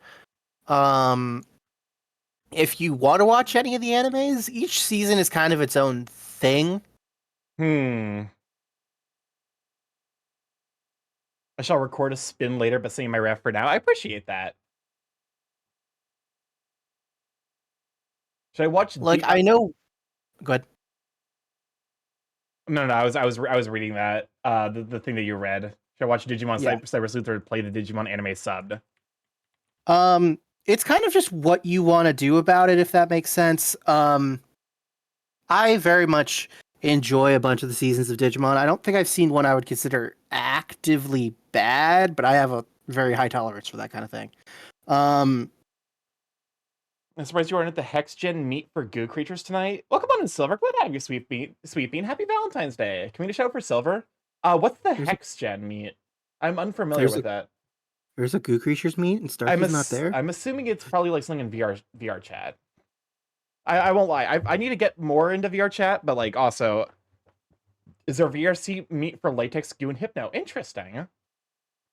If you want to watch any of the animes, each season is kind of its own thing. I shall record a spin later, but saying my ref for now. I appreciate that. Should I watch? Like, I know. Good. No, I was reading that. The thing that you read. Should I watch Digimon Yeah. Cyber Sleuth or play the Digimon anime subbed? It's kind of just what you want to do about it, if that makes sense. I very much enjoy a bunch of the seasons of Digimon. I don't think I've seen one I would consider actively bad, but I have a very high tolerance for that kind of thing. I'm surprised you aren't at the Hex Gen meet for Goo Creatures tonight. Welcome on in, Silver. Glad to have you, Sweet Bean. Happy Valentine's Day. Can we just shout for Silver? What's the Hex Gen meet? I'm unfamiliar with that. There's a Goo Creatures meet and Starky's not there? I'm assuming it's probably like something in VR chat. I won't lie. I need to get more into VR chat, but like also, is there a VRC meet for Latex, Goo, and Hypno? Interesting.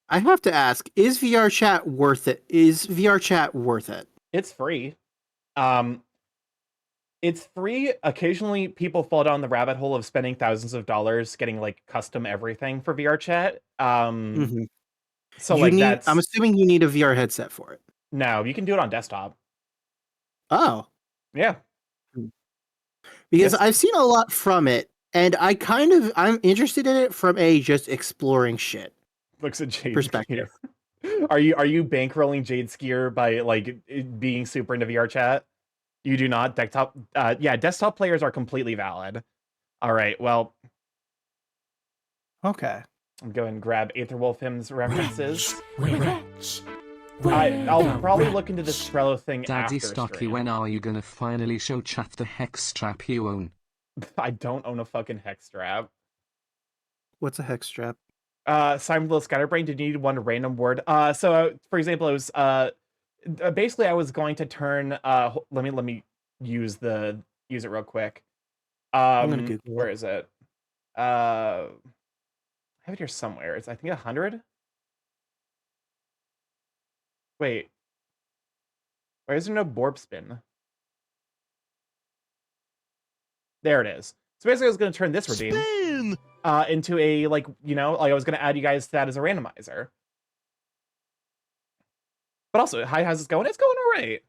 I have to ask, is VR chat worth it? Is VR chat worth it? It's free. It's free. Occasionally, people fall down the rabbit hole of spending thousands of dollars getting like custom everything for VR chat. Mhm. So You like need. I'm that's assuming you need a VR headset for it. no, you can do it on desktop. Oh, Yeah, because it's I've seen a lot from it, and I'm interested in it from a just exploring shit looks at Jade perspective. Skier. Are you bankrolling Jade Skier by like being super into VR chat? You do not desktop. Yeah, desktop players are completely valid. All right, well, Okay. I'm going to grab Aetherwolf Hymn's references. Wretch. I'll probably look into this Trello thing Daddy after Starky, stream. when are you gonna finally show chat the hex strap you own? I don't own a fucking hex strap. What's a hex strap? Simon Little Scatterbrain, did you need one random word? For example, it was basically I was going to turn let me use it real quick. I'm gonna Google Where it. is it? I have it here somewhere. It's I think 100. Wait, why is there no Borb spin? There it is. So basically, I was going to turn this redeem into a like I was going to add you guys to that as a randomizer. But also, hi, how's it going? It's going all right.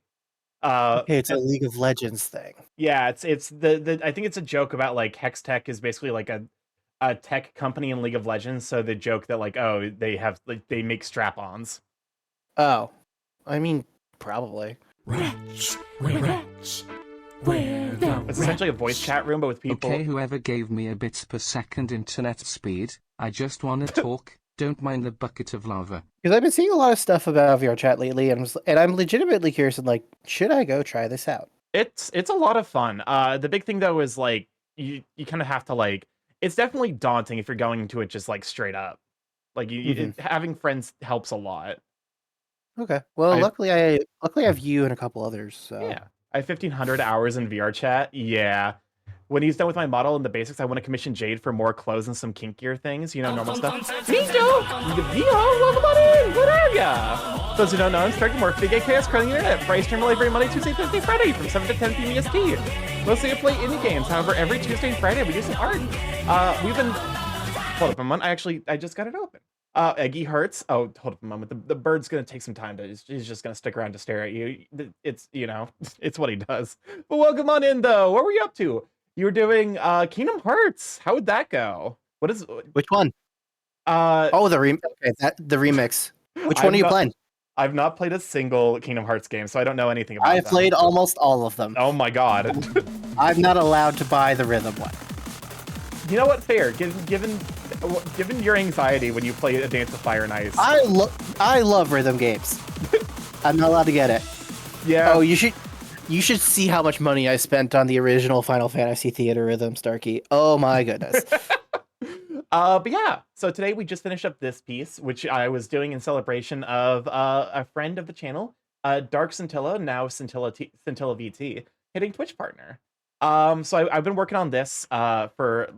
Okay, it's a League of Legends thing. Yeah, it's the I think it's a joke about like Hex Tech is basically like a tech company in League of Legends. So the joke that like they make strap-ons. Oh, I mean, probably. Wretch. Wretch. Where the It's essentially a voice chat room, but with people. Okay, whoever gave me a bits per second internet speed, I just wanna talk, don't mind the bucket of lava. Because I've been seeing a lot of stuff about VR chat lately, and I'm legitimately curious. And like, should I go try this out? It's a lot of fun. The big thing though is like you kind of have to like. It's definitely daunting if you're going into it just like straight up. Like having friends helps a lot. Okay. Well, I- luckily I have you and a couple others. So Yeah, I have 1,500 hours in VR chat. Yeah. When he's done with my model and the basics, I want to commission Jade for more clothes and some kinkier things, normal stuff. Nico! Welcome on in! What are ya? Those who don't know, I'm StarkyMorph, big chaos crushing the internet. Friday stream every Monday, Tuesday, Thursday, Friday from 7 to 10 p.m. EST. Mostly I play indie games. However, every Tuesday and Friday we do some art. We've been... Hold up a moment. I just got it open. Eggy Hurts. Oh, hold up a moment. The bird's gonna take some time he's just gonna stick around to stare at you. It's, it's what he does. But welcome on in, though. What were you up to? You were doing Kingdom Hearts. How would that go? which one? Oh, the remix. Which one are you playing? I've not played a single Kingdom Hearts game, so I don't know anything about I've them. played almost all of them. Oh my god. I'm not allowed to buy the rhythm one. You know what? Fair. Given your anxiety when you play A Dance of Fire and Ice. I love rhythm games. I'm not allowed to get it. Yeah. Oh, you should see how much money I spent on the original Final Fantasy Theater rhythm, Starky. Oh my goodness. But yeah, so today we just finished up this piece, which I was doing in celebration of a friend of the channel, Dark Scintilla, now Scintilla VT, hitting Twitch partner. So I've been working on this for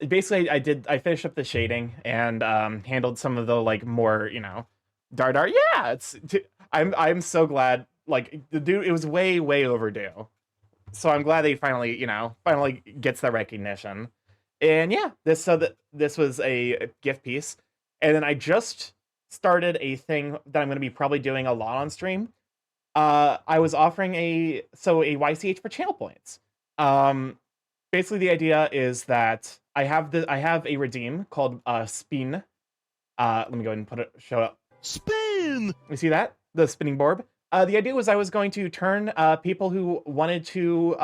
basically I finished up the shading and handled some of the like more dar. Yeah, I'm so glad. Like the dude, it was way overdue. So I'm glad that he finally gets that recognition. And yeah, this was a gift piece, and then I just started a thing that I'm going to be probably doing a lot on stream. I was offering a YCH for channel points. Basically the idea is that I have a redeem called Spin. Let me go ahead and show up. Spin! You see that? The spinning borb. The idea was I was going to turn people who wanted to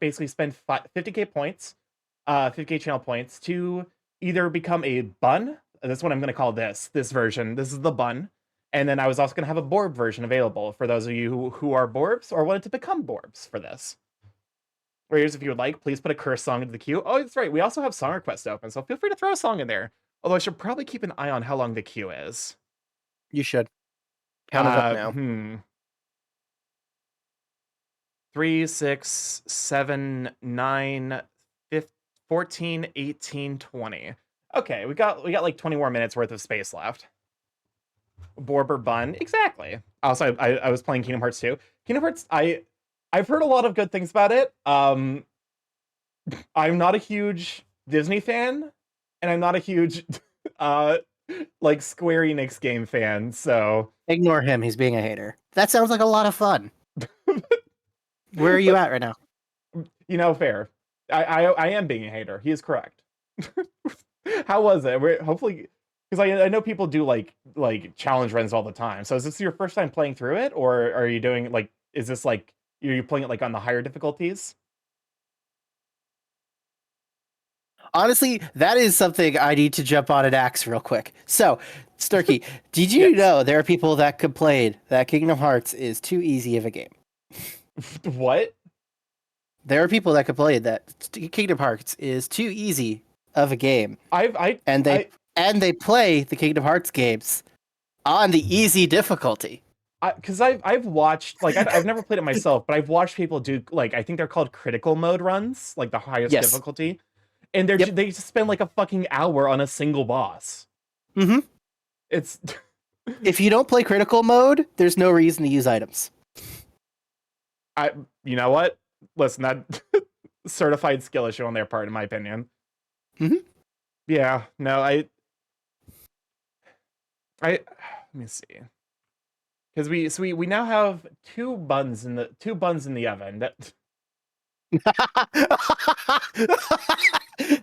basically spend 50k points, 50k channel points to either become a bun. That's what I'm going to call this version. This is the bun. And then I was also going to have a borb version available for those of you who are borbs or wanted to become borbs for this. Whereas if you would like, please put a curse song into the queue. Oh, that's right. We also have song requests open, so feel free to throw a song in there. Although I should probably keep an eye on how long the queue is. You should. Count it up now. 3, 6, 7, 9, 15, 14, 18, 20. Okay, we got like 20 more minutes worth of space left. Borber bun, exactly. Also, I was playing Kingdom Hearts 2. Kingdom Hearts, I've heard a lot of good things about it. I'm not a huge Disney fan, and I'm not a huge like Square Enix game fan, so Ignore him. He's being a hater. That sounds like a lot of fun. Where are you at right now? fair. I am being a hater. He is correct. How was it? Hopefully, because I know people do like challenge runs all the time. So is this your first time playing through it, or are you doing like? Is this like you're playing it like on the higher difficulties? Honestly, that is something I need to jump on and axe real quick. So, Sturky, did you Yes. know there are people that complained that Kingdom Hearts is too easy of a game? What? There are people that complained that Kingdom Hearts is too easy of a game, and they play the Kingdom Hearts games on the easy difficulty. Because I've watched like I've never played it myself, but I've watched people do like I think they're called critical mode runs, like the highest Yes. difficulty, and Yep. they just spend like a fucking hour on a single boss. Mhm. It's If you don't play critical mode, there's no reason to use items. you know what? Listen, that certified skill issue on their part, in my opinion. Mhm. Yeah, no, let me see. Because we now have two buns in the oven. That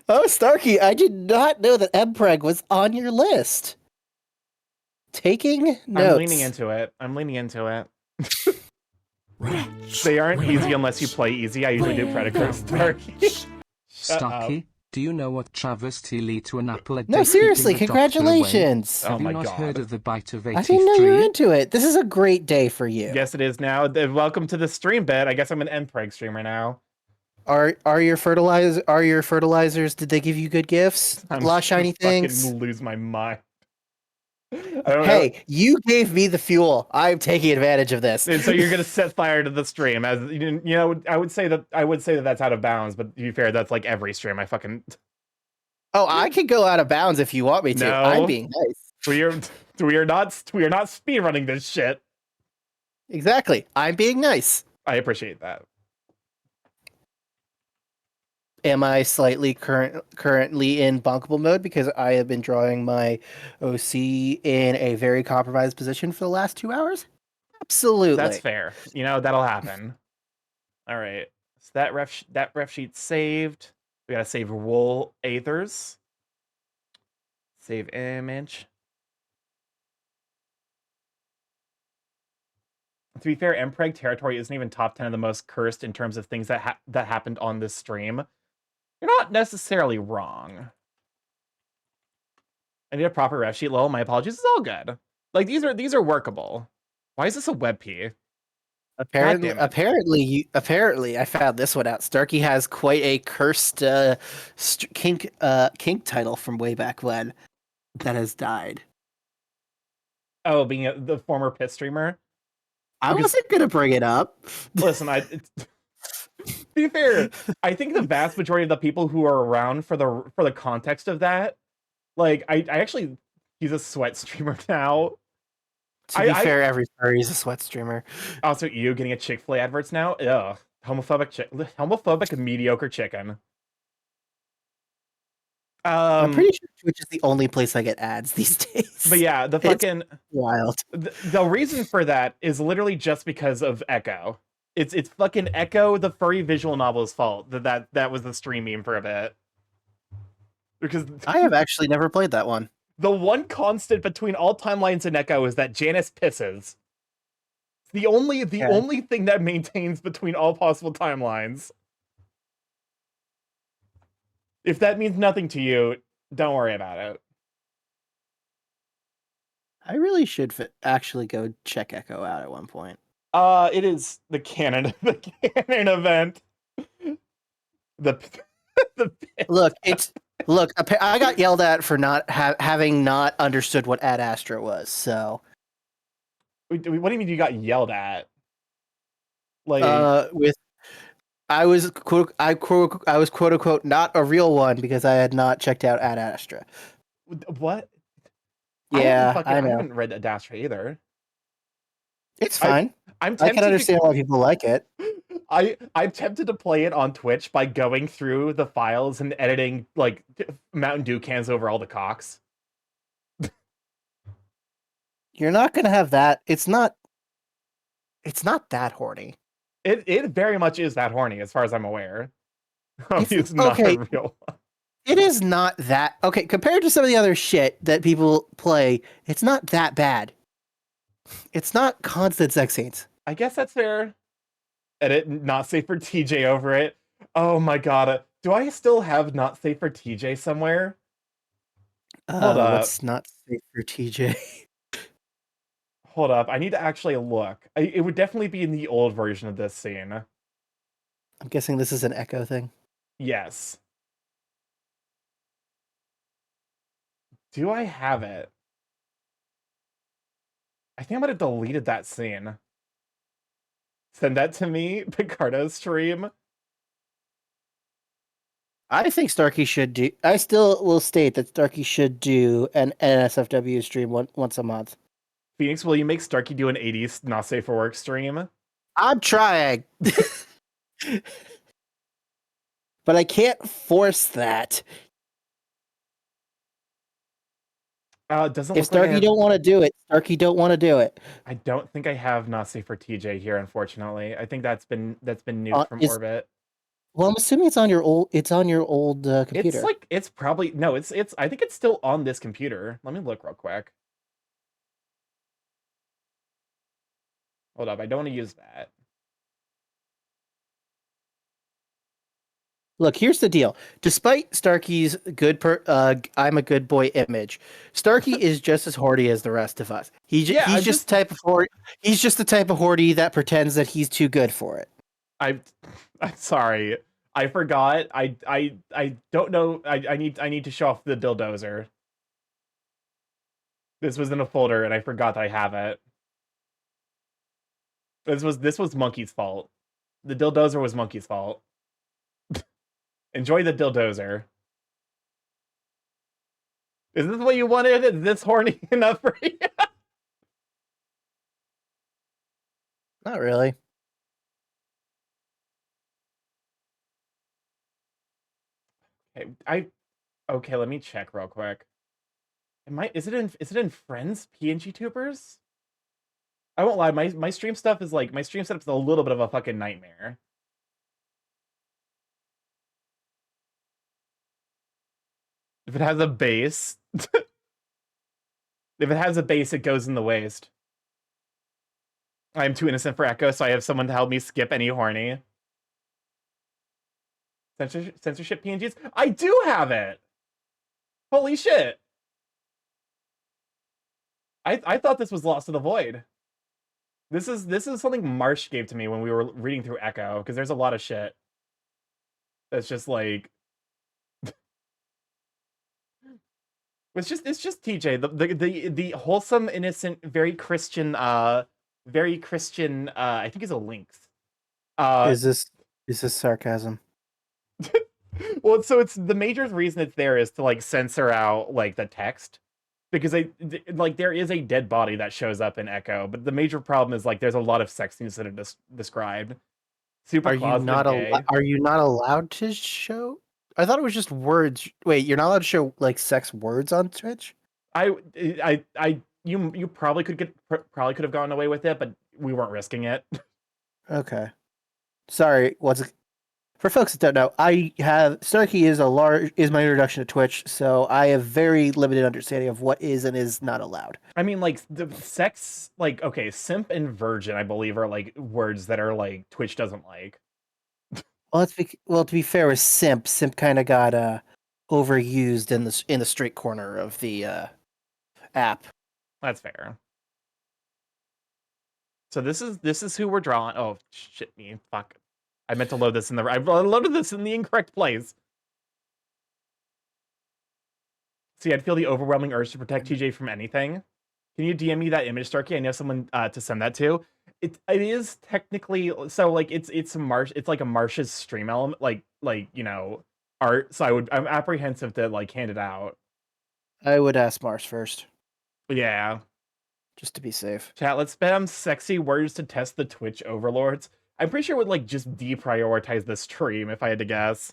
Oh, Starky, I did not know that Mpreg was on your list. Taking notes. I'm leaning into it. Wretch. They aren't easy unless you play easy. I usually do Predator Starky. Shut up. Starky, do you know what travesty lead to an apple a day No, seriously, keeping the doctor away? congratulations. Oh Have my you not God. heard of the bite of I didn't know you were 83? into it. This is a great day for you. Yes, it is now. Welcome to the stream bed. I guess I'm an Mpreg streamer now. Are your fertilizers? Did they give you good gifts? A lot of shiny things. Fucking lose my mind. I don't know. Hey, you gave me the fuel. I'm taking advantage of this. And so you're gonna set fire to the stream, as I would say that that's out of bounds, but to be fair, that's like every stream. I fucking Oh, I can go out of bounds if you want me to. No. I'm being nice. we are not speed running this shit. Exactly. I'm being nice. I appreciate that. Am I slightly currently in bunkable mode because I have been drawing my OC in a very compromised position for the last 2 hours? Absolutely. That's fair. That'll happen. All right. So that ref sheet saved. We gotta save wool aethers. Save image. To be fair, Mpreg territory isn't even top 10 of the most cursed in terms of things that happened on this stream. You're not necessarily wrong. I need a proper ref sheet. Lol, my apologies. It's all good. Like these are workable. Why is this a web P? Apparently, God damn apparently, I found this one out. Starkey has quite a cursed kink title from way back when that has died. Oh, being the former piss streamer. I Because- wasn't gonna bring it up. Listen, to be fair, I think the vast majority of the people who are around for the context of that, like I actually he's a sweat streamer now. To be fair, every furry's a sweat streamer. Also, you getting a Chick-fil-A adverts now? Ugh, homophobic and mediocre chicken. I'm pretty sure Twitch is the only place I get ads these days. But yeah, the It's fucking wild. the reason for that is literally just because of Echo. It's fucking Echo, the furry visual novel's fault that was the stream meme for a bit. Because I have actually never played that one. the one constant between all timelines in Echo is that Janice pisses. It's the only thing that maintains between all possible timelines. If that means nothing to you, don't worry about it. I really should actually go check Echo out at one point. It is the canon event. The Look, I got yelled at for not having not understood what Ad Astra was. So, what do you mean you got yelled at? Like, I was quote unquote not a real one because I had not checked out Ad Astra. what? Yeah, I I know. haven't read Ad Astra either. It's I- fine. I'm I can tempted understand why people like it. I'm tempted to play it on Twitch by going through the files and editing like Mountain Dew cans over all the cocks. You're not gonna have that. It's not that horny. It very much is that horny, as far as I'm aware. It's not okay. a real one. It is not that okay compared to some of the other shit that people play. It's not that bad. It's not constant sex scenes. I guess that's fair. Edit not safe for TJ over it. Oh my god. Do I still have not safe for TJ somewhere? Hold up. What's not safe for TJ? Hold up. I need to actually look. It would definitely be in the old version of this scene. I'm guessing this is an Echo thing. Yes. Do I have it? I think I might have deleted that scene. Send that to me, Picardo stream. I think Starkey should do. I still will state that Starkey should do an NSFW stream once a month. Phoenix, will you make Starkey do an 80s not safe for work stream? I'm trying, but I can't force that. Doesn't If look like Starkey don't want to do it, Starkey don't want to do it. I don't think I have not safe for TJ here, unfortunately. I think that's been nuked from orbit. Well, I'm assuming it's on your old. It's on your old computer. It's like it's probably no. It's I think it's still on this computer. Let me look real quick. Hold up, I don't want to use that. Look, here's the deal. Despite Starkey's I'm a good boy image, Starkey is just as horny as the rest of us. He's just the type of horny that pretends that he's too good for it. I'm sorry. I forgot. I don't know. I need to show off the dildozer. This was in a folder and I forgot that I have it. This was Monkey's fault. The dildozer was Monkey's fault. Enjoy the dildozer. Is this what you wanted? Is this horny enough for you? Not really. Okay, let me check real quick. Is it in Friends PNG tubers? I won't lie, my stream stuff is like my stream setup's a little bit of a fucking nightmare. If it has a base, if it has a base, it goes in the waste. I am too innocent for Echo, so I have someone to help me skip any horny. Censorship PNGs? I do have it! Holy shit! I thought this was Lost to the Void. This is something Marsh gave to me when we were reading through Echo, because there's a lot of shit that's just like it's just TJ, the wholesome, innocent, very Christian I think is a lynx. Is this sarcasm? Well, so it's the major reason it's there is to like censor out like the text, because like there is a dead body that shows up in Echo, but the major problem is like there's a lot of sex scenes that are described. Super Are you not allowed to show? I thought it was just words. Wait, you're not allowed to show like sex words on Twitch? You probably could have gotten away with it, but we weren't risking it. Okay. Sorry, for folks that don't know, Starkey is my introduction to Twitch, so I have very limited understanding of what is and is not allowed. I mean, like the sex, like okay, simp and virgin, I believe, are like words that are like Twitch doesn't like. Well, to be fair with simp kind of got overused in the straight corner of the app. That's fair. So this is who we're drawing. Oh shit me, fuck! I meant to load this I loaded this in the incorrect place. See, I'd feel the overwhelming urge to protect TJ from anything. Can you DM me that image, Starkey? I know someone to send that to. It is technically so like it's like a Marsh's stream element, like you know art. So I'm apprehensive to like hand it out. I would ask Mars first. Yeah. just to be safe. Chat, let's spam sexy words to test the Twitch overlords. I'm pretty sure it would like just deprioritize the stream if I had to guess.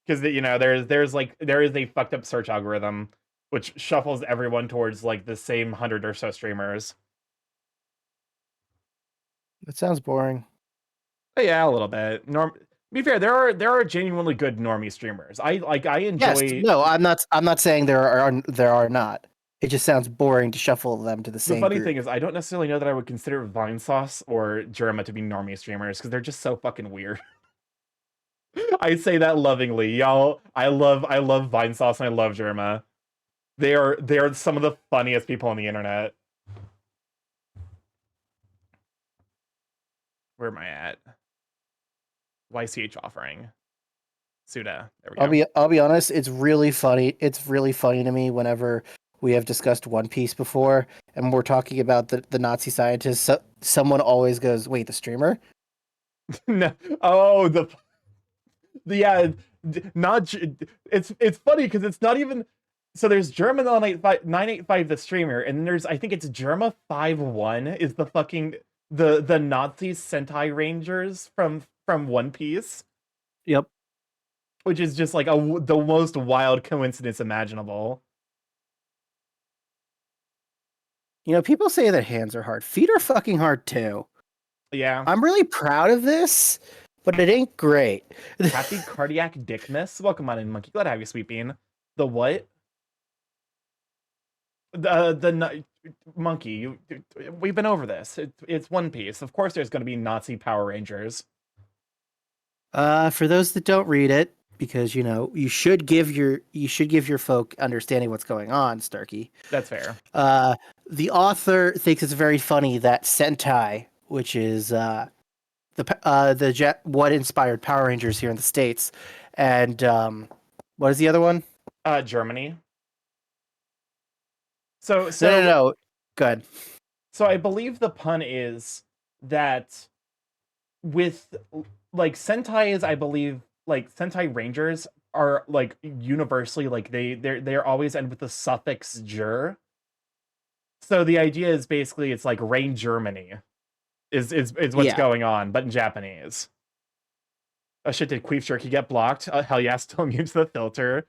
Because you know, there is a fucked up search algorithm which shuffles everyone towards like the same 100 or so streamers. That sounds boring. But yeah, a little bit. Be fair, there are genuinely good normie streamers. I enjoy. Yes, no, I'm not saying there are not. It just sounds boring to shuffle them to the The same funny group. thing is, I don't necessarily know that I would consider Vinesauce or Jerma to be normie streamers because they're just so fucking weird. I say that lovingly, y'all. I love Vinesauce and I love Jerma. They are some of the funniest people on the internet. Where am I at? YCH offering. Suda. There we go. I'll be honest, it's really funny. It's really funny to me whenever we have discussed One Piece before and we're talking about the Nazi scientists. So, someone always goes, "Wait, the streamer?" No. Oh, yeah, not it's funny because it's not even. So there's German 985 the streamer, and then there's I think it's Germa 51 is the fucking the Nazi Sentai Rangers from One Piece. Yep. Which is just like the most wild coincidence imaginable. You know, people say that hands are hard. Feet are fucking hard too. Yeah. I'm really proud of this, but it ain't great. Happy cardiac dickness. Welcome on in, monkey. Glad to have you, sweet bean. The what? The monkey. We've been over this. It's One Piece. Of course, there's going to be Nazi Power Rangers. For those that don't read it, because you know you should give your folk understanding what's going on, Starky. That's fair. The author thinks it's very funny that Sentai, which is what inspired Power Rangers here in the States, and what is the other one? Germany. So No. Good. So I believe the pun is that with like Sentais, I believe like Sentai Rangers are like universally like they're always end with the suffix "ger." So the idea is basically it's like Rain Germany is what's going on, but in Japanese. Oh shit, did Queef Jerky get blocked? Hell yeah, still immune to the filter.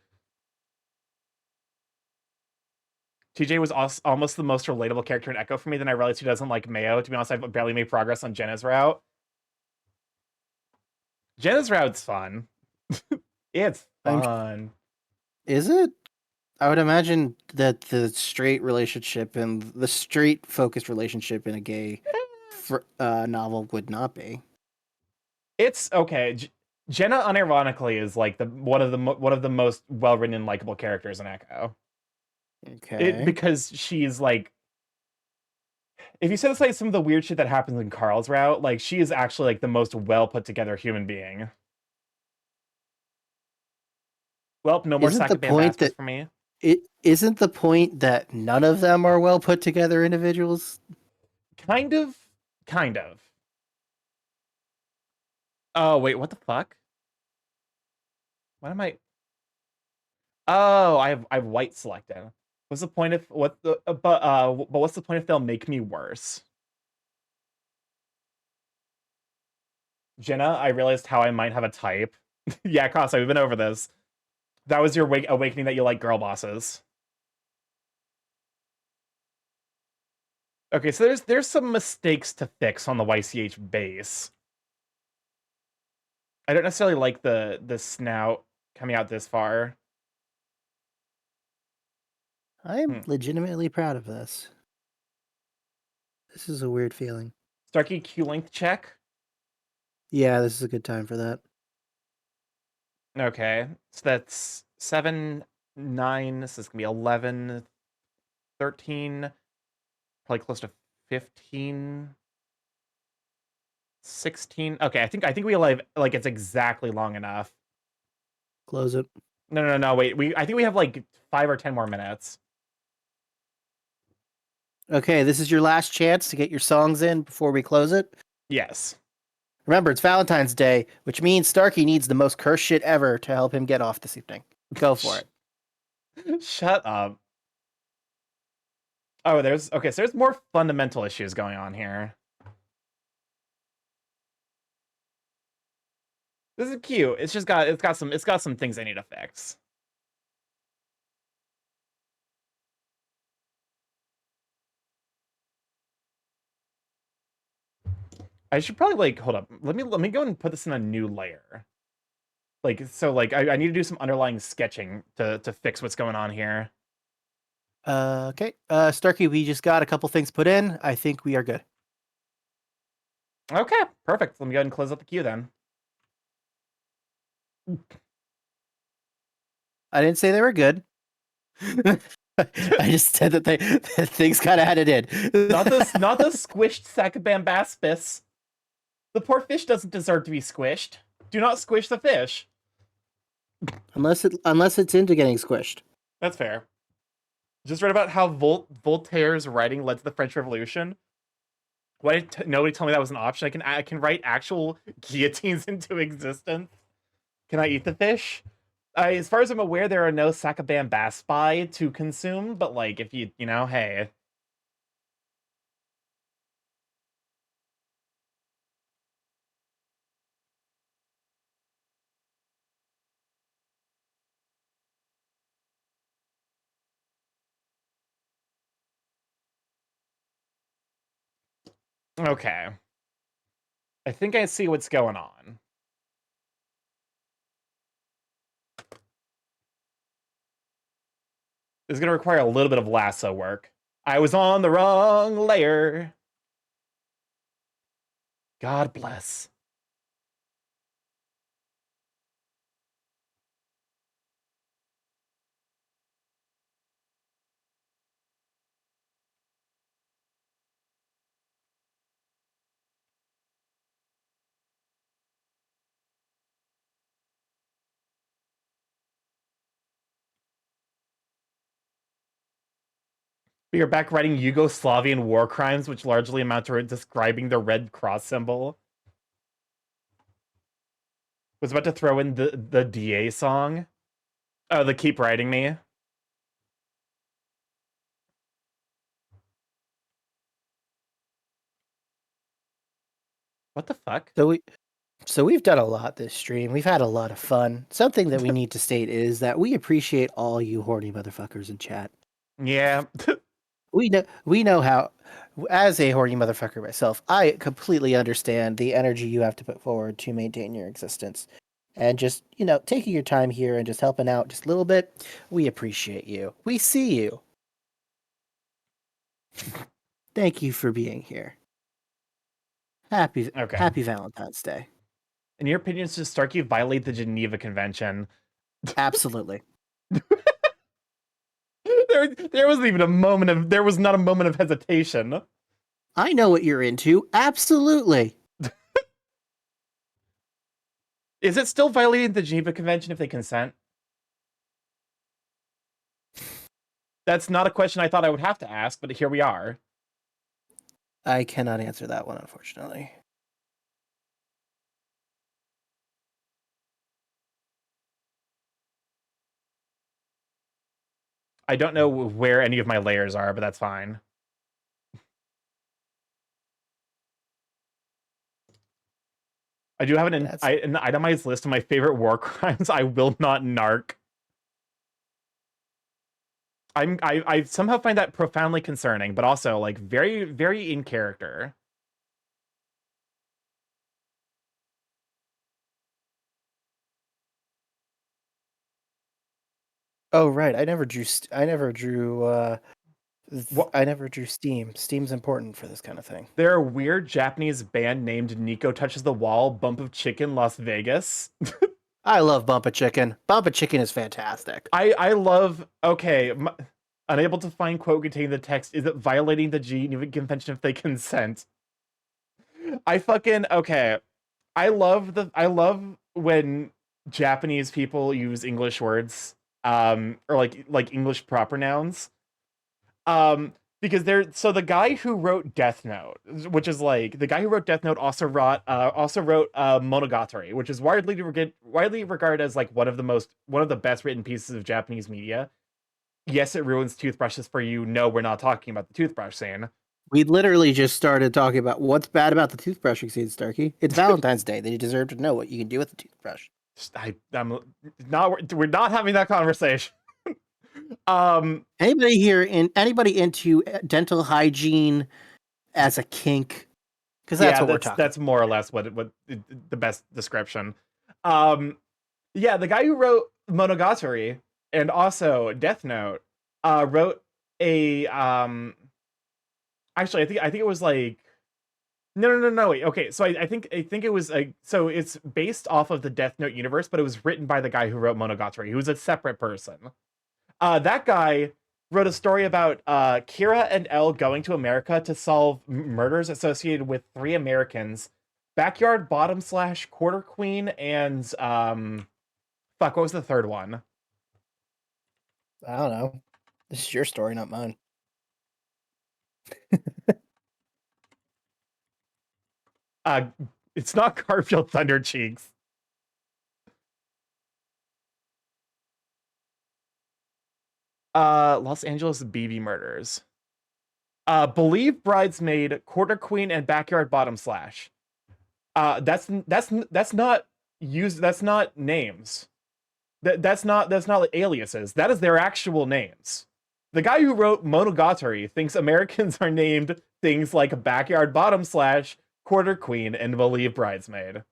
TJ was almost the most relatable character in Echo for me. Then I realized he doesn't like Mayo. To be honest, I've barely made progress on Jenna's route. Jenna's route's fun. It's fun. Is it? I would imagine that the straight relationship and the straight focused relationship in a gay novel would not be. It's okay. Jenna, unironically, is like one of the most well written and likable characters in Echo. Okay. Because she's like, if you set aside some of the weird shit that happens in Carl's route, like she is actually like the most well put together human being. Well, no more second bastards for me. It isn't the point that none of them are well put together individuals. Kind of. Oh wait, what the fuck? What am I? Oh, I have white selected. What's the point if but what's the point if they'll make me worse? Jenna, I realized how I might have a type. Yeah, Casa, we've been over this. That was your awakening that you like girl bosses. Okay, so there's some mistakes to fix on the YCH base. I don't necessarily like the snout coming out this far. I'm legitimately proud of this. This is a weird feeling. Starky Q length check. Yeah, this is a good time for that. Okay, so that's 7, 9. This is gonna be 11, 13, probably close to 15, 16. Okay, I think we like it's exactly long enough. Close it. No. Wait, I think we have like 5 or 10 more minutes. Okay, this is your last chance to get your songs in before we close it. Yes. Remember, it's Valentine's Day, which means Starky needs the most cursed shit ever to help him get off this evening. Go for it. Shut up. Oh, there's okay. So there's more fundamental issues going on here. This is cute. It's got some things I need to fix. I should probably like hold up. Let me go and put this in a new layer. Like so, like I need to do some underlying sketching to fix what's going on here. Okay. Starkey, we just got a couple things put in. I think we are good. Okay, perfect. Let me go ahead and close up the queue then. I didn't say they were good. I just said that that things kind of had it in. Not the squished Saccabambaspis. The poor fish doesn't deserve to be squished. Do not squish the fish. unless it's into getting squished. That's fair. Just read about how Voltaire's writing led to the French Revolution. Why did nobody tell me that was an option? I can write actual guillotines into existence. Can I eat the fish? As far as I'm aware, there are no Saccabambaspi to consume, but like if you know, hey. Okay. I think I see what's going on. This is going to require a little bit of lasso work. I was on the wrong layer. God bless. We are back writing Yugoslavian war crimes, which largely amount to describing the Red Cross symbol. Was about to throw in the DA song. Oh, the Keep Writing Me. What the fuck? So we've done a lot this stream. We've had a lot of fun. Something that we need to state is that we appreciate all you horny motherfuckers in chat. Yeah. We know how, as a horny motherfucker myself, I completely understand the energy you have to put forward to maintain your existence. And just, taking your time here and just helping out just a little bit, we appreciate you. We see you. Thank you for being here. Happy Valentine's Day. In your opinion, does Starkey violate the Geneva Convention? Absolutely. There wasn't even a moment of there was not a moment of hesitation. I know what you're into. Absolutely. Is it still violating the Geneva Convention if they consent? That's not a question I thought I would have to ask, but here we are. I cannot answer that one, unfortunately. I don't know where any of my layers are, but that's fine. I do have an itemized list of my favorite war crimes I will not narc. I somehow find that profoundly concerning, but also like very, very in character. Oh right, I never drew Steam. Steam's important for this kind of thing. They're a weird Japanese band named Nico Touches the Wall, Bump of Chicken, Las Vegas. I love Bump of Chicken. Bump of Chicken is fantastic. I love, unable to find quote containing the text, is it violating the Geneva Convention if they consent? I love when Japanese people use English words, or like English proper nouns. Because the guy who wrote Death Note, which is like the guy who wrote Death Note also wrote Monogatari, which is widely regarded as like one of the best written pieces of Japanese media. yes, it ruins toothbrushes for you. No, we're not talking about the toothbrush scene. We literally just started talking about what's bad about the toothbrushing scene, Starkey. It's Valentine's Day. They deserve to know what you can do with the toothbrush. I'm not. We're not having that conversation. Anybody into dental hygiene as a kink? Because that's what we're talking. That's more or less what the best description. Yeah, the guy who wrote Monogatari and also Death Note wrote a actually I think it was like no wait, okay, so I think it was so it's based off of the Death Note universe, but it was written by the guy who wrote Monogatari, who's a separate person. That guy wrote a story about Kira and Elle going to America to solve murders associated with 3 Americans: Backyard Bottom / Quarter Queen and fuck, what was the third one? I don't know. This is your story, not mine. It's not Garfield Thunder Cheeks. Los Angeles BB murders. Believe Bridesmaid, Quarter Queen, and Backyard Bottom / that's not used. That's not names. That's not like aliases. That is their actual names. The guy who wrote Monogatari thinks Americans are named things like Backyard Bottom / Quarter Queen and Believe Bridesmaid.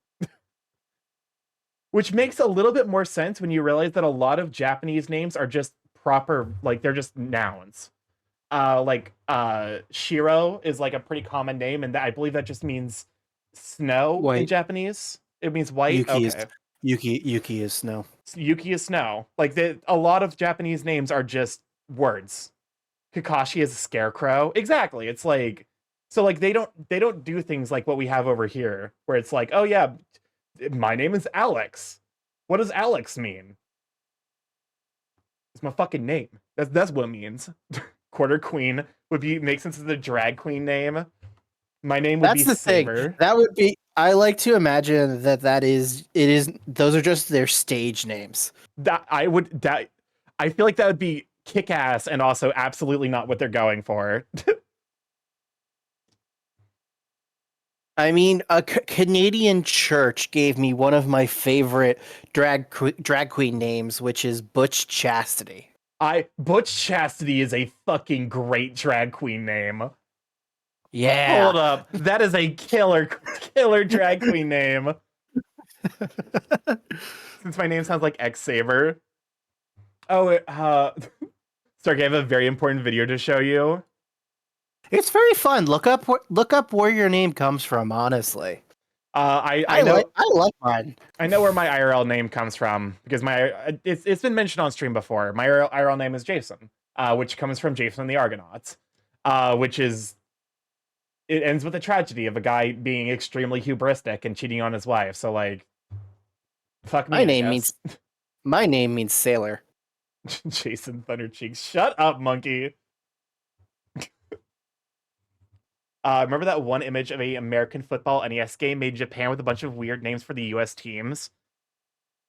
Which makes a little bit more sense when you realize that a lot of Japanese names are just proper, like they're just nouns. Shiro is like a pretty common name, and I believe that just means snow in White. Japanese. It means white. Yuki is snow. Yuki is snow. Like a lot of Japanese names are just words. Kakashi is a scarecrow. Exactly. It's like, so like they don't do things like what we have over here, where it's like, oh yeah, my name is Alex. What does Alex mean? It's my fucking name. That's what it means. Quarter Queen would make sense as a drag queen name. My name would be Saber. Thing. That would be. I like to imagine that is. It is. Those are just their stage names. I feel like that would be kick-ass and also absolutely not what they're going for. I mean, a Canadian church gave me one of my favorite drag queen names, which is Butch Chastity. Butch Chastity is a fucking great drag queen name. Yeah. Hold up. That is a killer drag queen name. Since my name sounds like X-Saber. Oh, Stark, I have a very important video to show you. It's very fun. Look up where your name comes from, honestly. I know, I like mine. I know where my IRL name comes from because it's been mentioned on stream before. My IRL name is Jason, which comes from Jason and the Argonauts, which is, it ends with a tragedy of a guy being extremely hubristic and cheating on his wife. So like, fuck me. My name means sailor. Jason Thundercheeks. Shut up, monkey. Remember that one image of a American football NES game made in Japan with a bunch of weird names for the US teams?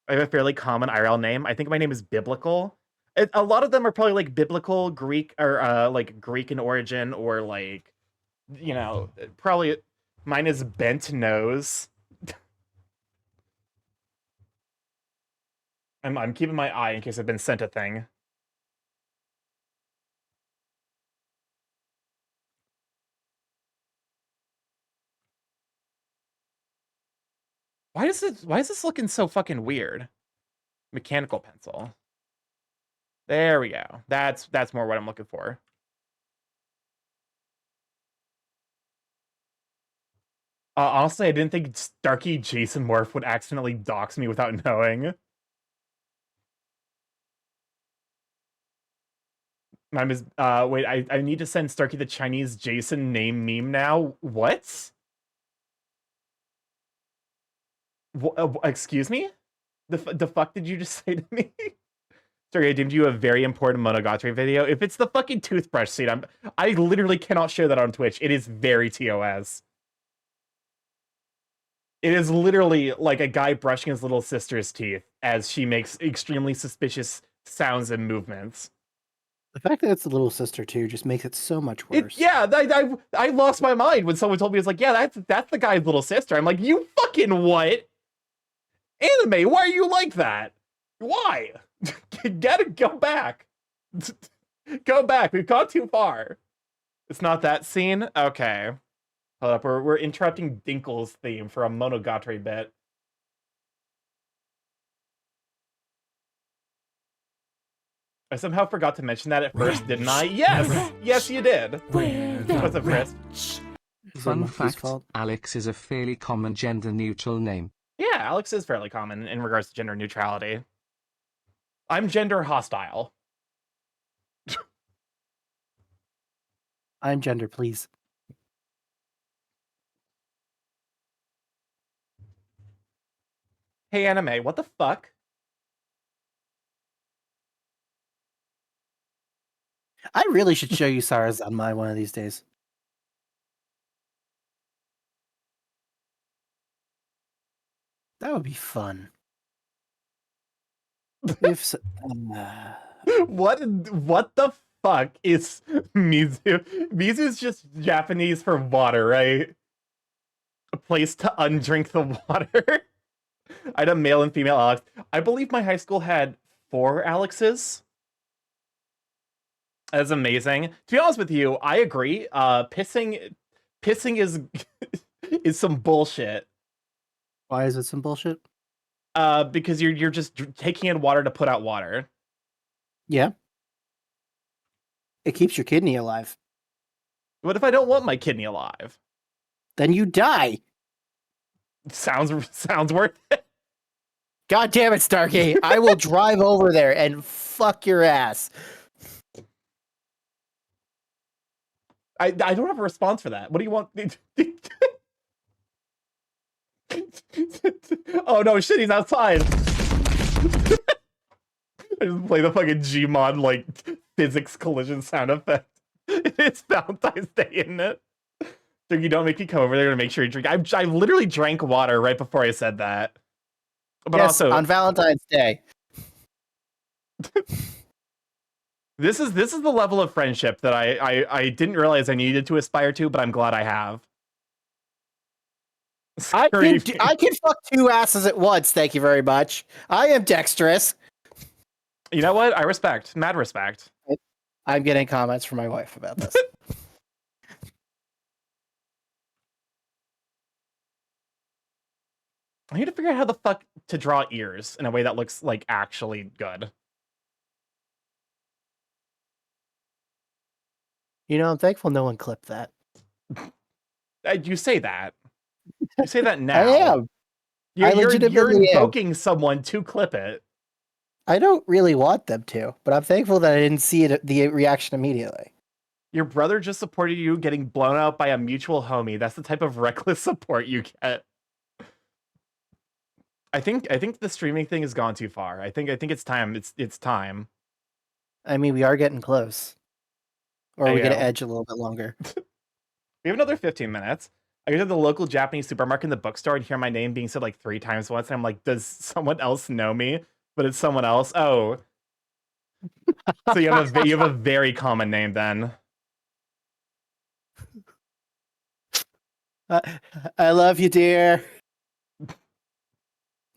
I have a fairly common IRL name. I think my name is Biblical. A lot of them are probably like biblical, Greek, or like Greek in origin, or like, you know, probably mine is Bent Nose. I'm keeping my eye in case I've been sent a thing. Why is this looking so fucking weird? Mechanical pencil. There we go. That's more what I'm looking for. Honestly, I didn't think StarkyMorph would accidentally dox me without knowing. Mine is wait, I need to send Starky the Chinese Jason name meme now. What? Excuse me? The fuck did you just say to me? Sorry, I deemed you a very important Monogatari video. If it's the fucking toothbrush scene, I literally cannot show that on Twitch. It is very TOS. It is literally like a guy brushing his little sister's teeth as she makes extremely suspicious sounds and movements. The fact that it's the little sister too just makes it so much worse. I lost my mind when someone told me, it's like, yeah, that's the guy's little sister. I'm like, you fucking what? Anime, why are you like that? Why? Gotta go back. Go back. We've gone too far. It's not that scene? Okay. Hold up, we're interrupting Dinkle's theme for a Monogatari bit. I somehow forgot to mention that at first, didn't I? Yes! Yes, you did. What's up, Chris? Fun Monkey's fact, fault. Alex is a fairly common gender-neutral name. Yeah, Alex is fairly common in regards to gender neutrality. I'm gender hostile. I'm gender, please. Hey, anime, what the fuck? I really should show you Sarazanmai one of these days. That would be fun. If What the fuck is Mizu? Mizu's just Japanese for water, right? A place to undrink the water. I had a male and female Alex. I believe my high school had 4 Alexes. That's amazing. To be honest with you, I agree. Pissing is is some bullshit. why is it some bullshit? Because you're just taking in water to put out water. Yeah. It keeps your kidney alive. What if I don't want my kidney alive? Then you die. Sounds worth it. God damn it, Starky. I will drive over there and fuck your ass. I don't have a response for that. What do you want? Oh no, shit, he's outside. I just play the fucking Gmod like physics collision sound effect. It's Valentine's Day, isn't it? So you don't make me come over there to make sure you drink. I literally drank water right before I said that. But yes, also on Valentine's Day. this is the level of friendship that I didn't realize I needed to aspire to, but I'm glad I have. I can fuck 2 asses at once, thank you very much. I am dexterous. You know what? I respect. Mad respect. I'm getting comments from my wife about this. I need to figure out how the fuck to draw ears in a way that looks like actually good. You know, I'm thankful no one clipped that. You say that. You say that now. I am. I You're legitimately am. invoking someone to clip it. I don't really want them to, but I'm thankful that I didn't see the reaction immediately. Your brother just supported you getting blown out by a mutual homie. That's the type of reckless support you get. I think the streaming thing has gone too far. I think it's time. It's time. I mean, we are getting close. Or There are we you going to go. edge a little bit longer? We have another 15 minutes. I go to the local Japanese supermarket in the bookstore and hear my name being said like 3 times once. And I'm like, does someone else know me? But it's someone else. Oh. So you have a very common name then. I love you, dear.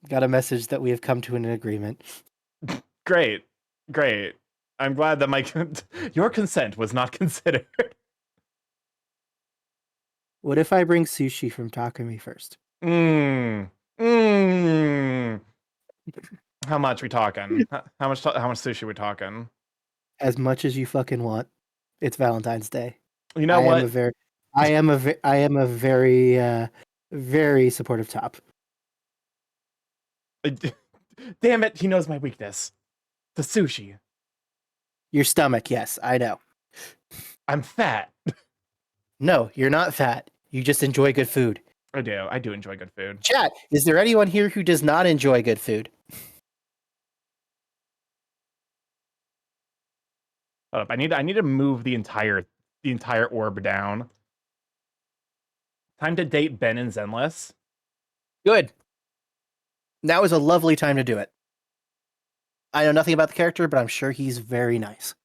Got a message that we have come to an agreement. Great. I'm glad that your consent was not considered. What if I bring sushi from Takumi first? How much we talking? How much sushi we talking? As much as you fucking want. It's Valentine's Day. You know what? I am a very very supportive top. Damn it, he knows my weakness. The sushi. Your stomach, yes, I know. I'm fat. No, you're not fat. You just enjoy good food. I do enjoy good food. Chat, is there anyone here who does not enjoy good food? Hold up, I need to move the entire orb down. Time to date Ben and Zenless. Good. Now is a lovely time to do it. I know nothing about the character, but I'm sure he's very nice.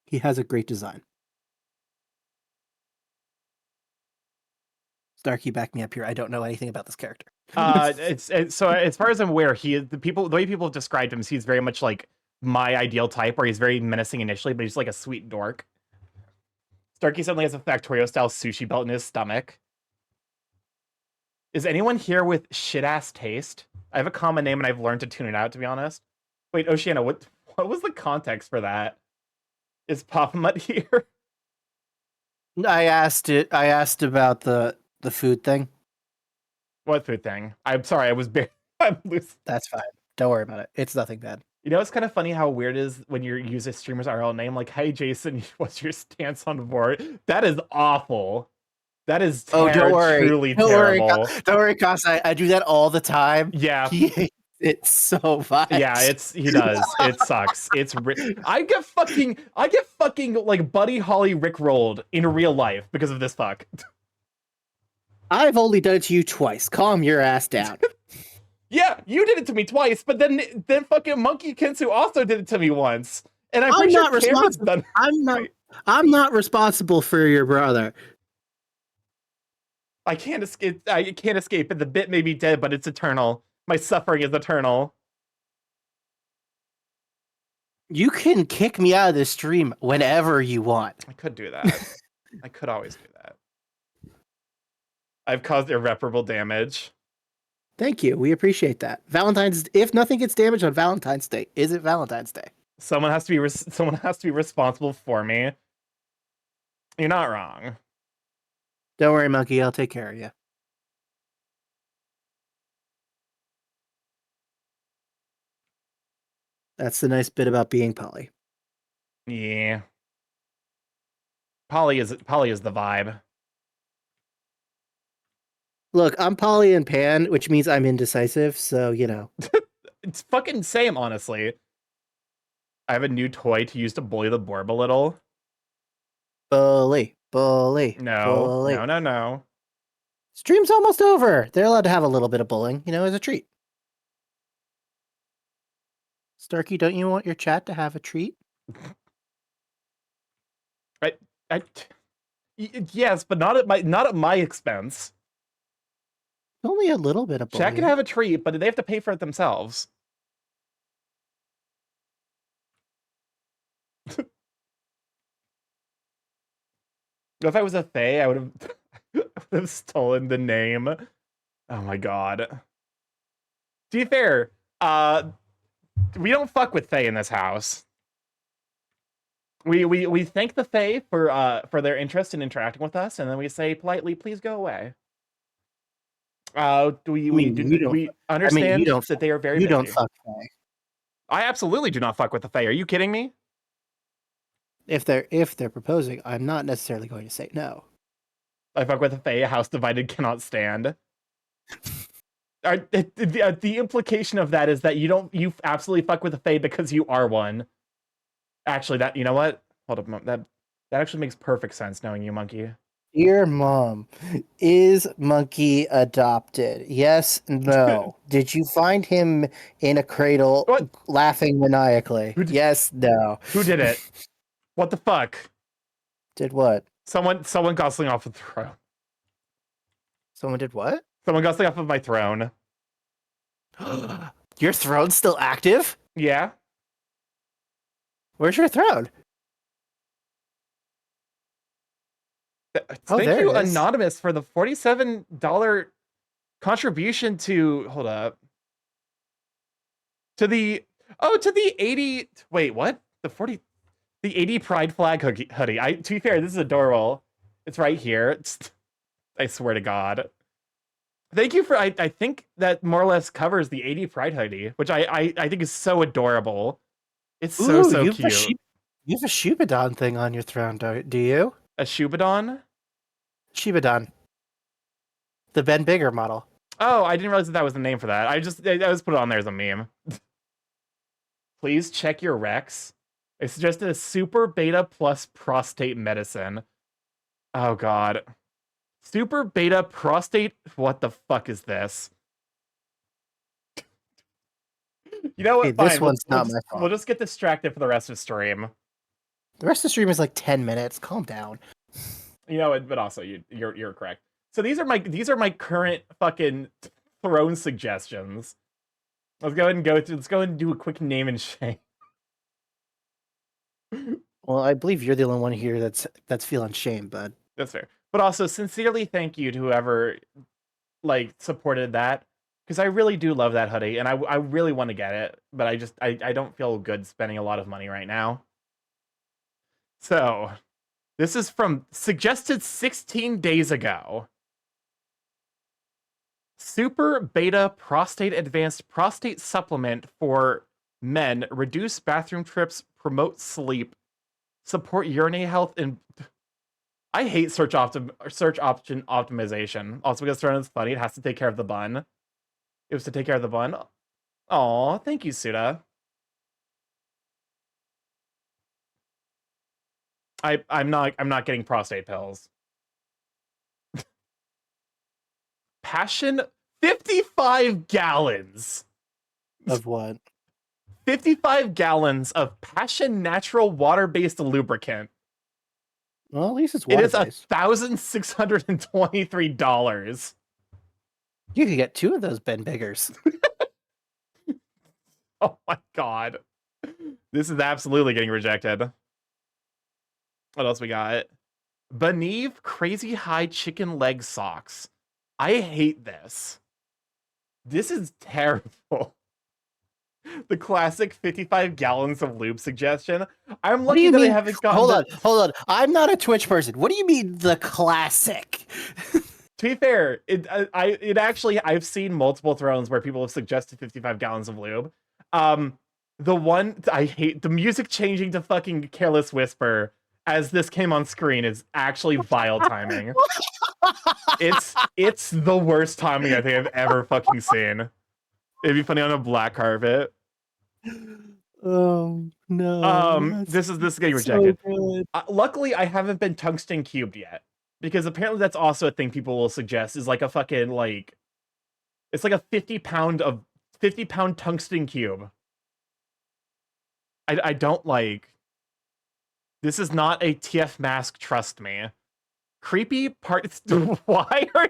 He has a great design. Starkey, back me up here. I don't know anything about this character. It's so as far as I'm aware, the way people have described him is he's very much like my ideal type, where he's very menacing initially, but he's like a sweet dork. Starkey suddenly has a Factorio style sushi belt in his stomach. Is anyone here with shit ass taste? I have a common name and I've learned to tune it out, to be honest. Wait, Oceana, what was the context for that? Is Papa Mutt here? I asked about the food thing. What food thing? I'm sorry, I'm loose. That's fine. Don't worry about it. It's nothing bad. You know, it's kind of funny how weird it is when you use a streamer's RL name. Like, hey, Jason, what's your stance on board? That is awful. That is Don't worry. Truly Don't terrible. worry, don't worry, Cos. I do that all the time. Yeah. He hates it so much. Yeah, he does. It sucks. I get fucking like Buddy Holly rickrolled in real life because of this fuck. I've only done it to you twice. Calm your ass down. Yeah, you did it to me twice, but then fucking Monkey Kensu also did it to me once. And I'm pretty sure Cameron's done. I'm not responsible for your brother. I can't escape it. The bit may be dead, but it's eternal. My suffering is eternal. You can kick me out of this stream whenever you want. I could do that. I could always do that. I've caused irreparable damage. Thank you. We appreciate that. If nothing gets damaged on Valentine's Day, is it Valentine's Day? Someone has to be responsible for me. You're not wrong. Don't worry, Monkey. I'll take care of you. That's the nice bit about being Polly. Yeah. Polly is the vibe. Look, I'm Polly and Pan, which means I'm indecisive, so, you know. It's fucking same, honestly. I have a new toy to use to bully the Borb a little. Bully. No. Stream's almost over. They're allowed to have a little bit of bullying, as a treat. Starkey, don't you want your chat to have a treat? Yes, but not at my expense. Only a little bit of bullying. Chat can have a treat, but they have to pay for it themselves. If I was a Fae, I would have stolen the name. Oh my god. To be fair, we don't fuck with Fae in this house. We thank the Fae for their interest in interacting with us, and then we say politely, please go away. We understand that they are very busy. You don't fuck Fae. I absolutely do not fuck with the Fae. Are you kidding me? If they're proposing, I'm not necessarily going to say no. I fuck with the Fae. A house divided cannot stand. The implication of that is that you absolutely fuck with the Fae because you are one. Actually, you know what? Hold up, that actually makes perfect sense knowing you, Monkey. Dear Mom, is Monkey adopted? Yes, no. Did you find him in a cradle laughing maniacally? Yes, no. Who did it? What the fuck? Did what? Someone gosling off the throne. Someone did what? Someone gosling off of my throne. Your throne's still active? Yeah. Where's your throne? Thank you, Anonymous, for the $47 contribution to hold up. To the 80 wait, what? The 80 Pride flag hoodie. To be fair, this is adorable. It's right here. I swear to God. Thank you for I think that more or less covers the 80 Pride hoodie, which I think is so adorable. It's so cute. You have a Shubadon thing on your throne, do you? A Shubadon? Shubadon. The Ben Bigger model. Oh, I didn't realize that was the name for that. I just put it on there as a meme. Please check your Rex. I suggested a super beta plus prostate medicine. Oh god. Super beta prostate? What the fuck is this? You know what? Hey, Fine. this one's not my fault. We'll just get distracted for the rest of the stream. The rest of the stream is like 10 minutes. Calm down. You know, but also you're correct. So these are my current fucking throne suggestions. Let's go ahead and do a quick name and shame. Well, I believe you're the only one here that's feeling shame, bud. That's fair. But also sincerely thank you to whoever like supported that, because I really do love that hoodie and I really want to get it, but I don't feel good spending a lot of money right now. So this is from suggested 16 days ago. Super Beta Prostate Advanced Prostate Supplement for men. Reduce bathroom trips, promote sleep, support urinary health, and I hate search option optimization. Also because it's funny, it has to take care of the bun. It was to take care of the bun. Aw, thank you, Suda. I'm not getting prostate pills. Passion 55 gallons. Of what? 55 gallons of Passion natural water-based lubricant. Well, at least it's It is water-based. $1,623. You could get 2 of those Ben Biggers. Oh my god. This is absolutely getting rejected. What else we got? Beneve Crazy High Chicken Leg Socks. I hate this. This is terrible. The classic 55 gallons of lube suggestion. I'm What do lucky you that I mean? haven't gotten Hold on. I'm not a Twitch person. What do you mean the classic? To be fair, it actually I've seen multiple thrones where people have suggested 55 gallons of lube. The one I hate, the music changing to fucking Careless Whisper as this came on screen is actually vile timing. It's the worst timing I think I've ever fucking seen. It'd be funny on a black carpet. Oh no. This is getting so rejected. good. Luckily, I haven't been tungsten cubed yet, because apparently that's also a thing people will suggest is like a fucking like, it's like a 50-pound tungsten cube. I don't like. This is not a TF mask. Trust me. Creepy parts. Why are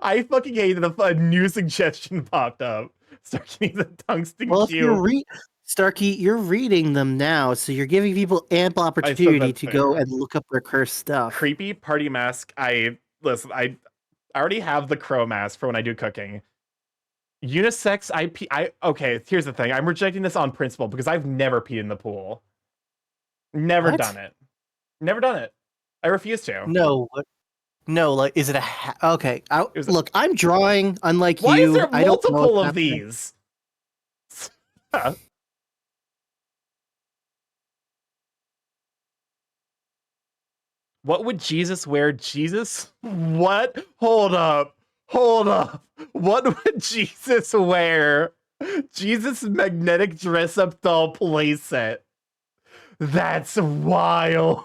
I fucking hate that a new suggestion popped up. Starky needs a tungsten Well, if cube. Starkey, you're reading them now, so you're giving people ample opportunity that's to fair. go and look up their cursed stuff. Creepy party mask. Listen, I already have the crow mask for when I do cooking. Unisex IP. Okay, here's the thing. I'm rejecting this on principle because I've never peed in the pool. Never What? done it. Never done it. I refuse to. No, like, is it okay? Look, I'm drawing. Unlike Why you, is there I don't know multiple what's of happening. these? What would Jesus wear? Jesus? What? Hold up. What would Jesus wear? Jesus magnetic dress-up doll playset. That's wild.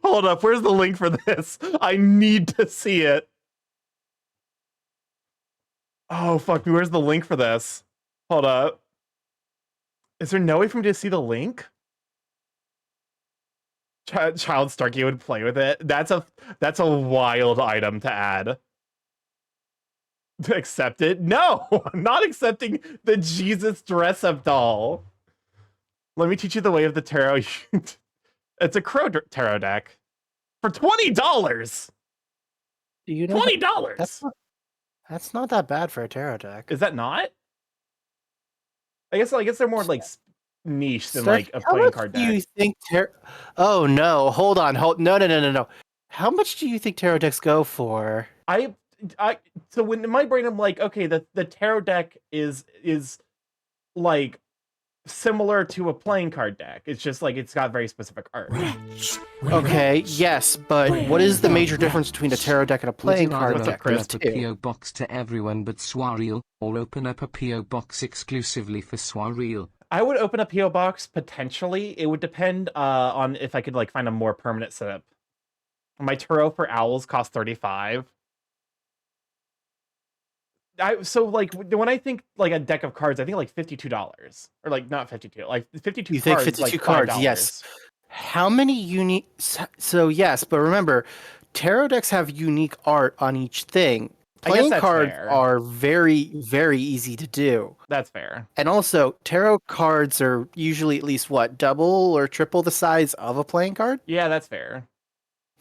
Hold up. Where's the link for this? I need to see it. Oh, fuck me. Where's the link for this? Hold up. Is there no way for me to see the link? Child Starkey would play with it. That's a wild item to add. Accept it? No, I'm not accepting the Jesus dress-up doll. Let me teach you the way of the tarot. It's a crow tarot deck for $20. Do you know $20. That's not that bad for a tarot deck. Is that not? I guess they're more like niche than Starkey, like a how playing much card do deck. you think Oh no! Hold on! No! How much do you think tarot decks go for? So when in my brain I'm like, okay, the tarot deck is like similar to a playing card deck. It's just like it's got very specific art. Okay, yes, but what is the major difference between a tarot deck and a Would you playing rather card deck? open There's up a two. PO box to everyone but Swareel, or open up a PO box exclusively for Swareel? I would open a PO box potentially. It would depend on if I could like find a more permanent setup. My Turo for owls cost $35. So like when I think like a deck of cards, I think like $52 or like not 52, like 52 You think cards, 52 like cards? $5. Yes. How many unique? So yes, but remember, tarot decks have unique art on each thing. I guess Playing that's cards fair. are very, very easy to do. That's fair. And also, tarot cards are usually at least what, double or triple the size of a playing card? Yeah, that's fair.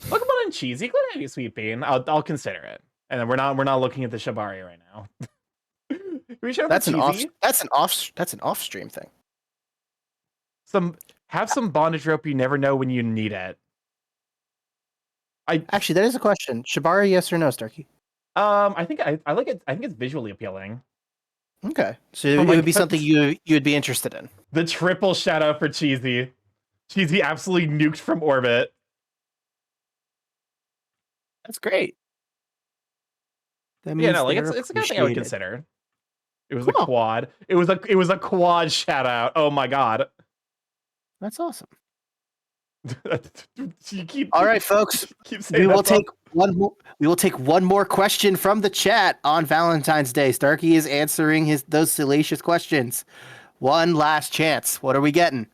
Look on and cheesy. Glad to have you, Sweet Bean. I'll consider it. And then we're not looking at the Shibari right now. We should have That's an off. cheesy. That's an off stream thing. Have some bondage rope. You never know when you need it. Actually, that is a question. Shibari, yes or no, Starky? I think I like it. I think it's visually appealing. Okay, so Oh it my would be God. something you would be interested in. The triple shout out for Cheesy. Cheesy absolutely nuked from orbit. That's great. That means Yeah, no, like they're it's the kind of thing I would appreciated. consider. It was a Cool. quad. It was a quad shout out. Oh my god. That's awesome. You keep All right, folks. keep saying We that will song. take one more. We will take one more question from the chat on Valentine's Day. Starkey is answering those salacious questions. One last chance. What are we getting?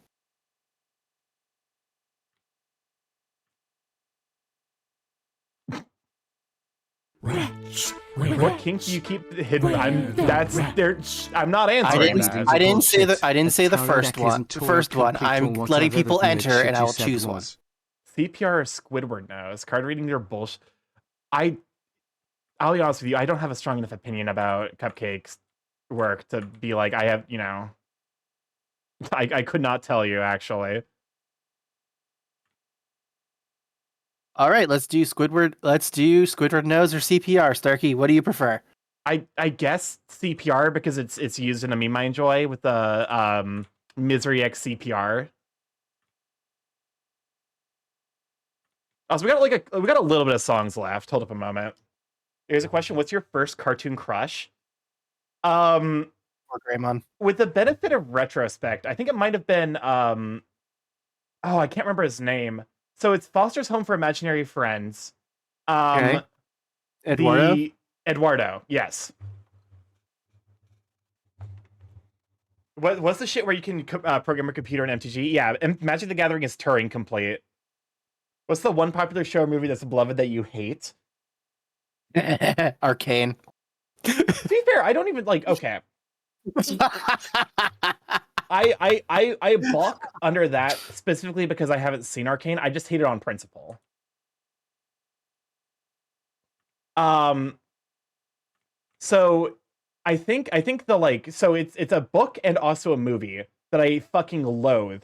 Wretch. What kink do you keep hidden? I'm not I answering didn't. that. I didn't say the. bullshit. I didn't say the tarot first deck one. isn't The Torah first one. complete or I'm whatever letting people the enter, and shit I you will said choose one. was. CPR or Squidward knows. Card reading their bullshit. I'll be honest with you, I don't have a strong enough opinion about Cupcake's work to be like, I have, I could not tell you, actually. All right, let's do Squidward. Let's do Squidward knows or CPR. Starkey, what do you prefer? I guess CPR because it's used in a meme I enjoy with the Misery X CPR. Also, we got a little bit of songs left. Hold up a moment. Here's a question: what's your first cartoon crush? Or Greymon? With the benefit of retrospect, I think it might have been oh, I can't remember his name. So it's Foster's Home for Imaginary Friends. Okay. Eduardo. Eduardo, yes. What's the shit where you can program a computer in MTG? Yeah, Magic the Gathering is Turing complete. What's the one popular show or movie that's beloved that you hate? Arcane. To be fair, I don't even like. Okay, I balk under that specifically because I haven't seen Arcane. I just hate it on principle. So I think it's a book and also a movie that I fucking loathe.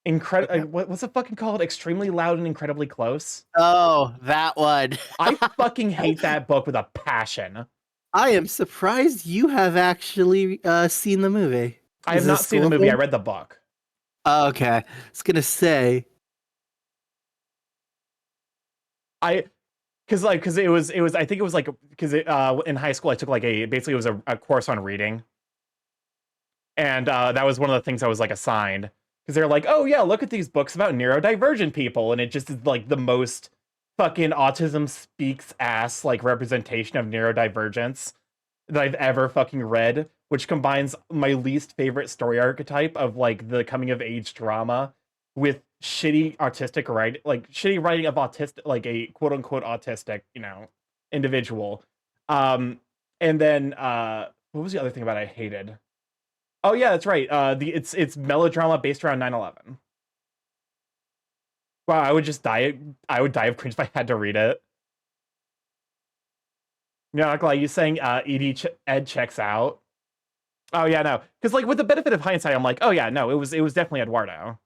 What's it fucking called? Extremely Loud and Incredibly Close. Oh, that one. I fucking hate that book with a passion. I am surprised you have actually seen the movie. I have Is not this seen the cool movie. I thing? read the book. Oh, okay. I was gonna say. Because it was I think it was like because in high school I took like basically it was a course on reading, and that was one of the things I was like assigned because they're like, oh yeah, look at these books about neurodivergent people, and it just is like the most fucking autism speaks ass like representation of neurodivergence that I've ever fucking read, which combines my least favorite story archetype of like the coming of age drama with shitty autistic writing, like shitty writing of autistic, like a quote unquote autistic, individual. And then what was the other thing about it I hated? Oh yeah, that's right. It's melodrama based around 9/11. Wow, I would just die. I would die of cringe if I had to read it. Not like you saying Ed checks out. Oh yeah, no, because like with the benefit of hindsight, I'm like, oh yeah, no, it was definitely Eduardo.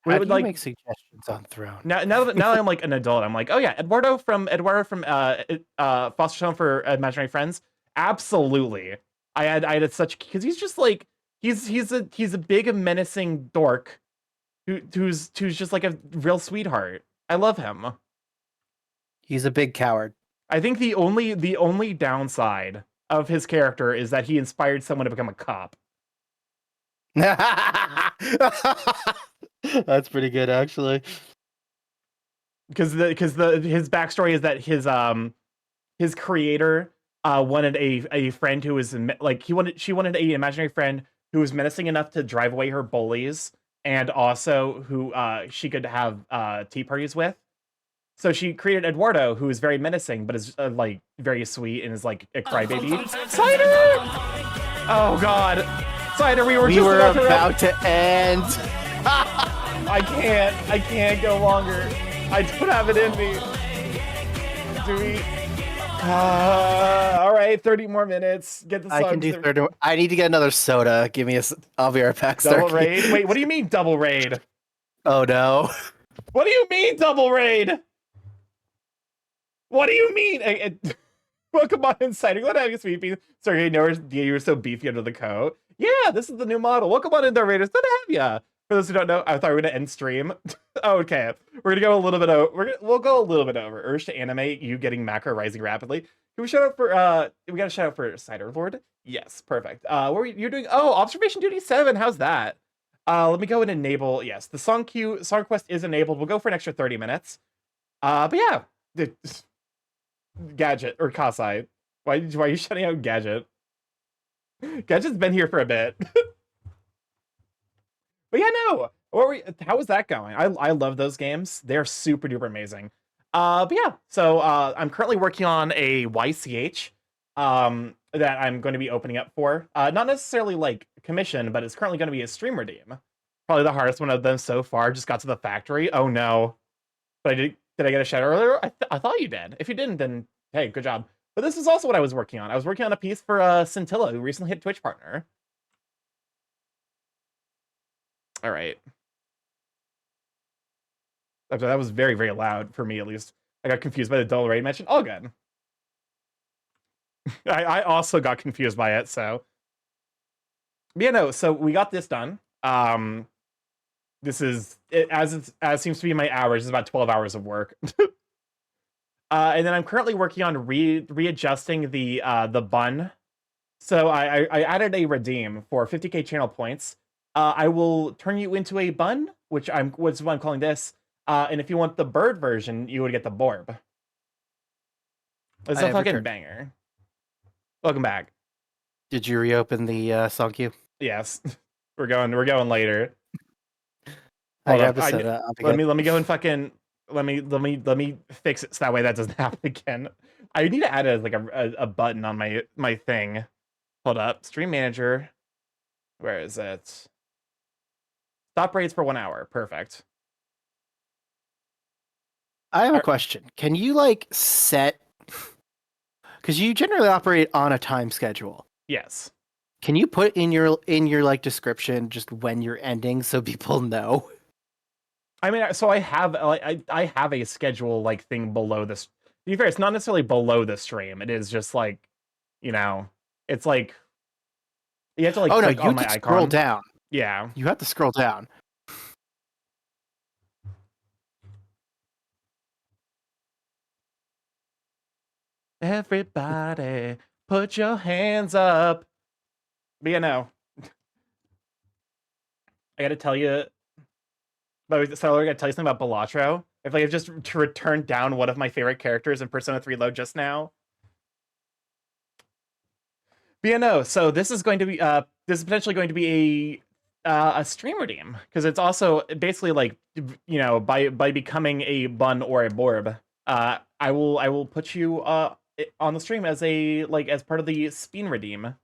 How do you like make suggestions on Throne? now that I'm like an adult, I'm like, oh yeah, Eduardo from Foster's Home for Imaginary Friends, absolutely. I had such because he's just like he's a big and menacing dork who's just like a real sweetheart. I love him. He's a big coward. I think the only downside of his character is that he inspired someone to become a cop. That's pretty good, actually. because his backstory is that his creator wanted a friend who was like she wanted a imaginary friend who was menacing enough to drive away her bullies, and also who she could have tea parties with. So she created Eduardo, who is very menacing, but is like very sweet and is like a crybaby. Cider! Oh God, Cider, we were about to end. I can't go longer. I don't have it in me. Do we? All right, 30 more minutes. Get the song. I can do 30. I need to get another soda. Give me a. I'll be right back. Double Starky. raid? Wait, what do you mean double raid? Oh no. What do you mean double raid? What do you mean? Welcome on Insider. Glad to have you, sweet pea. Sorry, you were so beefy under the coat. Yeah, this is the new model. Welcome on in there, Raiders. Good to have ya. For those who don't know, I thought we were gonna end stream. Okay, we're gonna go a little bit over. We'll go a little bit over. Urge to animate you getting macro rising rapidly. Can we shout out for we got a shout out for Cider Lord? Yes, perfect. What were you're doing? Oh, observation duty 7. How's that? Let me go and enable. Yes, the song quest is enabled. We'll go for an extra 30 minutes. But yeah, Gadget or Kasai. Why are you shutting out Gadget? Gadget's been here for a bit. But yeah, no. How was that going? I love those games. They're super duper amazing. But yeah, so I'm currently working on a YCH that I'm going to be opening up for. Not necessarily like commission, but it's currently going to be a stream redeem. Probably the hardest one of them so far. Just got to the factory. Oh no. But did I get a shout earlier? I thought you did. If you didn't, then hey, good job. But this is also what I was working on. I was working on a piece for Scintilla, who recently hit Twitch partner. All right. That was very, very loud for me, at least. I got confused by the double raid mention. All good. I also got confused by it, so. But yeah, no, so we got this done. This is, as seems to be my hours, it's about 12 hours of work. And then I'm currently working on readjusting the bun. So I added a redeem for 50k channel points. I will turn you into a bun, which I'm calling this. And if you want the bird version, you would get the Borb. It's a fucking banger. Welcome back. Did you reopen the song queue? Yes. We're going later. Let me go and fucking let me fix it so that way that doesn't happen again. I need to add a button on my thing. Hold up. Stream manager. Where is it? Stop raids for 1 hour. Perfect. I have a question. Can you set, because you generally operate on a time schedule? Yes. Can you put in your description just when you're ending so people know? I mean, so I have I have a schedule thing below this. To be fair, it's not necessarily below the stream. It is just it's you have to oh no, click you on have my to icon. scroll down. Yeah. You have to scroll down. Everybody, put your hands up. But yeah, no. I gotta tell you. So I gotta tell you something about Balatro. I've just returned down one of my favorite characters in Persona 3 Load just now. But yeah, no. So this is going to be this is potentially going to be a stream redeem, because it's also basically by becoming a bun or a borb, I will put you on the stream as as part of the spin redeem.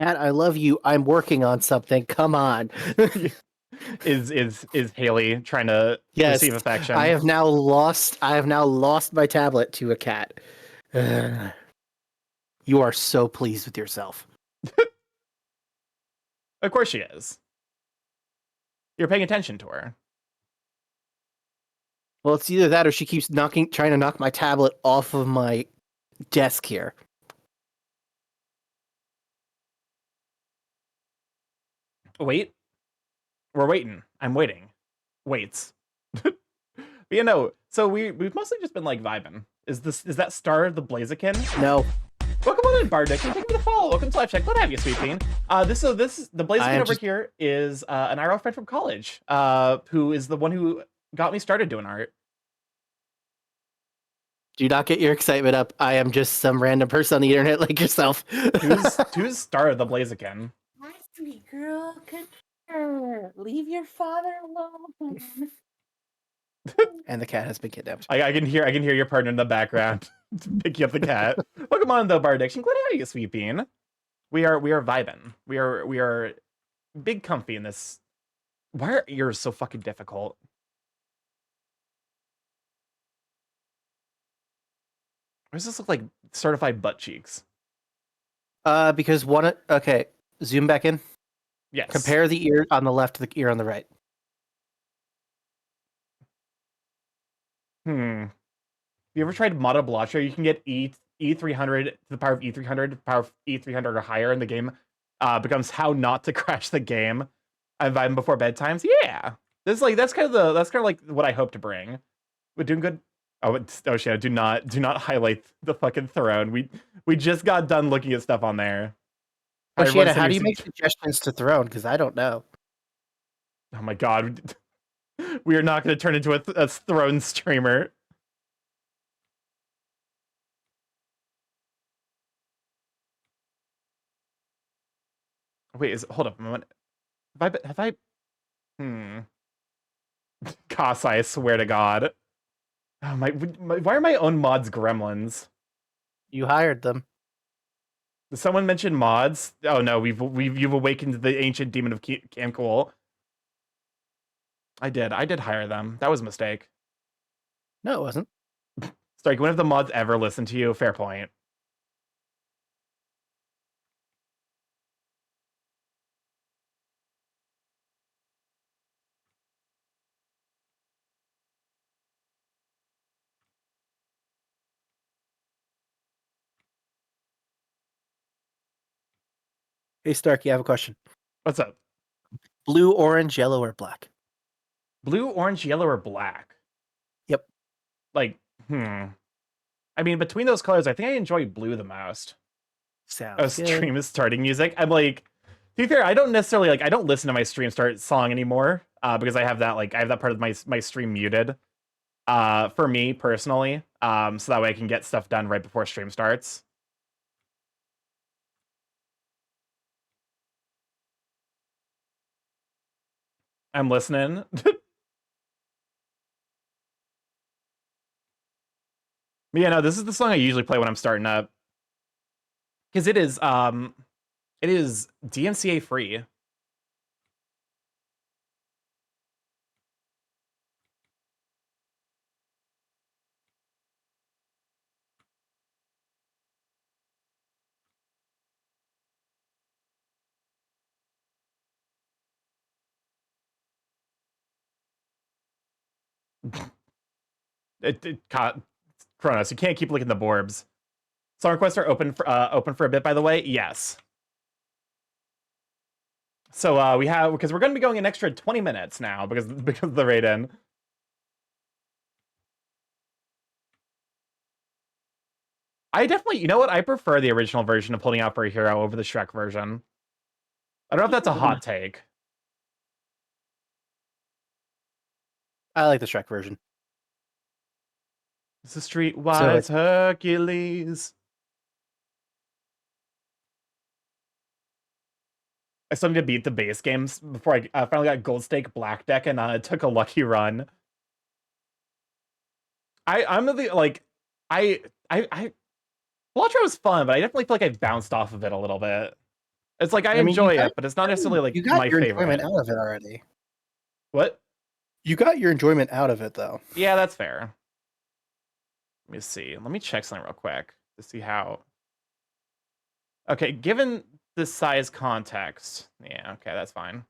Cat, I love you. I'm working on something. Come on. Is Haley trying to receive affection? I have now lost my tablet to a cat. You are so pleased with yourself. Of course she is. You're paying attention to her. Well, it's either that or she keeps trying to knock my tablet off of my desk here. Wait. We're waiting. I'm waiting. Waits. But so we've mostly just been vibing. Is that Star the Blaziken? No. Welcome on in, Bardick. Thank you for the follow. Welcome to Live Check. Glad to have you, sweet bean. The Blaziken over here is an IRL friend from college, who is the one who got me started doing art. Do not get your excitement up. I am just some random person on the internet like yourself. Who's started the Blaziken? My sweet girl, come here. Leave your father alone. And the cat has been kidnapped. I can hear your partner in the background picking up the cat. Welcome on though, Bar Addiction. Glad to have you, Sweet Bean. We are vibing. We are big comfy in this. Why are ears so fucking difficult? Why does this look like certified butt cheeks? Because okay, zoom back in. Yes. Compare the ear on the left to the ear on the right. You ever tried Moto Blotcher? You can get E300 to the power of E300, to the power of E300 or higher in the game. Becomes how not to crash the game. I'm vibing before bedtimes. Yeah, this is like that's kind of like what I hope to bring. We're doing good. Oh shit! Do not highlight the fucking throne. We just got done looking at stuff on there. Oh, Hi, Shanna, everyone, how do send you your make suggestions to Throne? Because I don't know. Oh my god, we are not going to turn into a throne streamer. Wait, hold up a moment. Have I? Kasai, I swear to God. Oh, why are my own mods gremlins? You hired them. Did someone mention mods? Oh no, you've awakened the ancient demon of Camcool. I did hire them. That was a mistake. No, it wasn't. Stark, when have the mods ever listened to you? Fair point. Hey, Starky, I have a question. What's up? Blue, orange, yellow, or black? Blue, orange, yellow, or black? Yep. Like, I mean, between those colors, I think I enjoy blue the most. Sounds good. Stream is starting music. I'm like, to be fair, I don't necessarily I don't listen to my stream start song anymore. Because I have that part of my stream muted. For me personally. So that way I can get stuff done right before stream starts. I'm listening. But yeah, no, this is the song I usually play when I'm starting up. Because it is DMCA free. Kronos, you can't keep looking at the Borbs. Song requests are open for a bit, by the way. Yes. So we have, because we're going to be going an extra 20 minutes now because of the raid in. I definitely, you know what? I prefer the original version of Holding Out for a Hero over the Shrek version. I don't know if that's a hot take. I like the Shrek version. It's a streetwise Hercules. I still need to beat the base games before I finally got Gold Stake Black Deck and took a lucky run. I'm the like I Elantra was fun, but I definitely feel like I bounced off of it a little bit. It's like I mean, enjoy it, but it's not necessarily like you got my your favorite. enjoyment out of it already. What? You got your enjoyment out of it, though. Yeah, that's fair. Let me see. Let me check something real quick to see how. Okay, given this size context, yeah, okay, that's fine.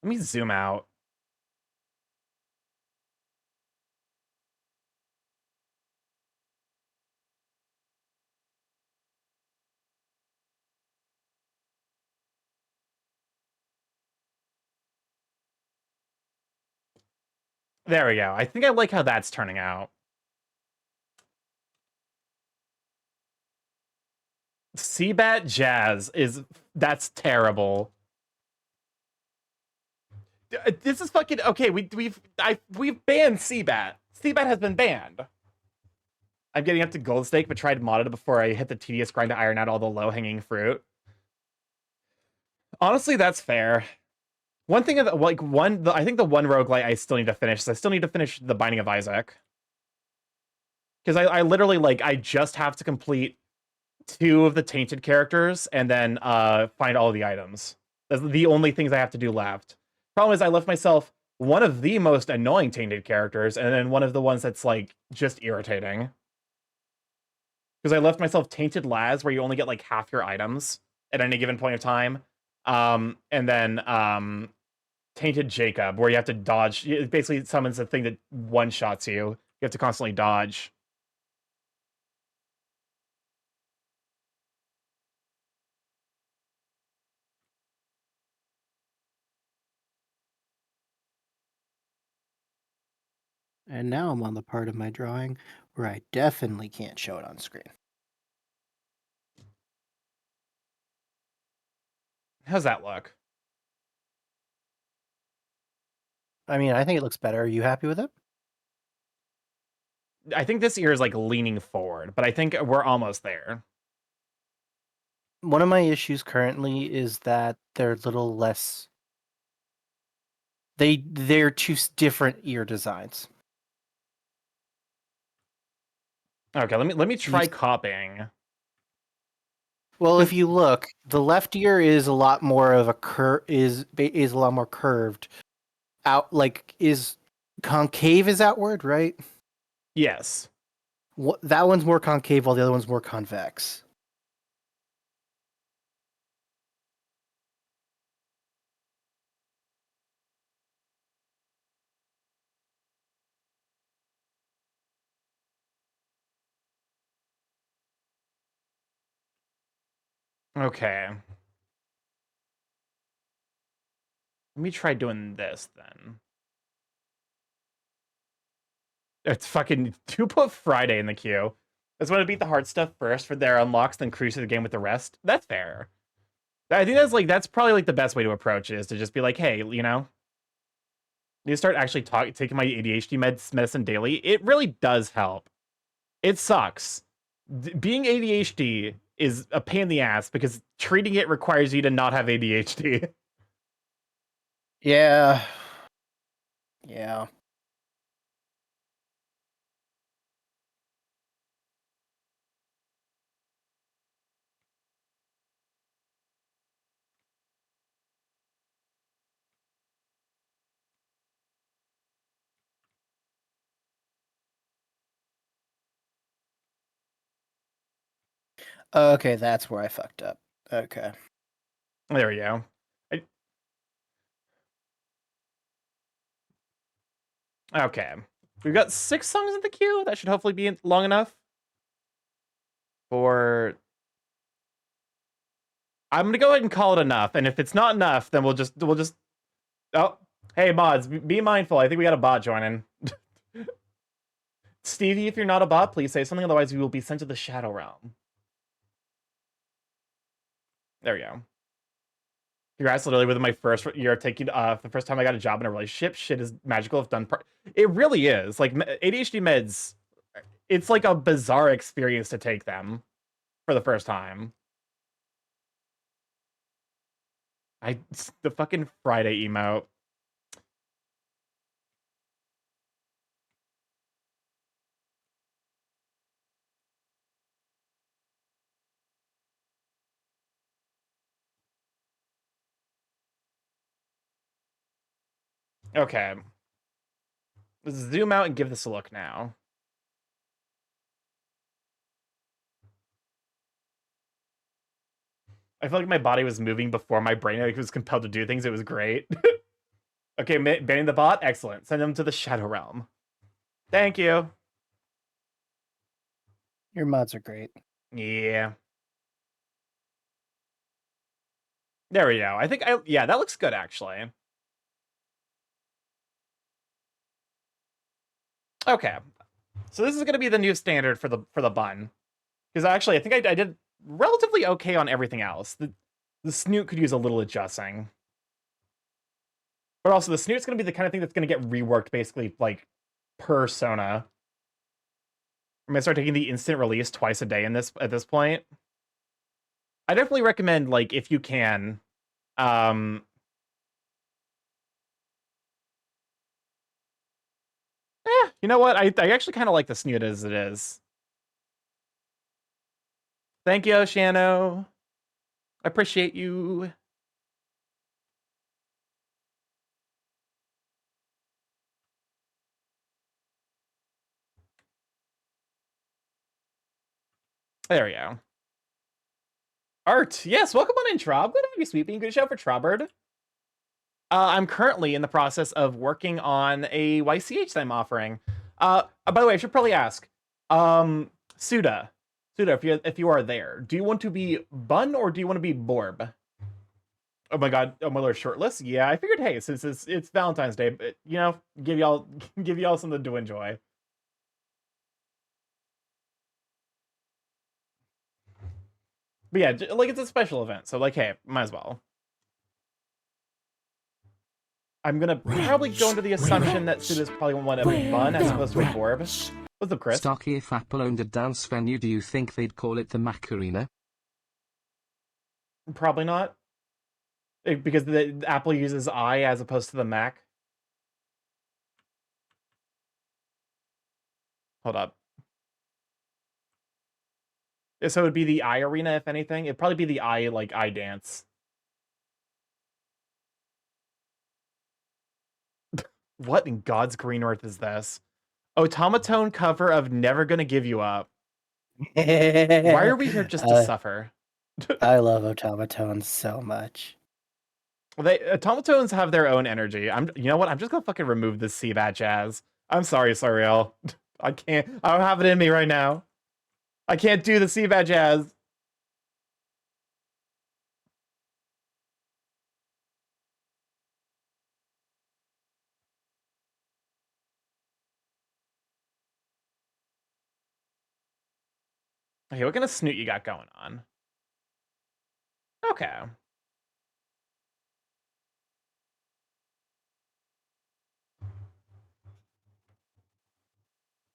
Let me zoom out. There we go. I think I like how that's turning out. Seabat Jazz that's terrible. This is fucking okay. We've banned Seabat. Seabat has been banned. I'm getting up to Gold Stake, but tried modded before I hit the tedious grind to iron out all the low hanging fruit. Honestly, that's fair. One thing of I think the one roguelite I still need to finish is I still need to finish the Binding of Isaac. Because I literally I just have to complete 2 of the tainted characters and then find all of the items. That's the only things I have to do left. Problem is I left myself one of the most annoying tainted characters and then one of the ones that's just irritating. Because I left myself Tainted Laz, where you only get half your items at any given point of time. And then Tainted Jacob, where you have to dodge. It basically summons a thing that one-shots you. You have to constantly dodge. And now I'm on the part of my drawing where I definitely can't show it on screen. How's that look? I mean, I think it looks better. Are you happy with it? I think this ear is leaning forward, but I think we're almost there. One of my issues currently is that they're a little less. They're 2 different ear designs. Okay, let me try copying. Well, if you look, the left ear is a lot more of a is a lot more curved. Out is concave is outward, right? Yes. That one's more concave, while the other one's more convex. Okay. Let me try doing this then. It's fucking to put Friday in the queue. That's when I beat the hard stuff first for their unlocks, then cruise through the game with the rest. That's fair. I think that's probably the best way to approach it, is to just be hey, you need to start actually taking my ADHD medicine daily. It really does help. It sucks. Being ADHD is a pain in the ass because treating it requires you to not have ADHD. Yeah. Yeah. Okay, that's where I fucked up. Okay. There we go. Okay. We've got 6 songs in the queue. That should hopefully be long enough. I'm gonna go ahead and call it enough, and if it's not enough, then we'll just oh, hey mods, be mindful. I think we got a bot joining. Stevie, if you're not a bot, please say something, otherwise we will be sent to the Shadow Realm. There we go. Congrats, literally within my first year of taking the first time I got a job in a relationship. Shit is magical if done. It really is. ADHD meds, it's a bizarre experience to take them for the first time. The fucking Friday emote. Okay. Let's zoom out and give this a look now. I feel like my body was moving before my brain was compelled to do things. It was great. Okay, banning the bot. Excellent. Send them to the Shadow Realm. Thank you. Your mods are great. Yeah. There we go. I think yeah, that looks good actually. Okay, so this is going to be the new standard for the bun, because actually I think I did relatively okay on everything else. The snoot could use a little adjusting, but also the snoot's going to be the kind of thing that's going to get reworked basically like per Sona. I'm going to start taking the instant release twice a day in this at this point. I definitely recommend, like, if you can, you know what? I actually kind of like the snoot as it is. Thank you, Oceano. I appreciate you. There we go. Art, yes, welcome on in, Trob. Good to have you, Sweet Bean. Good show for Trobird. I'm currently in the process of working on a YCH that I'm offering. By the way, I should probably ask, Suda, if you are there, do you want to be Bun or do you want to be Borb? Oh my god, oh my lord, shirtless? Yeah, I figured, hey, since it's Valentine's Day, but, you know, give y'all something to enjoy. But yeah, like, it's a special event, so, like, hey, might as well. I'm gonna probably go into the assumption that Suda's probably one of a Bun as opposed to a Borb. What's up, Chris? Starky, if Apple owned a dance venue, do you think they'd call it the Macarena? Probably not. Because the Apple uses I as opposed to the Mac. Hold up. Yeah, so it would be the I Arena, if anything. It'd probably be the I, like, I Dance. What in God's green earth is this? Automaton cover of Never Gonna Give You Up. Why are we here just to suffer? I love automatons so much. Automatones have their own energy. You know what? I'm just gonna fucking remove this Seabat jazz. I'm sorry, Soriel. I don't have it in me right now. I can't do the Seabat jazz. Okay, what kind of snoot you got going on? Okay.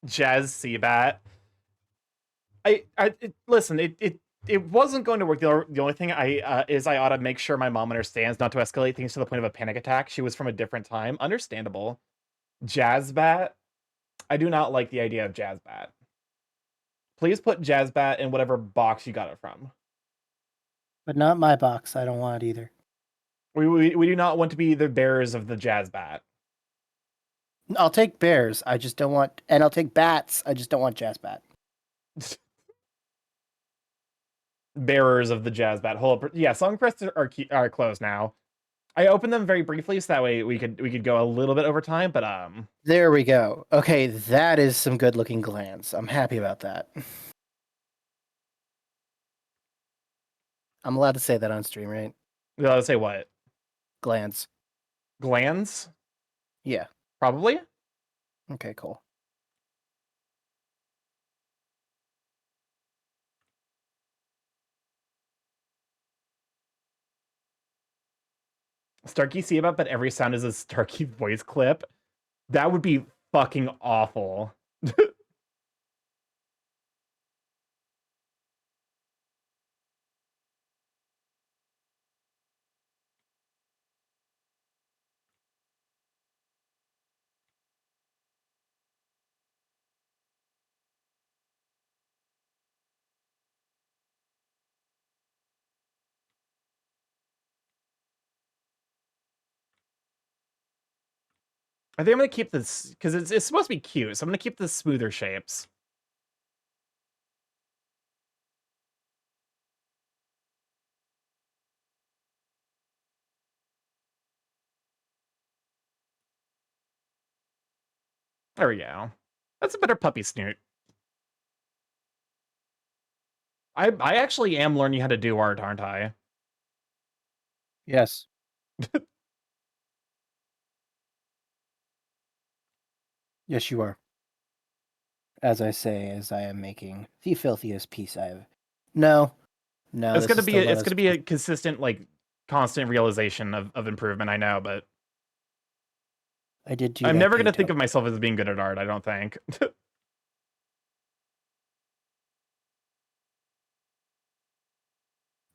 Jazz Seabat. Listen, it wasn't going to work. The only thing is I ought to make sure my mom understands not to escalate things to the point of a panic attack. She was from a different time. Understandable. Jazzbat. I do not like the idea of Jazzbat. Please put Jazzbat in whatever box you got it from. But not my box. I don't want it either. We do not want to be the bearers of the Jazzbat. I'll take bears. I just don't want, and I'll take bats. I just don't want Jazzbat. Bearers of the Jazzbat. Hold up. Yeah, song quests are closed now. I opened them very briefly so that way we could go a little bit over time, but There we go. Okay, that is some good looking glands. I'm happy about that. I'm allowed to say that on stream, right? let's say what? Glands. Glands? Yeah. Probably. Okay, cool. Starkey Seabat, but every sound is a Starkey voice clip. That would be fucking awful. I think I'm gonna keep this because it's supposed to be cute, so I'm gonna keep the smoother shapes. There we go. That's a better puppy snoot. I actually am learning how to do art, aren't I? Yes. Yes, you are. as I say, as I am making the filthiest piece I've. No, no. It's this gonna is be the it's lowest gonna be a piece. consistent, like, constant realization of improvement. I know, but I did do I'm that never gonna paint think up. of myself as being good at art. I don't think.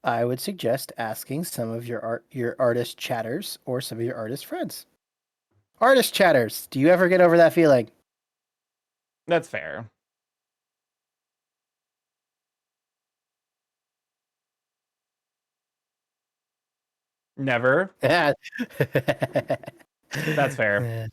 I would suggest asking some of your artist chatters or some of your artist friends. Artist chatters, do you ever get over that feeling? That's fair. Never. That's That's fair.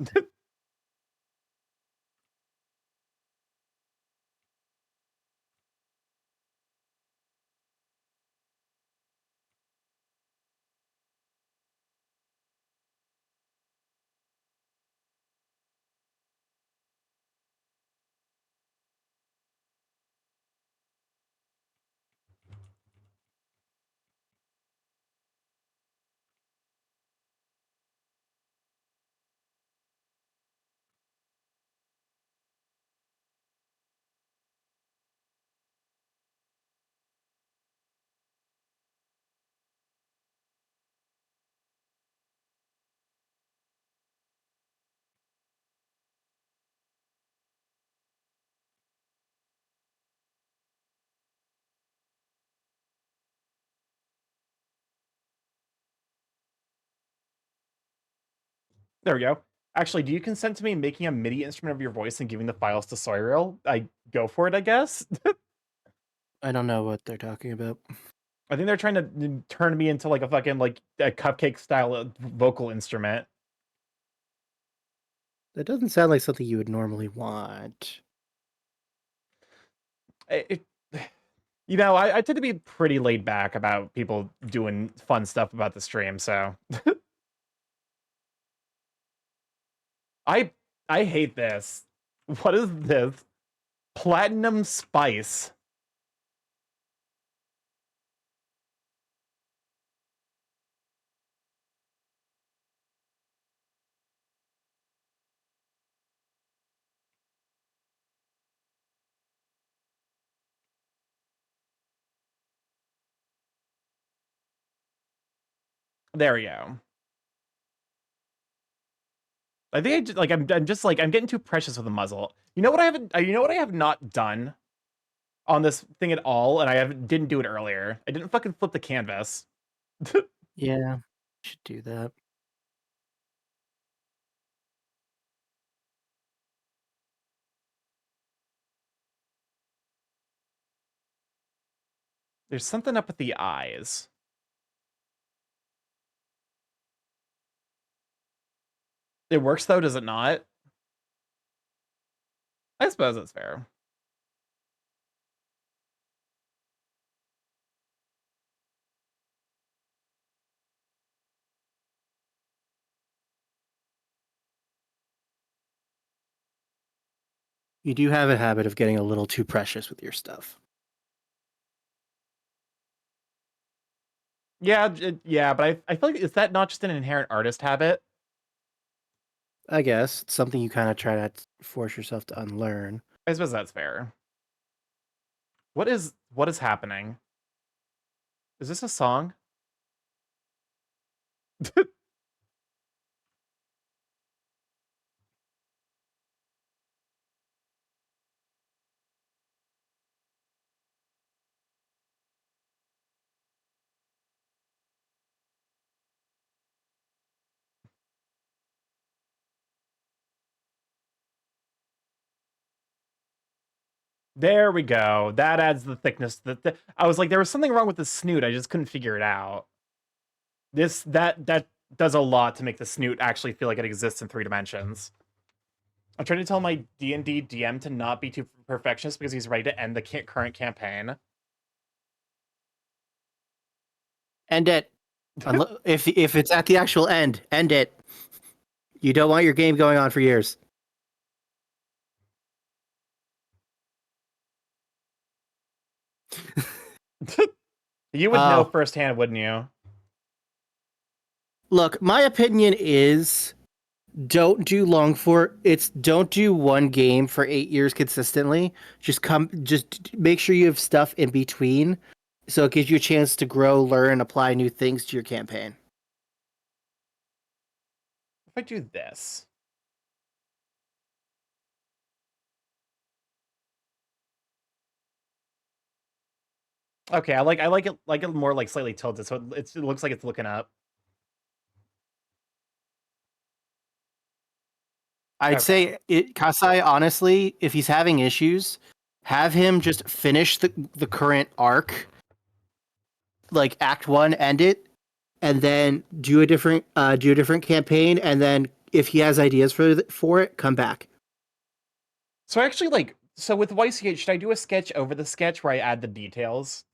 There we go. Actually, do you consent to me making a MIDI instrument of your voice and giving the files to Soyreal? I go for it, I guess. I don't know what they're talking about. I think they're trying to turn me into like a fucking like a cupcake style vocal instrument. That doesn't sound like something you would normally want. You know, I tend to be pretty laid back about people doing fun stuff about the stream, so I hate this. What is this? Platinum spice. There we go. I think I just, like I'm just like I'm getting too precious with the muzzle. You know what I haven't? You know what I have not done on this thing at all, and didn't do it earlier. I didn't fucking flip the canvas. Yeah, should do that. There's something up with the eyes. It works though, does it not? I suppose that's fair. You do have a habit of getting a little too precious with your stuff. Yeah, yeah, but I feel like is that not just an inherent artist habit? I guess it's something you kind of try to force yourself to unlearn. I suppose that's fair. What is happening? Is this a song? There we go. That adds the thickness. I was like, there was something wrong with the snoot. I just couldn't figure it out. That does a lot to make the snoot actually feel like it exists in 3 dimensions. I'm trying to tell my D&D DM to not be too perfectionist because he's ready to end the current campaign. End it. If it's at the actual end it. You don't want your game going on for years. You would know firsthand, wouldn't you? Look, my opinion is Don't do long for it's don't do one game for 8 years consistently. Just make sure you have stuff in between so it gives you a chance to grow, learn, apply new things to your campaign. If I do this. Okay, I like it more like slightly tilted, so it looks like it's looking up. I'd Okay. say Kasai, honestly, if he's having issues, have him just finish the current arc, like Act 1, end it, and then do a different campaign, and then if he has ideas for it, come back. So I actually like so with YCH, should I do a sketch over the sketch where I add the details?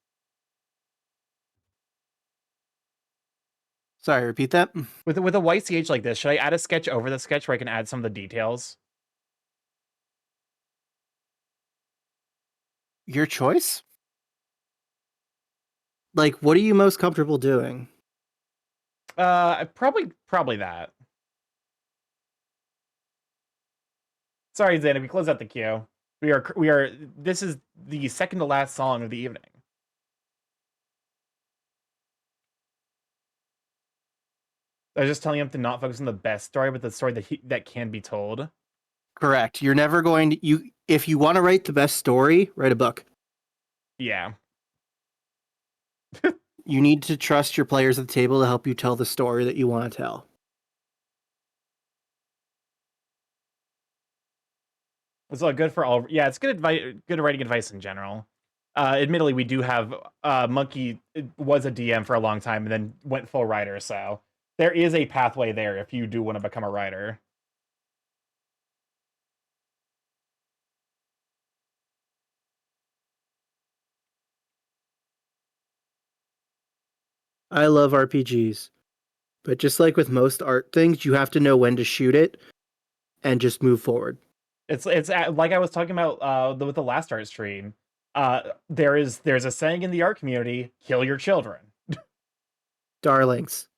Sorry, repeat that. With a YCH like this, should I add a sketch over the sketch where I can add some of the details? Your choice. Like, what are you most comfortable doing? Probably that. Sorry, Zainab, we close out the queue. We are. This is the second to last song of the evening. I was just telling him to not focus on the best story, but the story that can be told. Correct. You're never going to if you want to write the best story, write a book. Yeah. You need to trust your players at the table to help you tell the story that you want to tell. It's all good for all. Yeah, it's good advice. Good writing advice in general. Admittedly, we do have Monkey was a DM for a long time and then went full writer. So there is a pathway there if you do want to become a writer. I love RPGs, but just like with most art things, you have to know when to shoot it and just move forward. It's like I was talking about with the last art stream. There's a saying in the art community: "Kill your children, Darlings.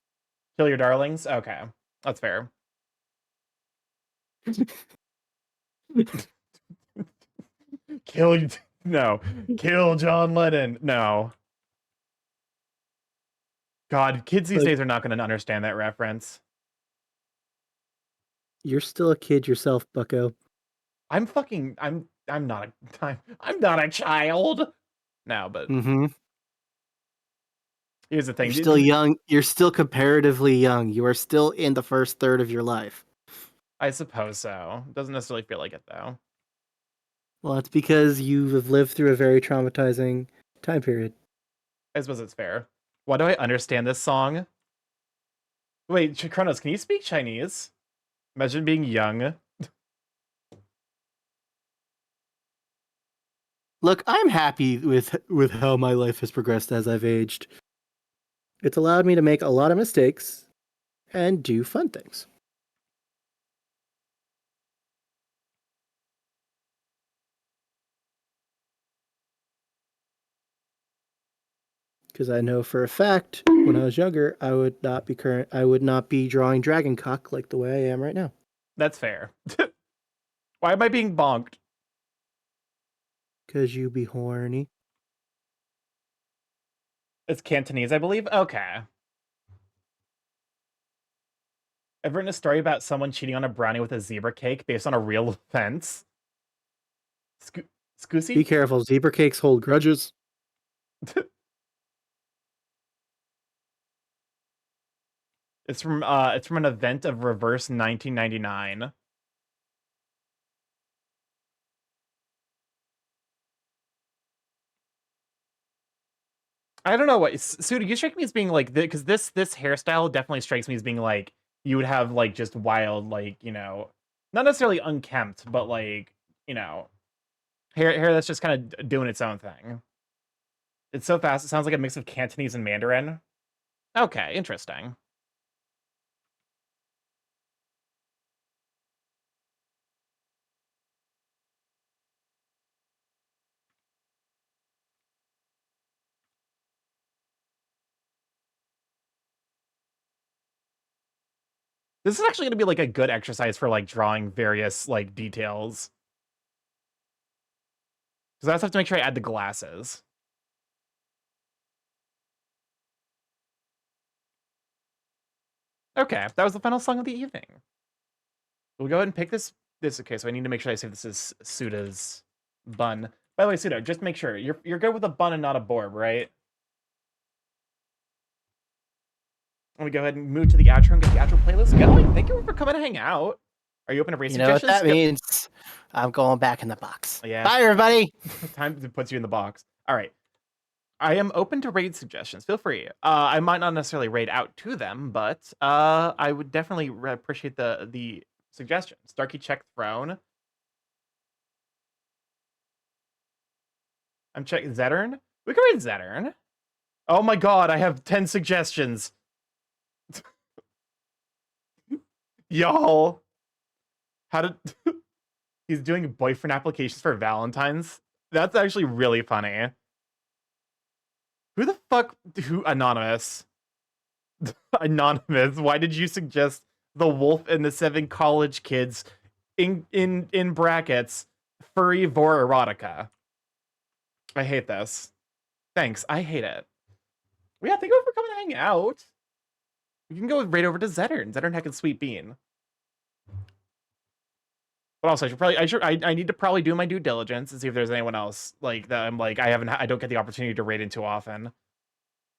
kill your darlings." Okay, that's fair. Kill no, kill John Lennon. No, God, kids these Like- days are not going to understand that reference. You're still a kid yourself, bucko. I'm fucking. I'm not a. I'm not a child. No, but Mm-hmm. here's the thing. You're still young. You're still comparatively young. You are still in the first third of your life. I suppose so. Doesn't necessarily feel like it though. Well, it's because you have lived through a very traumatizing time period. I suppose it's fair. Why do I understand this song? Wait, Kronos, can you speak Chinese? Imagine being young. Look, I'm happy with how my life has progressed as I've aged. It's allowed me to make a lot of mistakes and do fun things. Because I know for a fact when I was younger, I would not be drawing Dragon Cock like the way I am right now. That's fair. Why am I being bonked? Because you be horny. It's Cantonese, I believe. Okay. I've written a story about someone cheating on a brownie with a zebra cake based on a real offense. Be Scusi? careful, zebra cakes hold grudges. It's from an event of reverse 1999. I don't know what Suda, you strike me as being like because this hairstyle definitely strikes me as being like you would have like just wild like not necessarily unkempt but like hair that's just kind of doing its own thing. It's so fast. It sounds like a mix of Cantonese and Mandarin. Okay, interesting. This is actually going to be like a good exercise for like drawing various like details. Because I also have to make sure I add the glasses. Okay, that was the final song of the evening. We'll go ahead and pick this. Okay, so I need to make sure I say this is Suda's bun. By the way, Suda, just make sure you're good with a bun and not a borb, right? Let me go ahead and move to the outro and get the outro playlist going. Thank you for coming to hang out. Are you open to race You know what suggestions? that means? I'm going back in the box. Yeah. Bye, everybody. Time to put you in the box. All right. I am open to raid suggestions. Feel free. I might not necessarily raid out to them, but I would definitely appreciate the suggestions. Starky check throne. I'm checking Zettern. We can raid Zettern. Oh my god, I have 10 suggestions. Y'all. How did he's doing boyfriend applications for Valentine's? That's actually really funny. Who the fuck? Who? Anonymous. Anonymous. Why did you suggest the wolf and the 7 college kids in brackets furry vor erotica? I hate this. Thanks. I hate it. Well, yeah, thank you for coming to hang out. We can go right over to Zettern. Zettern heckin' sweet bean. But also, I need to probably do my due diligence and see if there's anyone else like that. I'm like, I don't get the opportunity to raid in too often.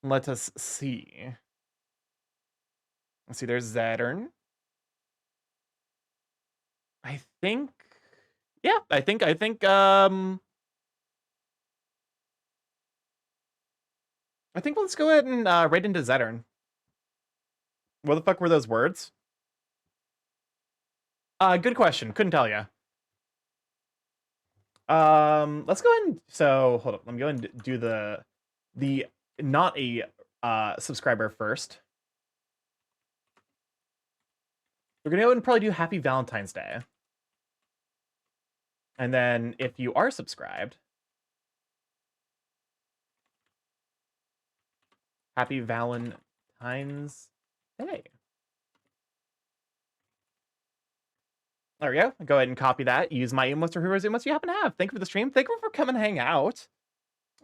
Let us see. Let's see. There's Zettern. I think. Yeah, I think. I think let's go ahead and raid into Zettern. What the fuck were those words? Good question. Couldn't tell you. Let's go ahead and hold up. Let me go and do the not a subscriber first. We're gonna go ahead and probably do Happy Valentine's Day. And then if you are subscribed, Happy Valentine's Day. There we go. Go ahead and copy that. Use my emotes or whoever's emotes you happen to have. Thank you for the stream. Thank you for coming to hang out.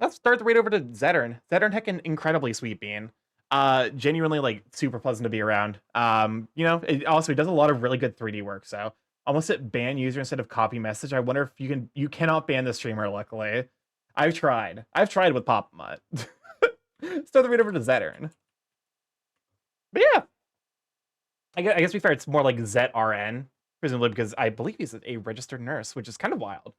Let's start the raid over to Zettern. Zettern heckin' incredibly sweet bean. Genuinely like super pleasant to be around. You know, he does a lot of really good 3D work. So almost hit ban user instead of copy message. I wonder if you cannot ban the streamer. Luckily, I've tried with Pop-Mutt. Start the raid over to Zettern. But yeah, I guess to be fair, it's more like ZRN. Presumably because I believe he's a registered nurse, which is kind of wild.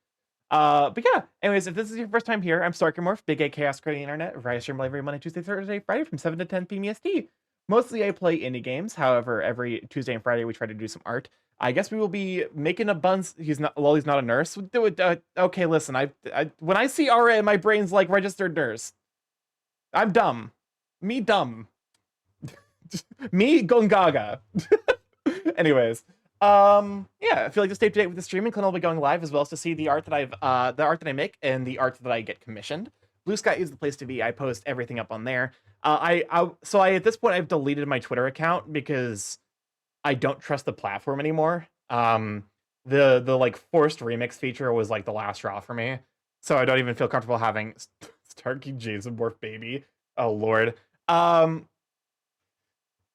But yeah, anyways, if this is your first time here, I'm StarkyMorph, Big A Chaos Creating Internet, where I stream every Monday, Tuesday, Thursday, Friday from 7 to 10 p.m. EST. Mostly I play indie games. However, every Tuesday and Friday we try to do some art. I guess we will be making a buns. He's not a nurse. Do it. Okay, listen. I when I see RA, my brain's like registered nurse. I'm dumb. Me dumb. Me Gongaga. Anyways. Yeah, I feel like to stay up to date with the streaming, Clint will be going live as well as to see the art that I make and the art that I get commissioned. Blue Sky is the place to be. I post everything up on there. So at this point I've deleted my Twitter account because I don't trust the platform anymore. The like forced remix feature was like the last straw for me. So I don't even feel comfortable having Starky Jason Morph baby. Oh lord.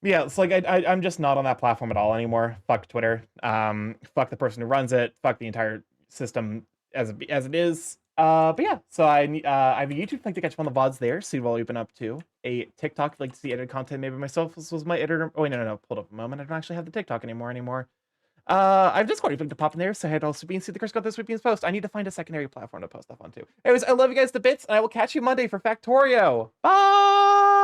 Yeah, it's like I'm just not on that platform at all anymore. Fuck Twitter. Fuck the person who runs it. Fuck the entire system as it is. But yeah, so I have a YouTube link to catch up on the VODs there. See what I've been up to. A TikTok, if you'd like to see edited content made by myself. This was my editor. Oh wait, no. Hold up a moment. I don't actually have the TikTok anymore. I've Discord. If you'd like to pop in there, say hi to all Sweet Beans. See the Chris got this Sweet Beans post. I need to find a secondary platform to post stuff on too. Anyways, I love you guys to bits, and I will catch you Monday for Factorio. Bye.